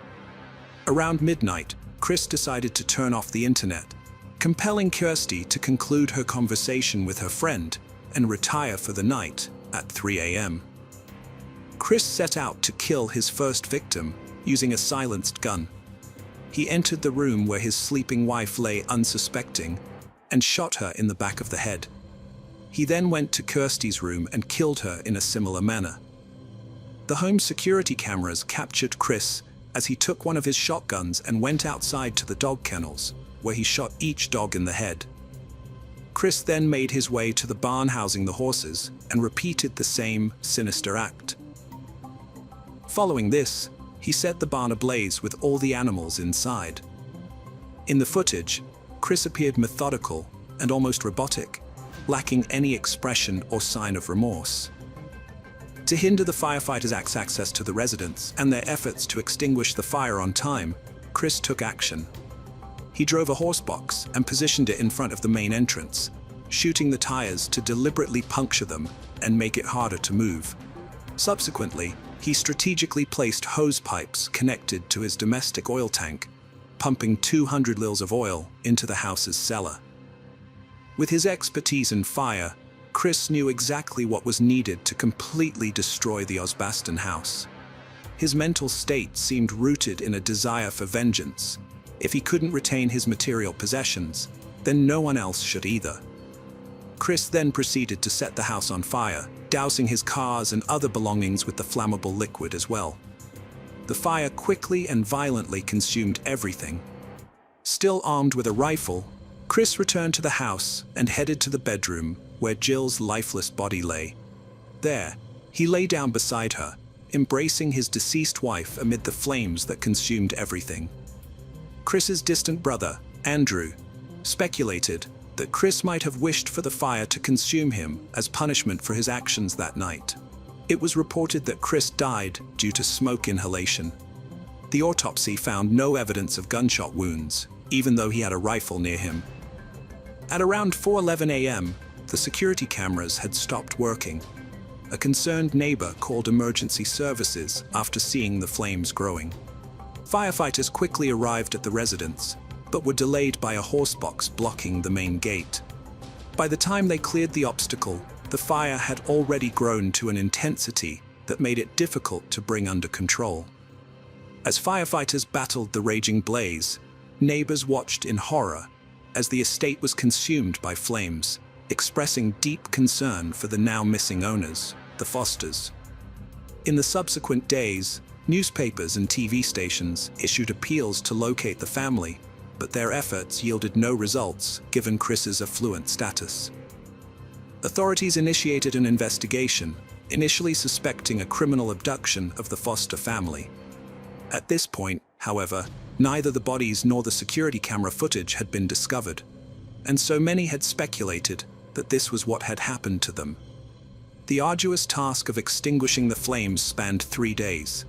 Around midnight, Chris decided to turn off the internet, compelling Kirsty to conclude her conversation with her friend and retire for the night at 3 a.m. Chris set out to kill his first victim using a silenced gun. He entered the room where his sleeping wife lay unsuspecting and shot her in the back of the head. He then went to Kirsty's room and killed her in a similar manner. The home security cameras captured Chris as he took one of his shotguns and went outside to the dog kennels, where he shot each dog in the head. Chris then made his way to the barn housing the horses and repeated the same sinister act. Following this, he set the barn ablaze with all the animals inside. In the footage, Chris appeared methodical and almost robotic, lacking any expression or sign of remorse. To hinder the firefighters' access to the residence and their efforts to extinguish the fire on time, Chris took action. He drove a horsebox and positioned it in front of the main entrance, shooting the tires to deliberately puncture them and make it harder to move. Subsequently, he strategically placed hose pipes connected to his domestic oil tank, pumping 200 liters of oil into the house's cellar. With his expertise in fire, Chris knew exactly what was needed to completely destroy the Osbaston house. His mental state seemed rooted in a desire for vengeance. If he couldn't retain his material possessions, then no one else should either. Chris then proceeded to set the house on fire, dousing his cars and other belongings with the flammable liquid as well. The fire quickly and violently consumed everything. Still armed with a rifle, Chris returned to the house and headed to the bedroom where Jill's lifeless body lay. There, he lay down beside her, embracing his deceased wife amid the flames that consumed everything. Chris's distant brother, Andrew, speculated that Chris might have wished for the fire to consume him as punishment for his actions that night. It was reported that Chris died due to smoke inhalation. The autopsy found no evidence of gunshot wounds, even though he had a rifle near him. At around 4:11 a.m., the security cameras had stopped working. A concerned neighbor called emergency services after seeing the flames growing. Firefighters quickly arrived at the residence, but were delayed by a horsebox blocking the main gate. By the time they cleared the obstacle, the fire had already grown to an intensity that made it difficult to bring under control. As firefighters battled the raging blaze, Neighbors watched in horror as the estate was consumed by flames, expressing deep concern for the now missing owners, the Fosters. In the subsequent days, newspapers and TV stations issued appeals to locate the family, but their efforts yielded no results given Chris's affluent status. Authorities initiated an investigation, initially suspecting a criminal abduction of the Foster family. At this point, however, neither the bodies nor the security camera footage had been discovered, and so many had speculated that this was what had happened to them. The arduous task of extinguishing the flames spanned 3 days.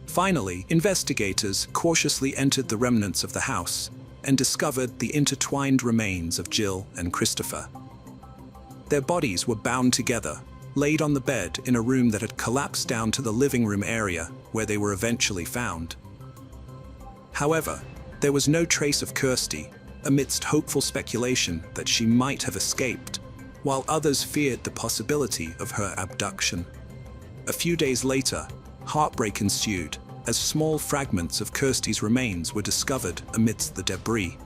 Finally, investigators cautiously entered the remnants of the house and discovered the intertwined remains of Jill and Christopher. Their bodies were bound together, laid on the bed in a room that had collapsed down to the living room area where they were eventually found. However, there was no trace of Kirsty, amidst hopeful speculation that she might have escaped, while others feared the possibility of her abduction. A few days later, heartbreak ensued as small fragments of Kirsty's remains were discovered amidst the debris.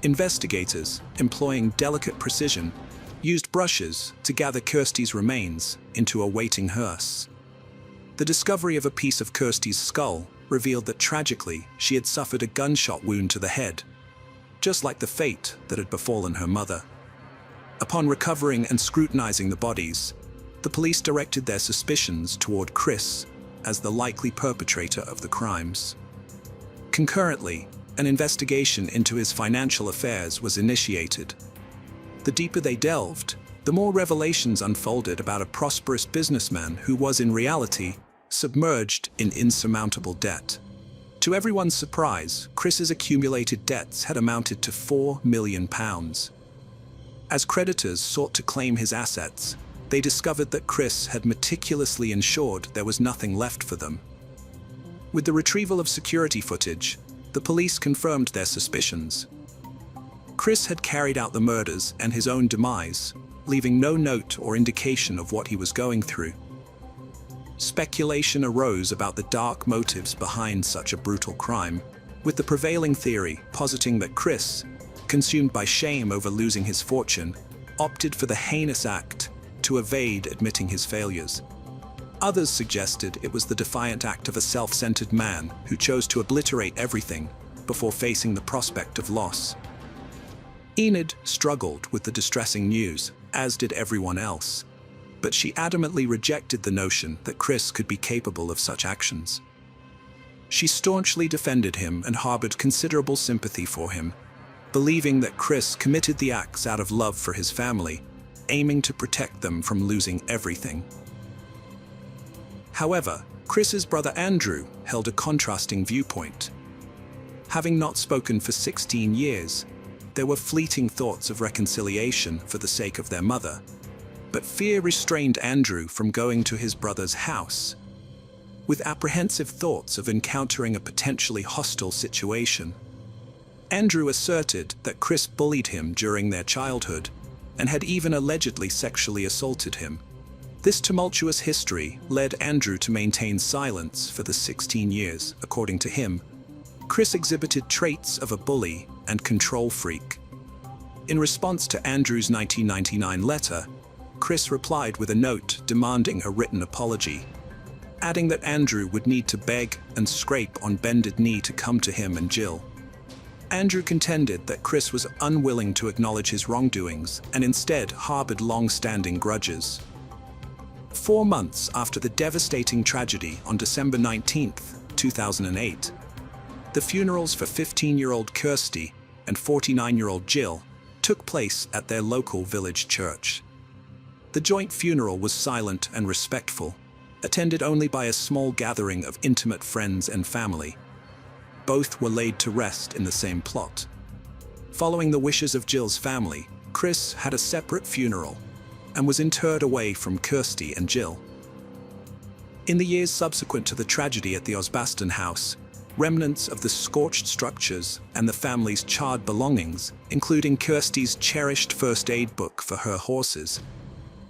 Investigators, employing delicate precision, used brushes to gather Kirsty's remains into a waiting hearse. The discovery of a piece of Kirsty's skull revealed that tragically she had suffered a gunshot wound to the head, just like the fate that had befallen her mother. Upon recovering and scrutinizing the bodies, the police directed their suspicions toward Chris as the likely perpetrator of the crimes. Concurrently, an investigation into his financial affairs was initiated. The deeper they delved, the more revelations unfolded about a prosperous businessman who was in reality submerged in insurmountable debt. To everyone's surprise, Chris's accumulated debts had amounted to £4 million. As creditors sought to claim his assets, they discovered that Chris had meticulously ensured there was nothing left for them. With the retrieval of security footage, the police confirmed their suspicions. Chris had carried out the murders and his own demise, leaving no note or indication of what he was going through. Speculation arose about the dark motives behind such a brutal crime, with the prevailing theory positing that Chris, consumed by shame over losing his fortune, opted for the heinous act to evade admitting his failures. Others suggested it was the defiant act of a self-centered man who chose to obliterate everything before facing the prospect of loss. Enid struggled with the distressing news, as did everyone else, but she adamantly rejected the notion that Chris could be capable of such actions. She staunchly defended him and harbored considerable sympathy for him, believing that Chris committed the acts out of love for his family, aiming to protect them from losing everything. However, Chris's brother Andrew held a contrasting viewpoint. Having not spoken for 16 years, there were fleeting thoughts of reconciliation for the sake of their mother, but fear restrained Andrew from going to his brother's house. With apprehensive thoughts of encountering a potentially hostile situation, Andrew asserted that Chris bullied him during their childhood and had even allegedly sexually assaulted him. This tumultuous history led Andrew to maintain silence for the 16 years, according to him. Chris exhibited traits of a bully and control freak. In response to Andrew's 1999 letter, Chris replied with a note demanding a written apology, adding that Andrew would need to beg and scrape on bended knee to come to him and Jill. Andrew contended that Chris was unwilling to acknowledge his wrongdoings and instead harbored long-standing grudges. 4 months after the devastating tragedy on December 19, 2008, the funerals for 15-year-old Kirsty and 49-year-old Jill took place at their local village church. The joint funeral was silent and respectful, attended only by a small gathering of intimate friends and family. Both were laid to rest in the same plot. Following the wishes of Jill's family, Chris had a separate funeral and was interred away from Kirsty and Jill. In the years subsequent to the tragedy at the Osbaston house, remnants of the scorched structures and the family's charred belongings, including Kirsty's cherished first aid book for her horses,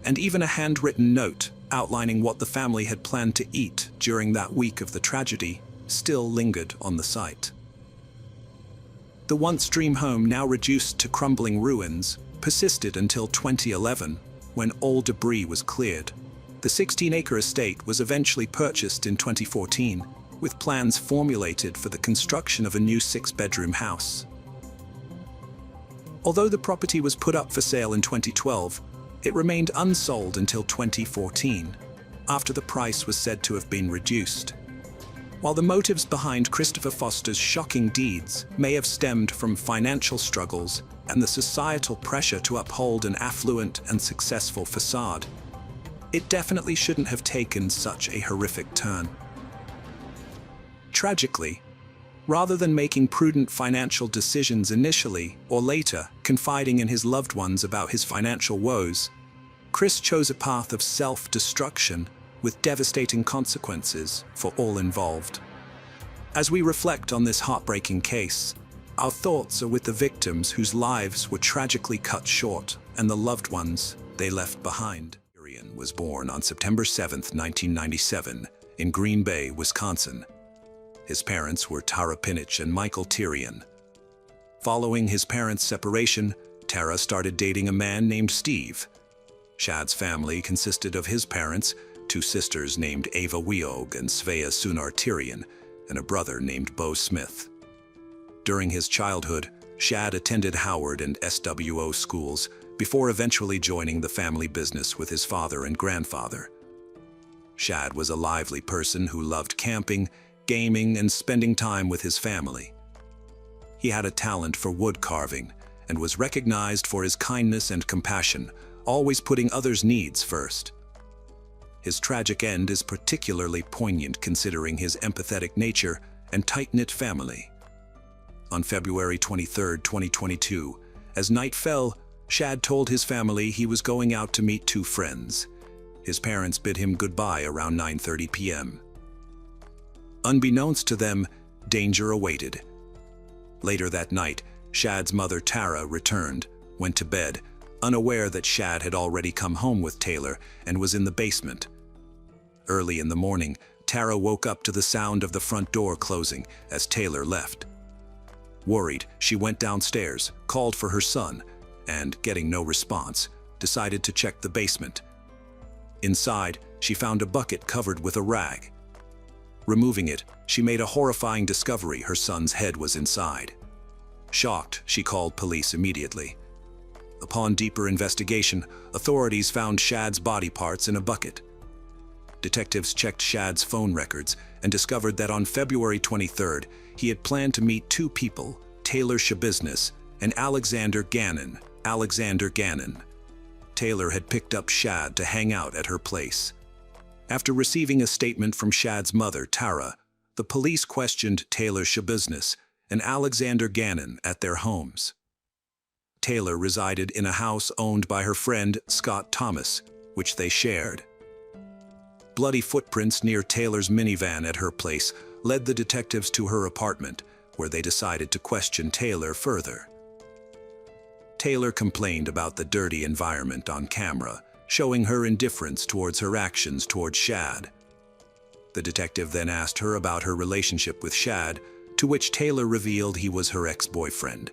and even a handwritten note outlining what the family had planned to eat during that week of the tragedy, still lingered on the site. The once dream home, now reduced to crumbling ruins, persisted until 2011, when all debris was cleared. The 16-acre estate was eventually purchased in 2014, with plans formulated for the construction of a new 6-bedroom house. Although the property was put up for sale in 2012, it remained unsold until 2014, after the price was said to have been reduced. While the motives behind Christopher Foster's shocking deeds may have stemmed from financial struggles and the societal pressure to uphold an affluent and successful facade, it definitely shouldn't have taken such a horrific turn. Tragically, rather than making prudent financial decisions initially or later, confiding in his loved ones about his financial woes, Chris chose a path of self-destruction with devastating consequences for all involved. As we reflect on this heartbreaking case, our thoughts are with the victims whose lives were tragically cut short and the loved ones they left behind. Tyrion was born on September 7, 1997, in Green Bay, Wisconsin. His parents were Tara Pinich and Michael Tyrion. Following his parents' separation, Tara started dating a man named Steve. Shad's family consisted of his parents, 2 sisters named Ava Weog and Svea Sunar Tyrion, and a brother named Bo Smith. During his childhood, Shad attended Howard and SWO schools before eventually joining the family business with his father and grandfather. Shad was a lively person who loved camping, gaming, and spending time with his family. He had a talent for wood carving and was recognized for his kindness and compassion, always putting others' needs first. His tragic end is particularly poignant considering his empathetic nature and tight-knit family. On February 23, 2022, as night fell, Shad told his family he was going out to meet 2 friends. His parents bid him goodbye around 9:30 p.m. Unbeknownst to them, danger awaited. Later that night, Shad's mother Tara returned, went to bed, unaware that Shad had already come home with Taylor and was in the basement. Early in the morning, Tara woke up to the sound of the front door closing as Taylor left. Worried, she went downstairs, called for her son, and, getting no response, decided to check the basement. Inside, she found a bucket covered with a rag. Removing it, she made a horrifying discovery: her son's head was inside. Shocked, she called police immediately. Upon deeper investigation, authorities found Shad's body parts in a bucket. Detectives checked Shad's phone records and discovered that on February 23rd, he had planned to meet 2 people, Taylor Shabiznes and Alexander Gannon. Taylor had picked up Shad to hang out at her place. After receiving a statement from Shad's mother, Tara, the police questioned Taylor Shabiznes and Alexander Gannon at their homes. Taylor resided in a house owned by her friend Scott Thomas, which they shared. Bloody footprints near Taylor's minivan at her place led the detectives to her apartment, where they decided to question Taylor further. Taylor complained about the dirty environment on camera, showing her indifference towards her actions towards Shad. The detective then asked her about her relationship with Shad, to which Taylor revealed he was her ex-boyfriend.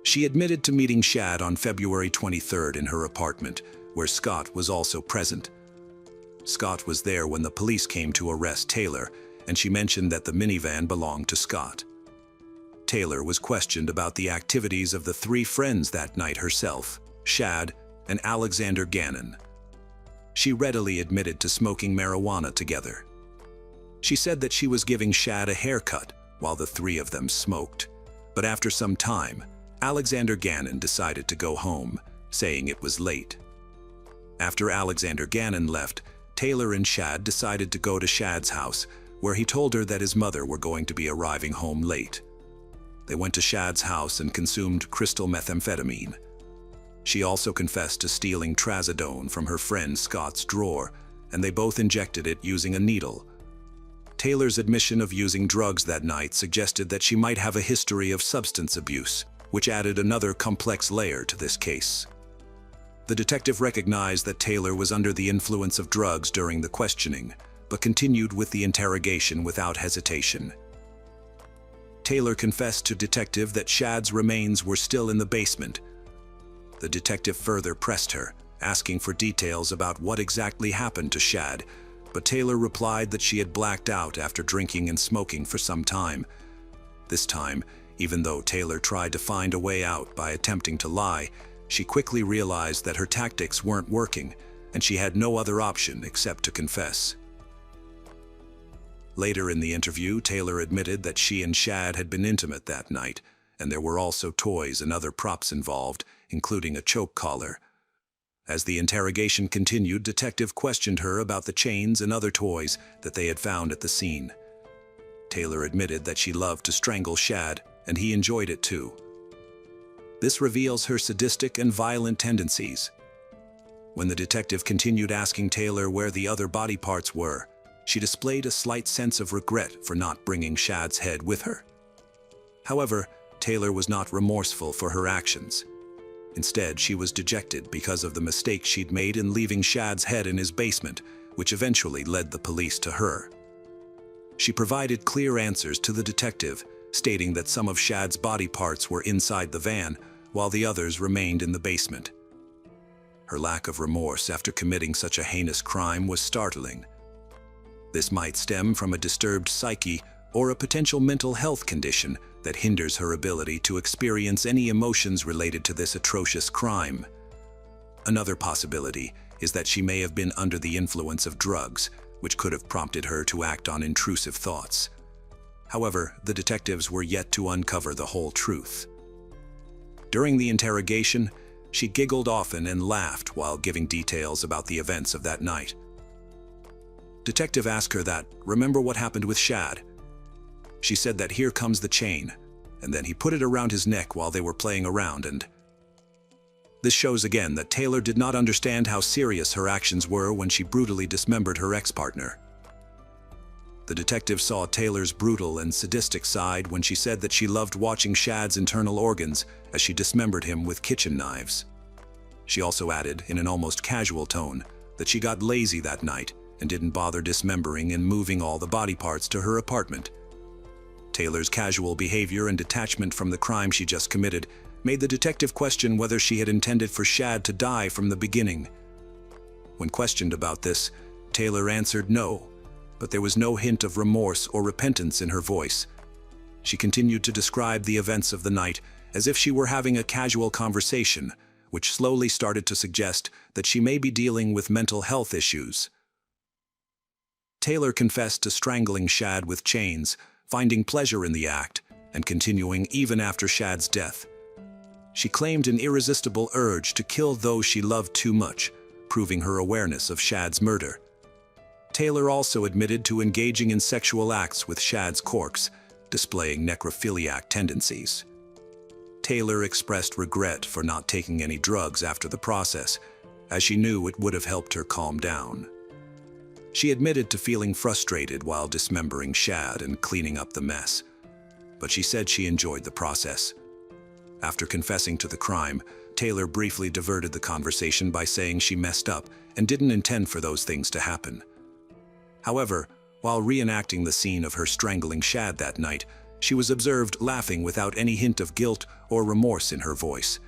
She admitted to meeting Shad on February 23rd in her apartment, where Scott was also present. Scott was there when the police came to arrest Taylor, and she mentioned that the minivan belonged to Scott. Taylor was questioned about the activities of the 3 friends that night herself, Shad and Alexander Gannon. She readily admitted to smoking marijuana together. She said that she was giving Shad a haircut while the 3 of them smoked, but after some time, Alexander Gannon decided to go home, saying it was late. After Alexander Gannon left, Taylor and Shad decided to go to Shad's house, where he told her that his mother were going to be arriving home late. They went to Shad's house and consumed crystal methamphetamine. She also confessed to stealing trazodone from her friend Scott's drawer, and they both injected it using a needle. Taylor's admission of using drugs that night suggested that she might have a history of substance abuse, which added another complex layer to this case. The detective recognized that Taylor was under the influence of drugs during the questioning, but continued with the interrogation without hesitation. Taylor confessed to detective that Shad's remains were still in the basement. The detective further pressed her, asking for details about what exactly happened to Shad, but Taylor replied that she had blacked out after drinking and smoking for some time. This time, even though Taylor tried to find a way out by attempting to lie, she quickly realized that her tactics weren't working, and she had no other option except to confess. Later in the interview, Taylor admitted that she and Shad had been intimate that night, and there were also toys and other props involved, including a choke collar. As the interrogation continued, detective questioned her about the chains and other toys that they had found at the scene. Taylor admitted that she loved to strangle Shad, and he enjoyed it too. This reveals her sadistic and violent tendencies. When the detective continued asking Taylor where the other body parts were, she displayed a slight sense of regret for not bringing Shad's head with her. However, Taylor was not remorseful for her actions. Instead, she was dejected because of the mistake she'd made in leaving Shad's head in his basement, which eventually led the police to her. She provided clear answers to the detective, stating that some of Shad's body parts were inside the van, while the others remained in the basement. Her lack of remorse after committing such a heinous crime was startling. This might stem from a disturbed psyche or a potential mental health condition that hinders her ability to experience any emotions related to this atrocious crime. Another possibility is that she may have been under the influence of drugs, which could have prompted her to act on intrusive thoughts. However, the detectives were yet to uncover the whole truth. During the interrogation, she giggled often and laughed while giving details about the events of that night. Detective asked her that, "Remember what happened with Shad?" She said that here comes the chain, and then he put it around his neck while they were playing around, and this shows again that Taylor did not understand how serious her actions were when she brutally dismembered her ex-partner. The detective saw Taylor's brutal and sadistic side when she said that she loved watching Shad's internal organs as she dismembered him with kitchen knives. She also added, in an almost casual tone, that she got lazy that night and didn't bother dismembering and moving all the body parts to her apartment. Taylor's casual behavior and detachment from the crime she just committed made the detective question whether she had intended for Shad to die from the beginning. When questioned about this, Taylor answered no, but there was no hint of remorse or repentance in her voice. She continued to describe the events of the night as if she were having a casual conversation, which slowly started to suggest that she may be dealing with mental health issues. Taylor confessed to strangling Shad with chains, finding pleasure in the act, and continuing even after Shad's death. She claimed an irresistible urge to kill those she loved too much, proving her awareness of Shad's murder. Taylor also admitted to engaging in sexual acts with Shad's corpse, displaying necrophiliac tendencies. Taylor expressed regret for not taking any drugs after the process, as she knew it would have helped her calm down. She admitted to feeling frustrated while dismembering Shad and cleaning up the mess, but she said she enjoyed the process. After confessing to the crime, Taylor briefly diverted the conversation by saying she messed up and didn't intend for those things to happen. However, while reenacting the scene of her strangling Shad that night, she was observed laughing without any hint of guilt or remorse in her voice,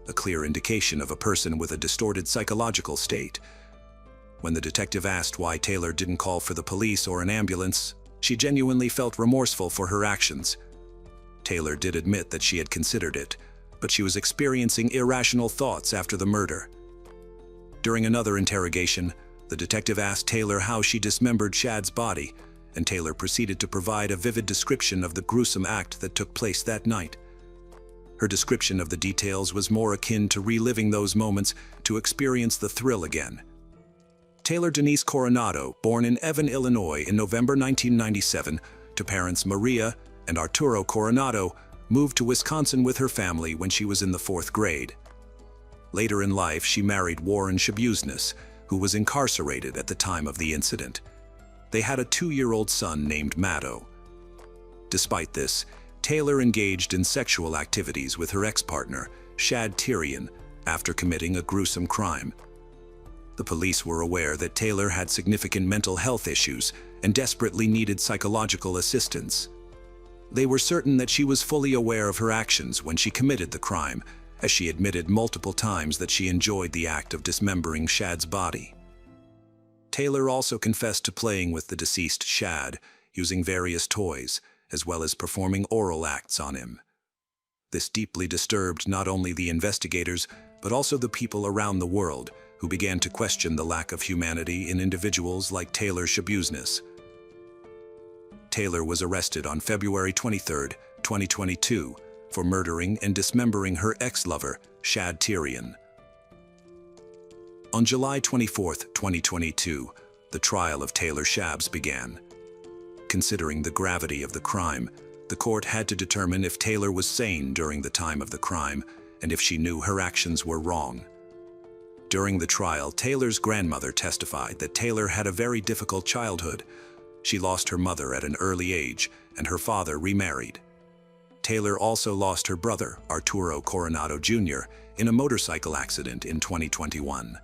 a clear indication of a person with a distorted psychological state. When the detective asked why Taylor didn't call for the police or an ambulance, she genuinely felt remorseful for her actions. Taylor did admit that she had considered it, but she was experiencing irrational thoughts after the murder. During another interrogation, the detective asked Taylor how she dismembered Shad's body, and Taylor proceeded to provide a vivid description of the gruesome act that took place that night. Her description of the details was more akin to reliving those moments to experience the thrill again. Taylor Denise Coronado, born in Evan, Illinois in November 1997, to parents Maria and Arturo Coronado, moved to Wisconsin with her family when she was in the 4th grade. Later in life, she married Warren Shabuznes, who was incarcerated at the time of the incident. They had a 2-year-old son named Maddo. Despite this, Taylor engaged in sexual activities with her ex-partner, Shad Tyrion, after committing a gruesome crime. The police were aware that Taylor had significant mental health issues and desperately needed psychological assistance. They were certain that she was fully aware of her actions when she committed the crime, as she admitted multiple times that she enjoyed the act of dismembering Shad's body. Taylor also confessed to playing with the deceased Shad, using various toys, as well as performing oral acts on him. This deeply disturbed not only the investigators, but also the people around the world, who began to question the lack of humanity in individuals like Taylor Shabuzness. Taylor was arrested on February 23, 2022, for murdering and dismembering her ex-lover, Shad Tyrion. On July 24, 2022, the trial of Taylor Shabs began. Considering the gravity of the crime, the court had to determine if Taylor was sane during the time of the crime and if she knew her actions were wrong. During the trial, Taylor's grandmother testified that Taylor had a very difficult childhood. She lost her mother at an early age, and her father remarried. Taylor also lost her brother, Arturo Coronado Jr., in a motorcycle accident in 2021.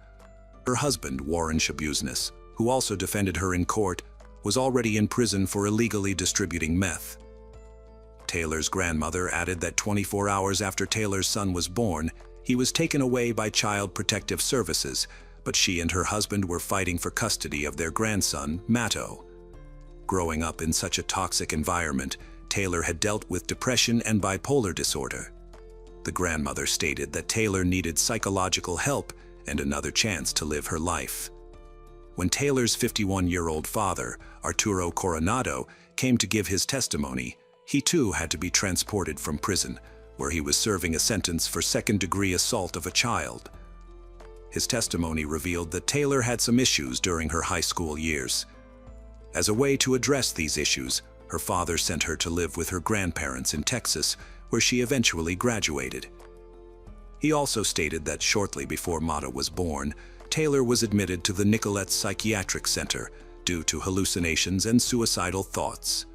Her husband, Warren Shabuzness, who also defended her in court, was already in prison for illegally distributing meth. Taylor's grandmother added that 24 hours after Taylor's son was born, he was taken away by Child Protective Services, but she and her husband were fighting for custody of their grandson, Matto. Growing up in such a toxic environment, Taylor had dealt with depression and bipolar disorder. The grandmother stated that Taylor needed psychological help and another chance to live her life. When Taylor's 51-year-old father, Arturo Coronado, came to give his testimony, he too had to be transported from prison, where he was serving a sentence for second-degree assault of a child. His testimony revealed that Taylor had some issues during her high school years. As a way to address these issues, her father sent her to live with her grandparents in Texas, where she eventually graduated. He also stated that shortly before Mata was born, Taylor was admitted to the Nicollet Psychiatric Center due to hallucinations and suicidal thoughts.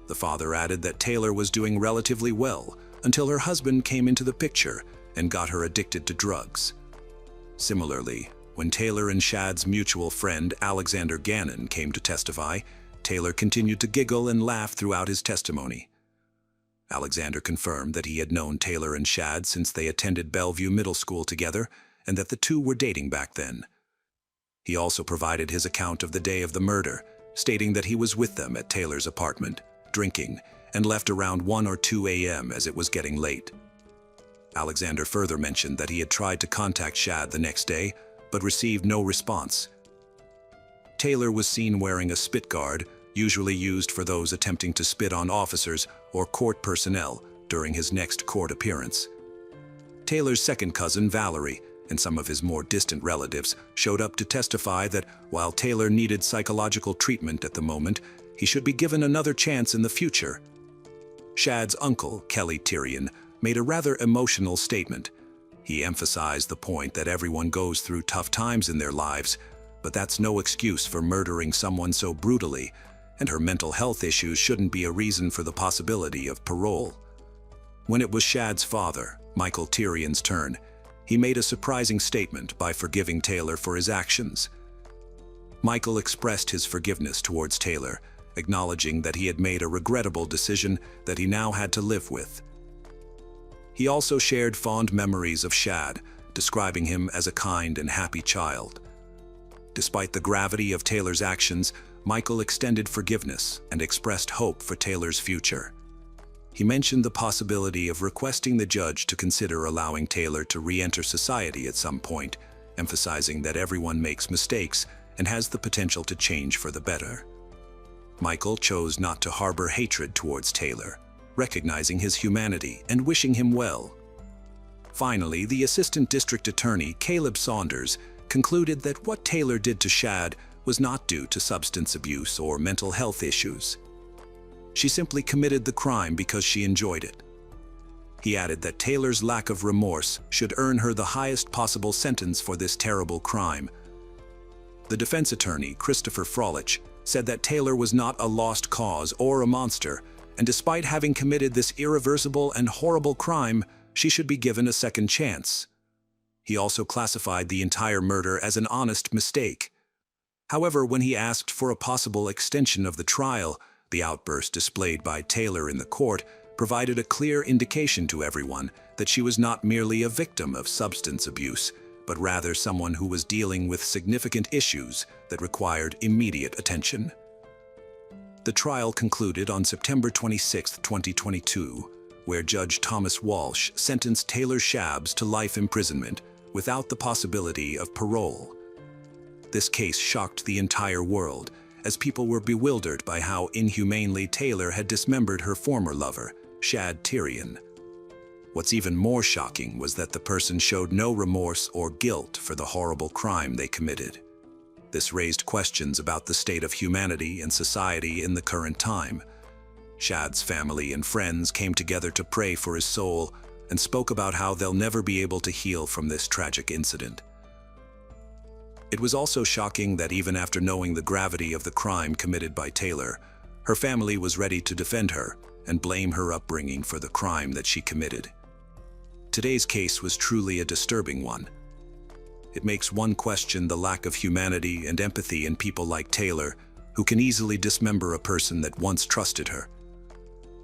The father added that Taylor was doing relatively well until her husband came into the picture and got her addicted to drugs. Similarly, when Taylor and Shad's mutual friend Alexander Gannon came to testify, Taylor continued to giggle and laugh throughout his testimony. Alexander confirmed that he had known Taylor and Shad since they attended Bellevue Middle School together and that the two were dating back then. He also provided his account of the day of the murder, stating that he was with them at Taylor's apartment, drinking, and left around 1 or 2 a.m. as it was getting late. Alexander further mentioned that he had tried to contact Shad the next day, but received no response. Taylor was seen wearing a spit guard, usually used for those attempting to spit on officers or court personnel during his next court appearance. Taylor's second cousin, Valerie, and some of his more distant relatives showed up to testify that while Taylor needed psychological treatment at the moment, he should be given another chance in the future. Shad's uncle, Kelly Tyrion, made a rather emotional statement. He emphasized the point that everyone goes through tough times in their lives, but that's no excuse for murdering someone so brutally, and her mental health issues shouldn't be a reason for the possibility of parole. When it was Shad's father, Michael Tyrion's turn, he made a surprising statement by forgiving Taylor for his actions. Michael expressed his forgiveness towards Taylor, acknowledging that he had made a regrettable decision that he now had to live with. He also shared fond memories of Shad, describing him as a kind and happy child. Despite the gravity of Taylor's actions, Michael extended forgiveness and expressed hope for Taylor's future. He mentioned the possibility of requesting the judge to consider allowing Taylor to re-enter society at some point, emphasizing that everyone makes mistakes and has the potential to change for the better. Michael chose not to harbor hatred towards Taylor, recognizing his humanity and wishing him well. Finally, the Assistant District Attorney, Caleb Saunders, concluded that what Taylor did to Shad was not due to substance abuse or mental health issues. She simply committed the crime because she enjoyed it. He added that Taylor's lack of remorse should earn her the highest possible sentence for this terrible crime. The defense attorney, Christopher Frolich, said that Taylor was not a lost cause or a monster, and despite having committed this irreversible and horrible crime, she should be given a second chance. He also classified the entire murder as an honest mistake. However, when he asked for a possible extension of the trial, The outburst displayed by Taylor in the court provided a clear indication to everyone that she was not merely a victim of substance abuse, but rather someone who was dealing with significant issues that required immediate attention. The trial concluded on September 26, 2022, where Judge Thomas Walsh sentenced Taylor Schabbs to life imprisonment without the possibility of parole. This case shocked the entire world, as people were bewildered by how inhumanely Taylor had dismembered her former lover, Shad Tyrion. What's even more shocking was that the person showed no remorse or guilt for the horrible crime they committed. This raised questions about the state of humanity and society in the current time. Shad's family and friends came together to pray for his soul and spoke about how they'll never be able to heal from this tragic incident. It was also shocking that even after knowing the gravity of the crime committed by Taylor, her family was ready to defend her and blame her upbringing for the crime that she committed. Today's case was truly a disturbing one. It makes one question the lack of humanity and empathy in people like Taylor, who can easily dismember a person that once trusted her.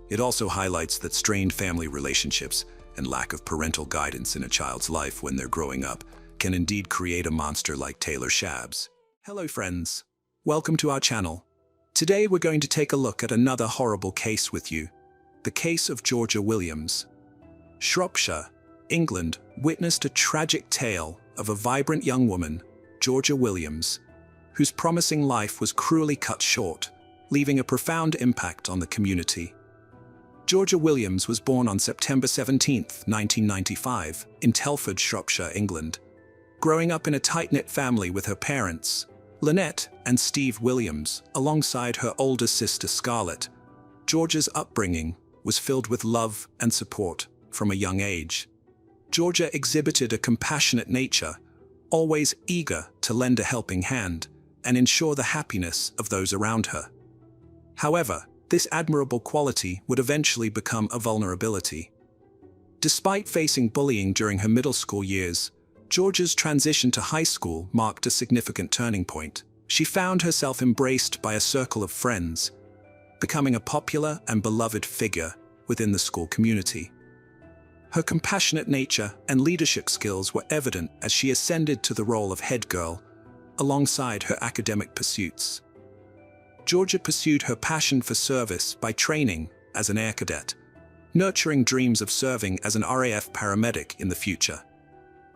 It also highlights that strained family relationships and lack of parental guidance in a child's life when they're growing up can indeed create a monster like Taylor Schabbs. Hello friends, welcome to our channel. Today we're going to take a look at another horrible case with you, the case of Georgia Williams. Shropshire, England witnessed a tragic tale of a vibrant young woman, Georgia Williams, whose promising life was cruelly cut short, leaving a profound impact on the community. Georgia Williams was born on September 17, 1995, in Telford, Shropshire, England. Growing up in a tight-knit family with her parents, Lynette and Steve Williams, alongside her older sister Scarlett, Georgia's upbringing was filled with love and support from a young age. Georgia exhibited a compassionate nature, always eager to lend a helping hand and ensure the happiness of those around her. However, this admirable quality would eventually become a vulnerability. Despite facing bullying during her middle school years, Georgia's transition to high school marked a significant turning point. She found herself embraced by a circle of friends, becoming a popular and beloved figure within the school community. Her compassionate nature and leadership skills were evident as she ascended to the role of head girl, alongside her academic pursuits. Georgia pursued her passion for service by training as an air cadet, nurturing dreams of serving as an RAF paramedic in the future.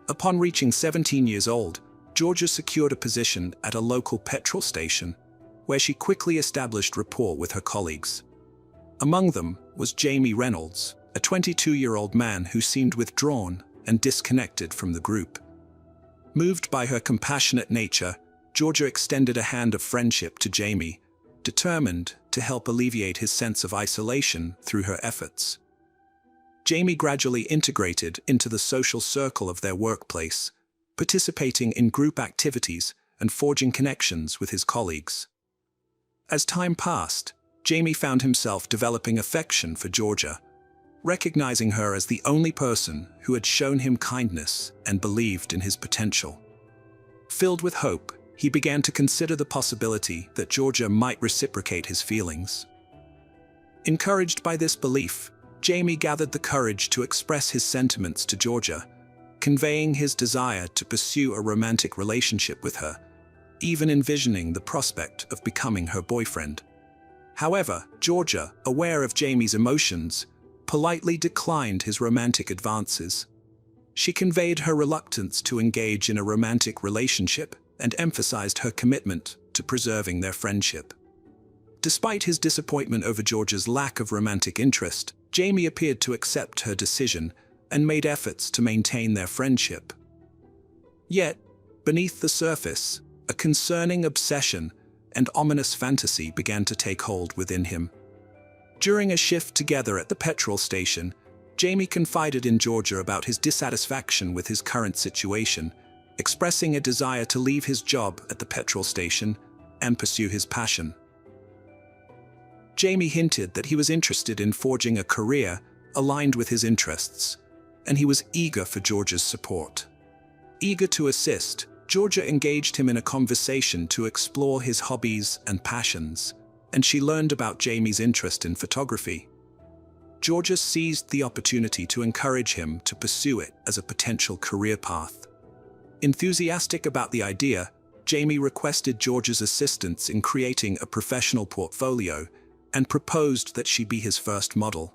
Upon reaching 17 years old, Georgia secured a position at a local petrol station, where she quickly established rapport with her colleagues. Among them was Jamie Reynolds, a 22-year-old man who seemed withdrawn and disconnected from the group. Moved by her compassionate nature, Georgia extended a hand of friendship to Jamie, determined to help alleviate his sense of isolation through her efforts. Jamie gradually integrated into the social circle of their workplace, participating in group activities and forging connections with his colleagues. As time passed, Jamie found himself developing affection for Georgia, recognizing her as the only person who had shown him kindness and believed in his potential. Filled with hope, he began to consider the possibility that Georgia might reciprocate his feelings. Encouraged by this belief, Jamie gathered the courage to express his sentiments to Georgia, conveying his desire to pursue a romantic relationship with her, even envisioning the prospect of becoming her boyfriend. However, Georgia, aware of Jamie's emotions, politely declined his romantic advances. She conveyed her reluctance to engage in a romantic relationship and emphasized her commitment to preserving their friendship. Despite his disappointment over Georgia's lack of romantic interest, Jamie appeared to accept her decision and made efforts to maintain their friendship. Yet, beneath the surface, a concerning obsession and ominous fantasy began to take hold within him. During a shift together at the petrol station, Jamie confided in Georgia about his dissatisfaction with his current situation, expressing a desire to leave his job at the petrol station and pursue his passion. Jamie hinted that he was interested in forging a career aligned with his interests, and he was eager for Georgia's support. Eager to assist, Georgia engaged him in a conversation to explore his hobbies and passions, and she learned about Jamie's interest in photography. Georgia seized the opportunity to encourage him to pursue it as a potential career path. Enthusiastic about the idea, Jamie requested Georgia's assistance in creating a professional portfolio and proposed that she be his first model.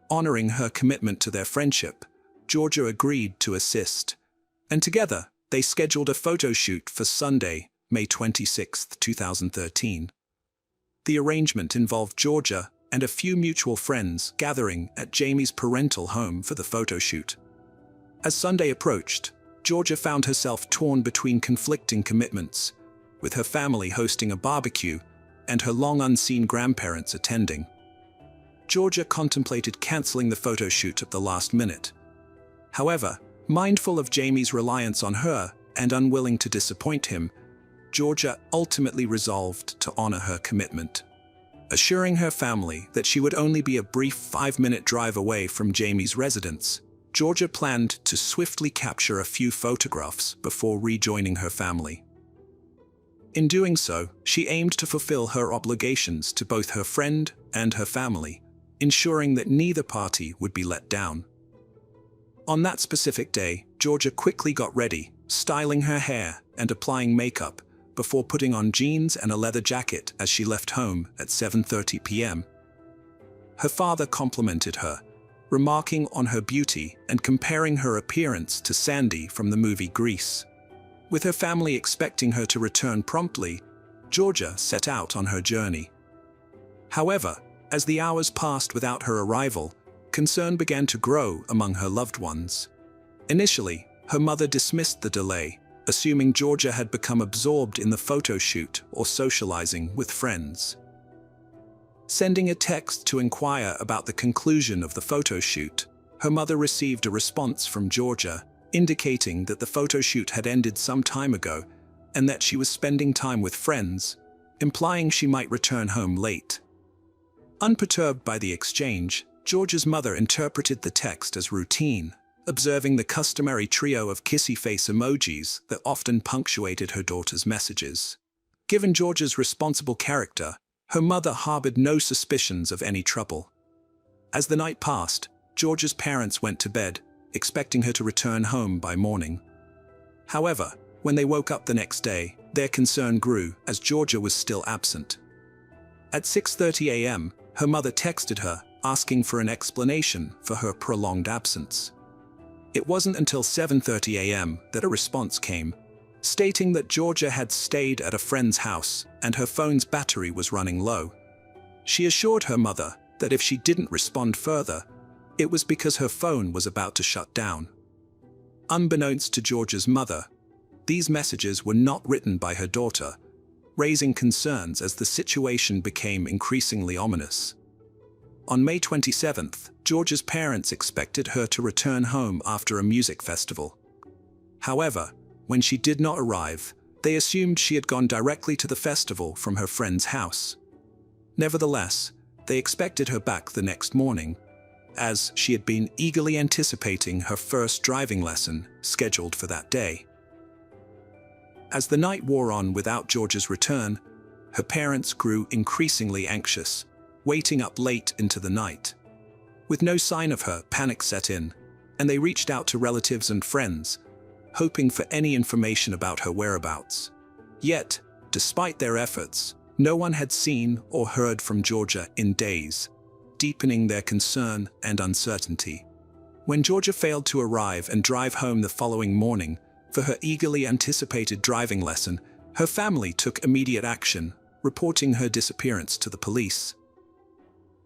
Honoring her commitment to their friendship, Georgia agreed to assist, and together they scheduled a photo shoot for Sunday, May 26, 2013. The arrangement involved Georgia and a few mutual friends gathering at Jamie's parental home for the photo shoot. As Sunday approached, Georgia found herself torn between conflicting commitments, with her family hosting a barbecue and her long-unseen grandparents attending. Georgia contemplated canceling the photo shoot at the last minute. However, mindful of Jamie's reliance on her and unwilling to disappoint him, Georgia ultimately resolved to honor her commitment. Assuring her family that she would only be a brief 5-minute drive away from Jamie's residence, Georgia planned to swiftly capture a few photographs before rejoining her family. In doing so, she aimed to fulfill her obligations to both her friend and her family, ensuring that neither party would be let down. On that specific day, Georgia quickly got ready, styling her hair and applying makeup before putting on jeans and a leather jacket as she left home at 7:30 p.m. Her father complimented her, remarking on her beauty and comparing her appearance to Sandy from the movie Grease. With her family expecting her to return promptly, Georgia set out on her journey. However, as the hours passed without her arrival, concern began to grow among her loved ones. Initially, her mother dismissed the delay, assuming Georgia had become absorbed in the photo shoot or socializing with friends. Sending a text to inquire about the conclusion of the photo shoot, her mother received a response from Georgia, indicating that the photo shoot had ended some time ago and that she was spending time with friends, implying she might return home late. Unperturbed by the exchange, Georgia's mother interpreted the text as routine, observing the customary trio of kissy face emojis that often punctuated her daughter's messages. Given Georgia's responsible character, her mother harbored no suspicions of any trouble. As the night passed, Georgia's parents went to bed, expecting her to return home by morning. However, when they woke up the next day, their concern grew as Georgia was still absent. At 6:30 a.m., her mother texted her, asking for an explanation for her prolonged absence. It wasn't until 7:30 a.m. that a response came, stating that Georgia had stayed at a friend's house and her phone's battery was running low. She assured her mother that if she didn't respond further, it was because her phone was about to shut down. Unbeknownst to Georgia's mother, these messages were not written by her daughter, raising concerns as the situation became increasingly ominous. On May 27th, Georgia's parents expected her to return home after a music festival. However, when she did not arrive, they assumed she had gone directly to the festival from her friend's house. Nevertheless, they expected her back the next morning, as she had been eagerly anticipating her first driving lesson scheduled for that day. As the night wore on without Georgia's return, her parents grew increasingly anxious, waiting up late into the night. With no sign of her, panic set in, and they reached out to relatives and friends, hoping for any information about her whereabouts. Yet, despite their efforts, no one had seen or heard from Georgia in days, deepening their concern and uncertainty. When Georgia failed to arrive and drive home the following morning for her eagerly anticipated driving lesson, her family took immediate action, reporting her disappearance to the police.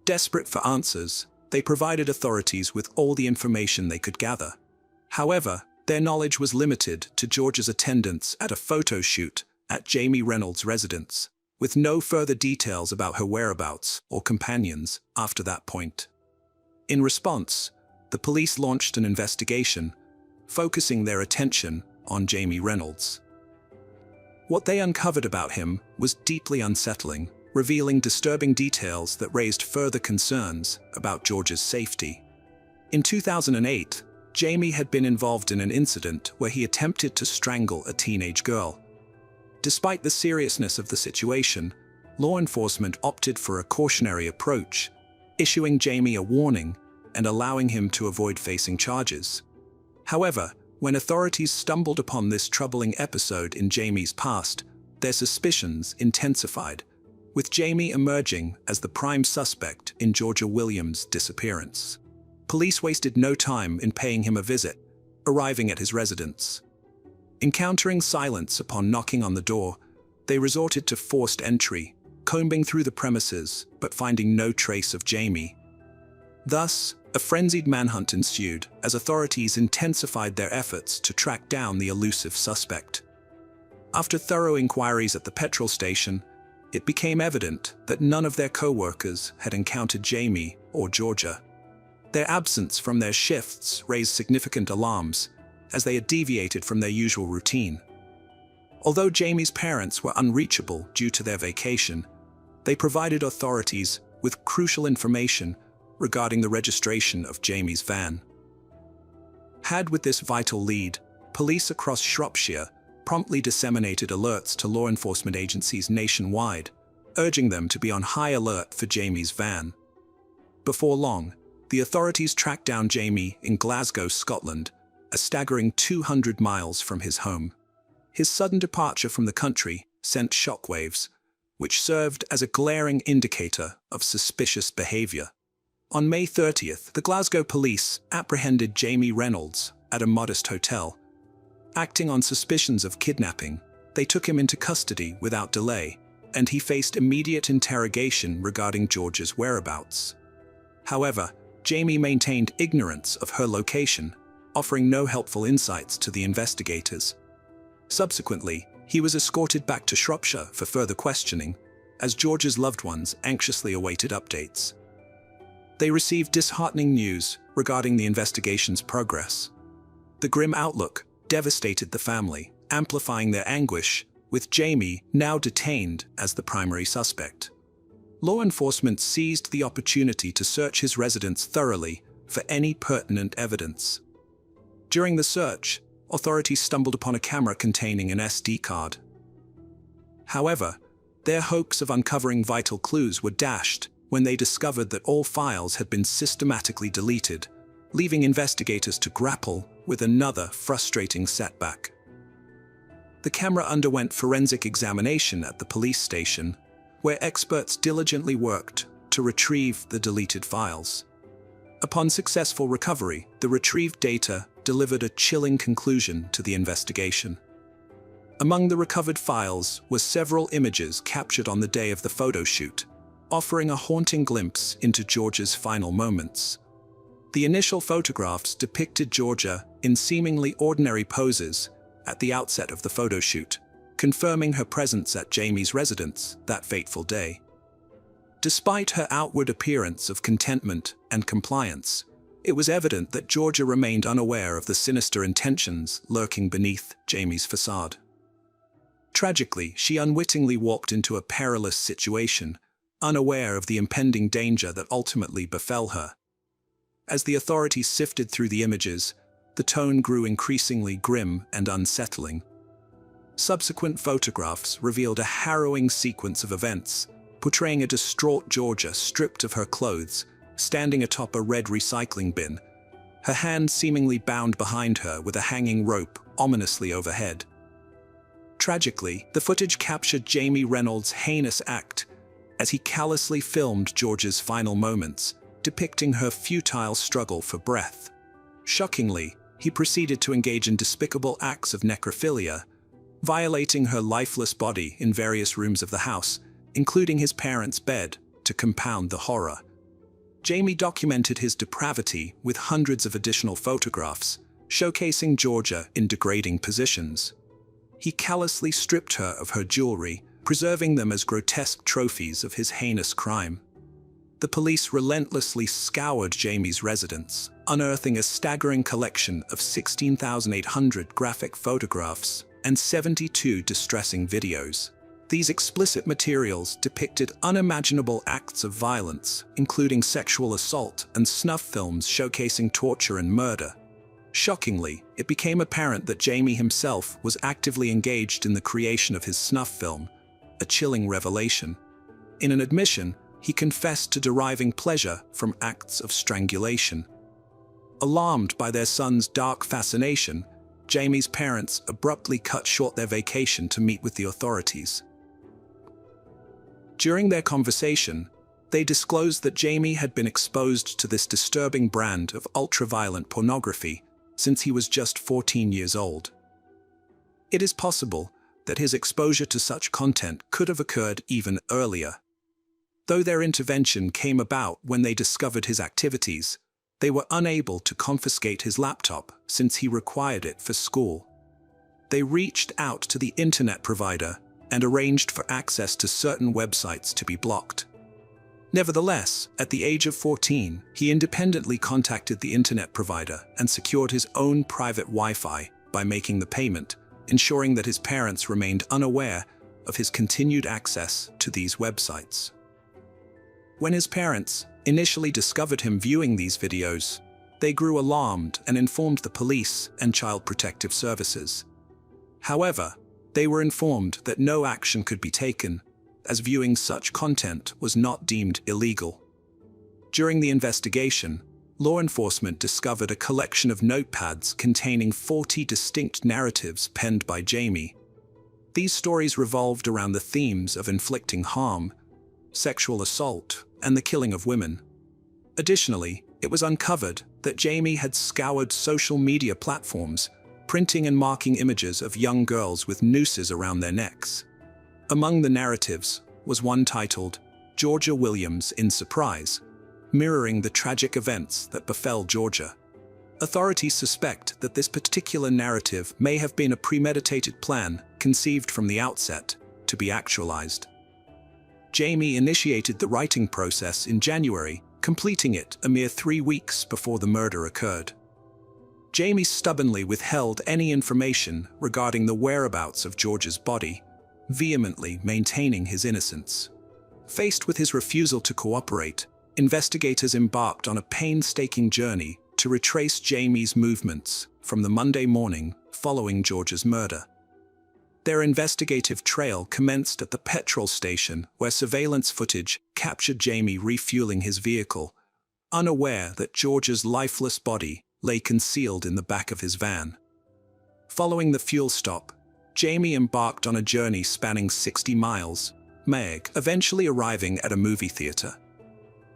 Desperate for answers, they provided authorities with all the information they could gather. However, their knowledge was limited to Georgia's attendance at a photo shoot at Jamie Reynolds' residence, with no further details about her whereabouts or companions after that point. In response, the police launched an investigation, focusing their attention on Jamie Reynolds. What they uncovered about him was deeply unsettling, revealing disturbing details that raised further concerns about Georgia's safety. In 2008, Jamie had been involved in an incident where he attempted to strangle a teenage girl. Despite the seriousness of the situation, law enforcement opted for a cautionary approach, issuing Jamie a warning and allowing him to avoid facing charges. However, when authorities stumbled upon this troubling episode in Jamie's past, their suspicions intensified, with Jamie emerging as the prime suspect in Georgia Williams' disappearance. Police wasted no time in paying him a visit, arriving at his residence. Encountering silence upon knocking on the door, they resorted to forced entry, combing through the premises but finding no trace of Jamie. Thus, a frenzied manhunt ensued as authorities intensified their efforts to track down the elusive suspect. After thorough inquiries at the petrol station, it became evident that none of their co-workers had encountered Jamie or Georgia. Their absence from their shifts raised significant alarms, as they had deviated from their usual routine. Although Jamie's parents were unreachable due to their vacation, they provided authorities with crucial information regarding the registration of Jamie's van. Had with this vital lead, police across Shropshire promptly disseminated alerts to law enforcement agencies nationwide, urging them to be on high alert for Jamie's van. Before long, the authorities tracked down Jamie in Glasgow, Scotland, a staggering 200 miles from his home. His sudden departure from the country sent shockwaves, which served as a glaring indicator of suspicious behavior. On May 30th, the Glasgow police apprehended Jamie Reynolds at a modest hotel. Acting on suspicions of kidnapping, they took him into custody without delay, and he faced immediate interrogation regarding Georgia's whereabouts. However, Jamie maintained ignorance of her location, offering no helpful insights to the investigators. Subsequently, he was escorted back to Shropshire for further questioning, as Georgia's loved ones anxiously awaited updates. They received disheartening news regarding the investigation's progress. The grim outlook devastated the family, amplifying their anguish, with Jamie now detained as the primary suspect. Law enforcement seized the opportunity to search his residence thoroughly for any pertinent evidence. During the search, authorities stumbled upon a camera containing an SD card. However, their hopes of uncovering vital clues were dashed when they discovered that all files had been systematically deleted, leaving investigators to grapple with another frustrating setback. The camera underwent forensic examination at the police station, where experts diligently worked to retrieve the deleted files. Upon successful recovery, the retrieved data delivered a chilling conclusion to the investigation. Among the recovered files were several images captured on the day of the photo shoot, offering a haunting glimpse into Georgia's final moments. The initial photographs depicted Georgia in seemingly ordinary poses at the outset of the photo shoot, confirming her presence at Jamie's residence that fateful day. Despite her outward appearance of contentment and compliance, it was evident that Georgia remained unaware of the sinister intentions lurking beneath Jamie's facade. Tragically, she unwittingly walked into a perilous situation, unaware of the impending danger that ultimately befell her. As the authorities sifted through the images, the tone grew increasingly grim and unsettling. Subsequent photographs revealed a harrowing sequence of events, portraying a distraught Georgia stripped of her clothes, standing atop a red recycling bin, her hand seemingly bound behind her with a hanging rope ominously overhead. Tragically, the footage captured Jamie Reynolds' heinous act as he callously filmed Georgia's final moments, depicting her futile struggle for breath. Shockingly, he proceeded to engage in despicable acts of necrophilia, violating her lifeless body in various rooms of the house, including his parents' bed, to compound the horror. Jamie documented his depravity with hundreds of additional photographs, showcasing Georgia in degrading positions. He callously stripped her of her jewelry, preserving them as grotesque trophies of his heinous crime. The police relentlessly scoured Jamie's residence, unearthing a staggering collection of 16,800 graphic photographs and 72 distressing videos. These explicit materials depicted unimaginable acts of violence, including sexual assault and snuff films showcasing torture and murder. Shockingly, it became apparent that Jamie himself was actively engaged in the creation of his snuff film, a chilling revelation. In an admission, he confessed to deriving pleasure from acts of strangulation. Alarmed by their son's dark fascination, Jamie's parents abruptly cut short their vacation to meet with the authorities. During their conversation, they disclosed that Jamie had been exposed to this disturbing brand of ultra-violent pornography since he was just 14 years old. It is possible that his exposure to such content could have occurred even earlier. Though their intervention came about when they discovered his activities, they were unable to confiscate his laptop since he required it for school. They reached out to the internet provider and arranged for access to certain websites to be blocked. Nevertheless, at the age of 14, he independently contacted the internet provider and secured his own private Wi-Fi by making the payment, ensuring that his parents remained unaware of his continued access to these websites. When his parents initially discovered him viewing these videos, they grew alarmed and informed the police and Child Protective Services. However, they were informed that no action could be taken, as viewing such content was not deemed illegal. During the investigation, law enforcement discovered a collection of notepads containing 40 distinct narratives penned by Jamie. These stories revolved around the themes of inflicting harm, sexual assault, and the killing of women. Additionally, it was uncovered that Jamie had scoured social media platforms, printing and marking images of young girls with nooses around their necks. Among the narratives was one titled, "Georgia Williams in Surprise," mirroring the tragic events that befell Georgia. Authorities suspect that this particular narrative may have been a premeditated plan conceived from the outset to be actualized. Jamie initiated the writing process in January, completing it a mere 3 weeks before the murder occurred. Jamie stubbornly withheld any information regarding the whereabouts of George's body, vehemently maintaining his innocence. Faced with his refusal to cooperate, investigators embarked on a painstaking journey to retrace Jamie's movements from the Monday morning following George's murder. Their investigative trail commenced at the petrol station, where surveillance footage captured Jamie refueling his vehicle, unaware that George's lifeless body lay concealed in the back of his van. Following the fuel stop, Jamie embarked on a journey spanning 60 miles, eventually arriving at a movie theater.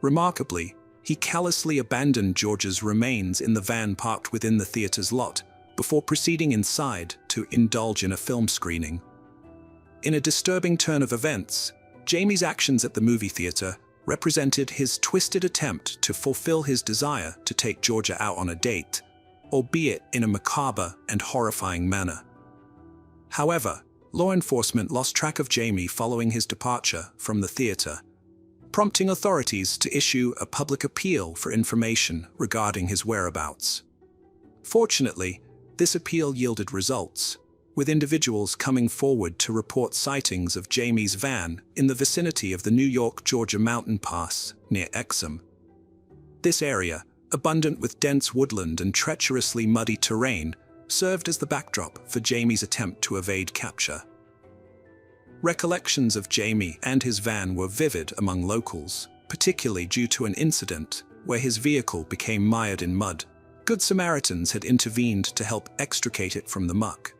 Remarkably, he callously abandoned George's remains in the van parked within the theater's lot, before proceeding inside to indulge in a film screening. In a disturbing turn of events, Jamie's actions at the movie theater represented his twisted attempt to fulfill his desire to take Georgia out on a date, albeit in a macabre and horrifying manner. However, law enforcement lost track of Jamie following his departure from the theater, prompting authorities to issue a public appeal for information regarding his whereabouts. Fortunately, this appeal yielded results, with individuals coming forward to report sightings of Jamie's van in the vicinity of the New York-Georgia mountain pass near Exum. This area, abundant with dense woodland and treacherously muddy terrain, served as the backdrop for Jamie's attempt to evade capture. Recollections of Jamie and his van were vivid among locals, particularly due to an incident where his vehicle became mired in mud. Good Samaritans had intervened to help extricate it from the muck.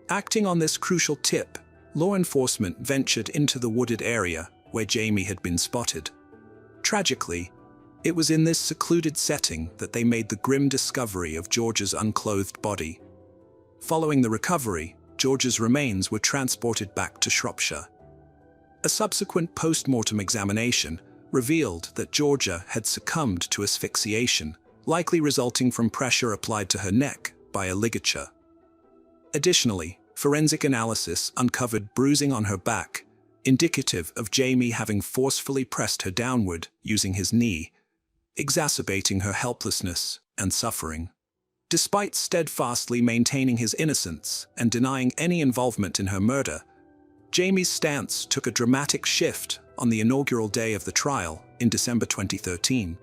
Acting on this crucial tip, law enforcement ventured into the wooded area where Jamie had been spotted. Tragically, it was in this secluded setting that they made the grim discovery of George's unclothed body. Following the recovery, George's remains were transported back to Shropshire. A subsequent post-mortem examination revealed that Georgia had succumbed to asphyxiation, likely resulting from pressure applied to her neck by a ligature. Additionally, forensic analysis uncovered bruising on her back, indicative of Jamie having forcefully pressed her downward using his knee, exacerbating her helplessness and suffering. Despite steadfastly maintaining his innocence and denying any involvement in her murder, Jamie's stance took a dramatic shift on the inaugural day of the trial in December 2013.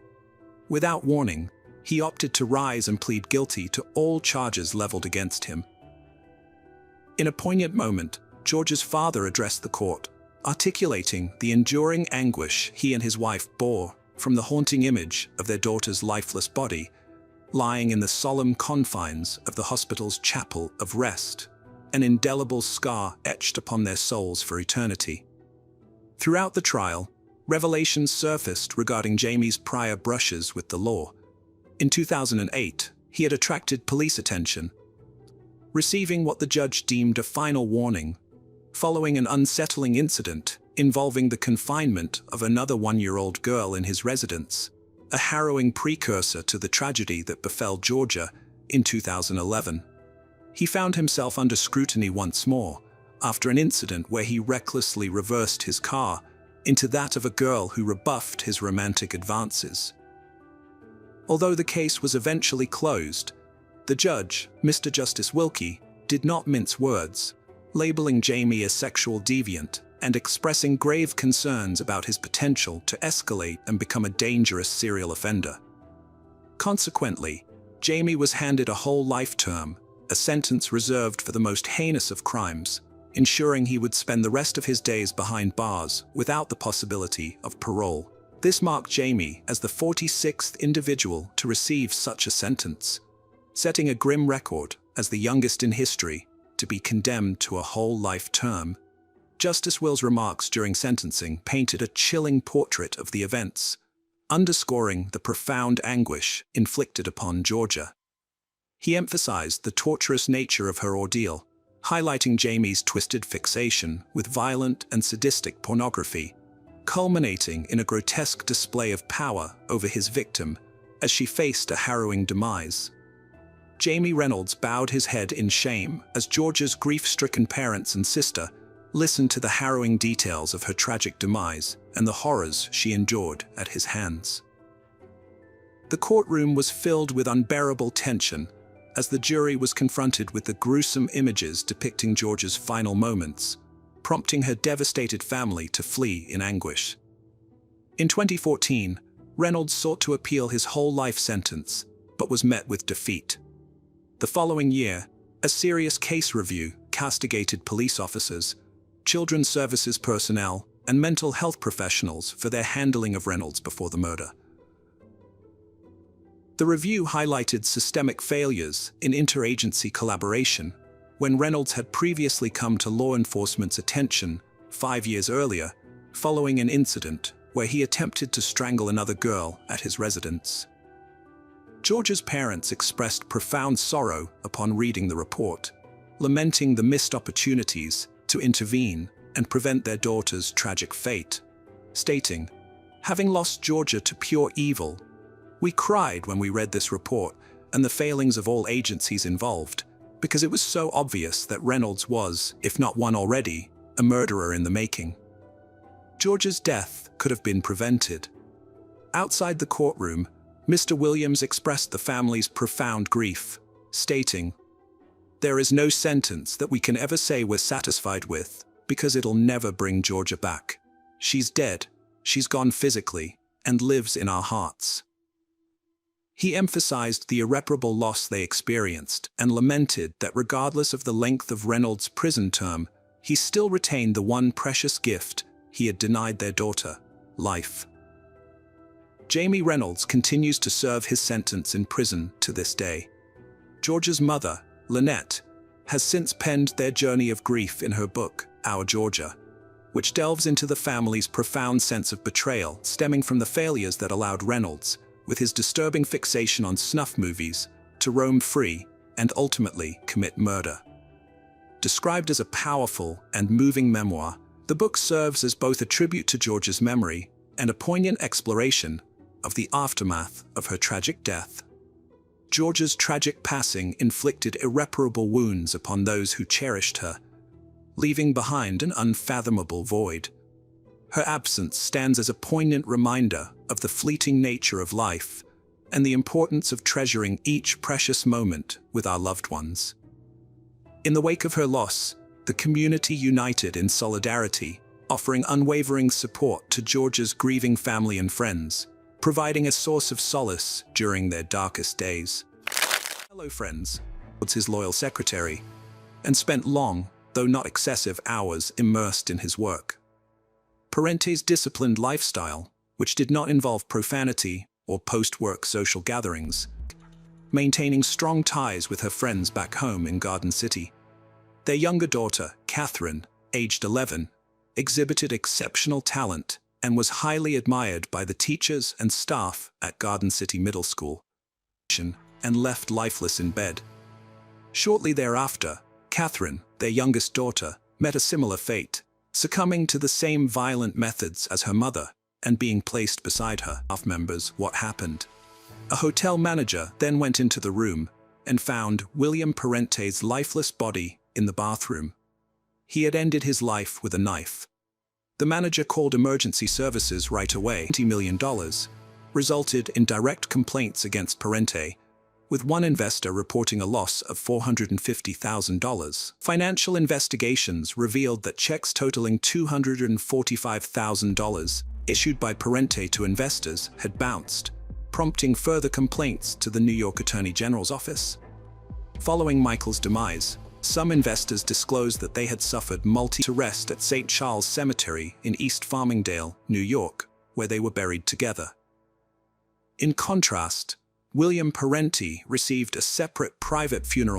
Without warning, he opted to rise and plead guilty to all charges leveled against him. In a poignant moment, George's father addressed the court, articulating the enduring anguish he and his wife bore from the haunting image of their daughter's lifeless body, lying in the solemn confines of the hospital's chapel of rest, an indelible scar etched upon their souls for eternity. Throughout the trial, revelations surfaced regarding Jamie's prior brushes with the law. In 2008, he had attracted police attention, receiving what the judge deemed a final warning, following an unsettling incident involving the confinement of another one-year-old girl in his residence, a harrowing precursor to the tragedy that befell Georgia in 2011. He found himself under scrutiny once more, after an incident where he recklessly reversed his car into that of a girl who rebuffed his romantic advances. Although the case was eventually closed, the judge, Mr. Justice Wilkie, did not mince words, labeling Jamie a sexual deviant and expressing grave concerns about his potential to escalate and become a dangerous serial offender. Consequently, Jamie was handed a whole life term, a sentence reserved for the most heinous of crimes, ensuring he would spend the rest of his days behind bars without the possibility of parole. This marked Jamie as the 46th individual to receive such a sentence, setting a grim record as the youngest in history to be condemned to a whole life term. Justice Will's remarks during sentencing painted a chilling portrait of the events, underscoring the profound anguish inflicted upon Georgia. He emphasized the torturous nature of her ordeal, highlighting Jamie's twisted fixation with violent and sadistic pornography, culminating in a grotesque display of power over his victim as she faced a harrowing demise. Jamie Reynolds bowed his head in shame as Georgia's grief-stricken parents and sister listened to the harrowing details of her tragic demise and the horrors she endured at his hands. The courtroom was filled with unbearable tension as the jury was confronted with the gruesome images depicting Georgia's final moments, prompting her devastated family to flee in anguish. In 2014, Reynolds sought to appeal his whole life sentence, but was met with defeat. The following year, a serious case review castigated police officers, children's services personnel, and mental health professionals for their handling of Reynolds before the murder. The review highlighted systemic failures in interagency collaboration when Reynolds had previously come to law enforcement's attention 5 years earlier, following an incident where he attempted to strangle another girl at his residence. Georgia's parents expressed profound sorrow upon reading the report, lamenting the missed opportunities to intervene and prevent their daughter's tragic fate, stating, "Having lost Georgia to pure evil, we cried when we read this report and the failings of all agencies involved, because it was so obvious that Reynolds was, if not one already, a murderer in the making." Georgia's death could have been prevented. Outside the courtroom, Mr. Williams expressed the family's profound grief, stating, "There is no sentence that we can ever say we're satisfied with, because it'll never bring Georgia back. She's dead, she's gone physically, and lives in our hearts." He emphasized the irreparable loss they experienced and lamented that regardless of the length of Reynolds' prison term, he still retained the one precious gift he had denied their daughter: life. Jamie Reynolds continues to serve his sentence in prison to this day. Georgia's mother, Lynette, has since penned their journey of grief in her book, Our Georgia, which delves into the family's profound sense of betrayal stemming from the failures that allowed Reynolds, with his disturbing fixation on snuff movies, to roam free and ultimately commit murder. Described as a powerful and moving memoir, the book serves as both a tribute to Georgia's memory and a poignant exploration of the aftermath of her tragic death. Georgia's tragic passing inflicted irreparable wounds upon those who cherished her, leaving behind an unfathomable void. Her absence stands as a poignant reminder of the fleeting nature of life and the importance of treasuring each precious moment with our loved ones. In the wake of her loss, the community united in solidarity, offering unwavering support to Georgia's grieving family and friends, providing a source of solace during their darkest days. Hello friends, was his loyal secretary, and spent long, though not excessive, hours immersed in his work. Parente's disciplined lifestyle, which did not involve profanity or post-work social gatherings, maintaining strong ties with her friends back home in Garden City. Their younger daughter, Kathryn, aged 11, exhibited exceptional talent and was highly admired by the teachers and staff at Garden City Middle School, and left lifeless in bed. Shortly thereafter, Kathryn, their youngest daughter, met a similar fate, succumbing to the same violent methods as her mother and being placed beside her. Staff members what happened. A hotel manager then went into the room and found William Parente's lifeless body in the bathroom. He had ended his life with a knife. The manager called emergency services right away. $20 million resulted in direct complaints against Parente, with one investor reporting a loss of $450,000. Financial investigations revealed that checks totaling $245,000 issued by Parente to investors had bounced, prompting further complaints to the New York Attorney General's office. Following Michael's demise, some investors disclosed that they had suffered multi-arrest at St. Charles Cemetery in East Farmingdale, New York, where they were buried together. In contrast, William Parente received a separate private funeral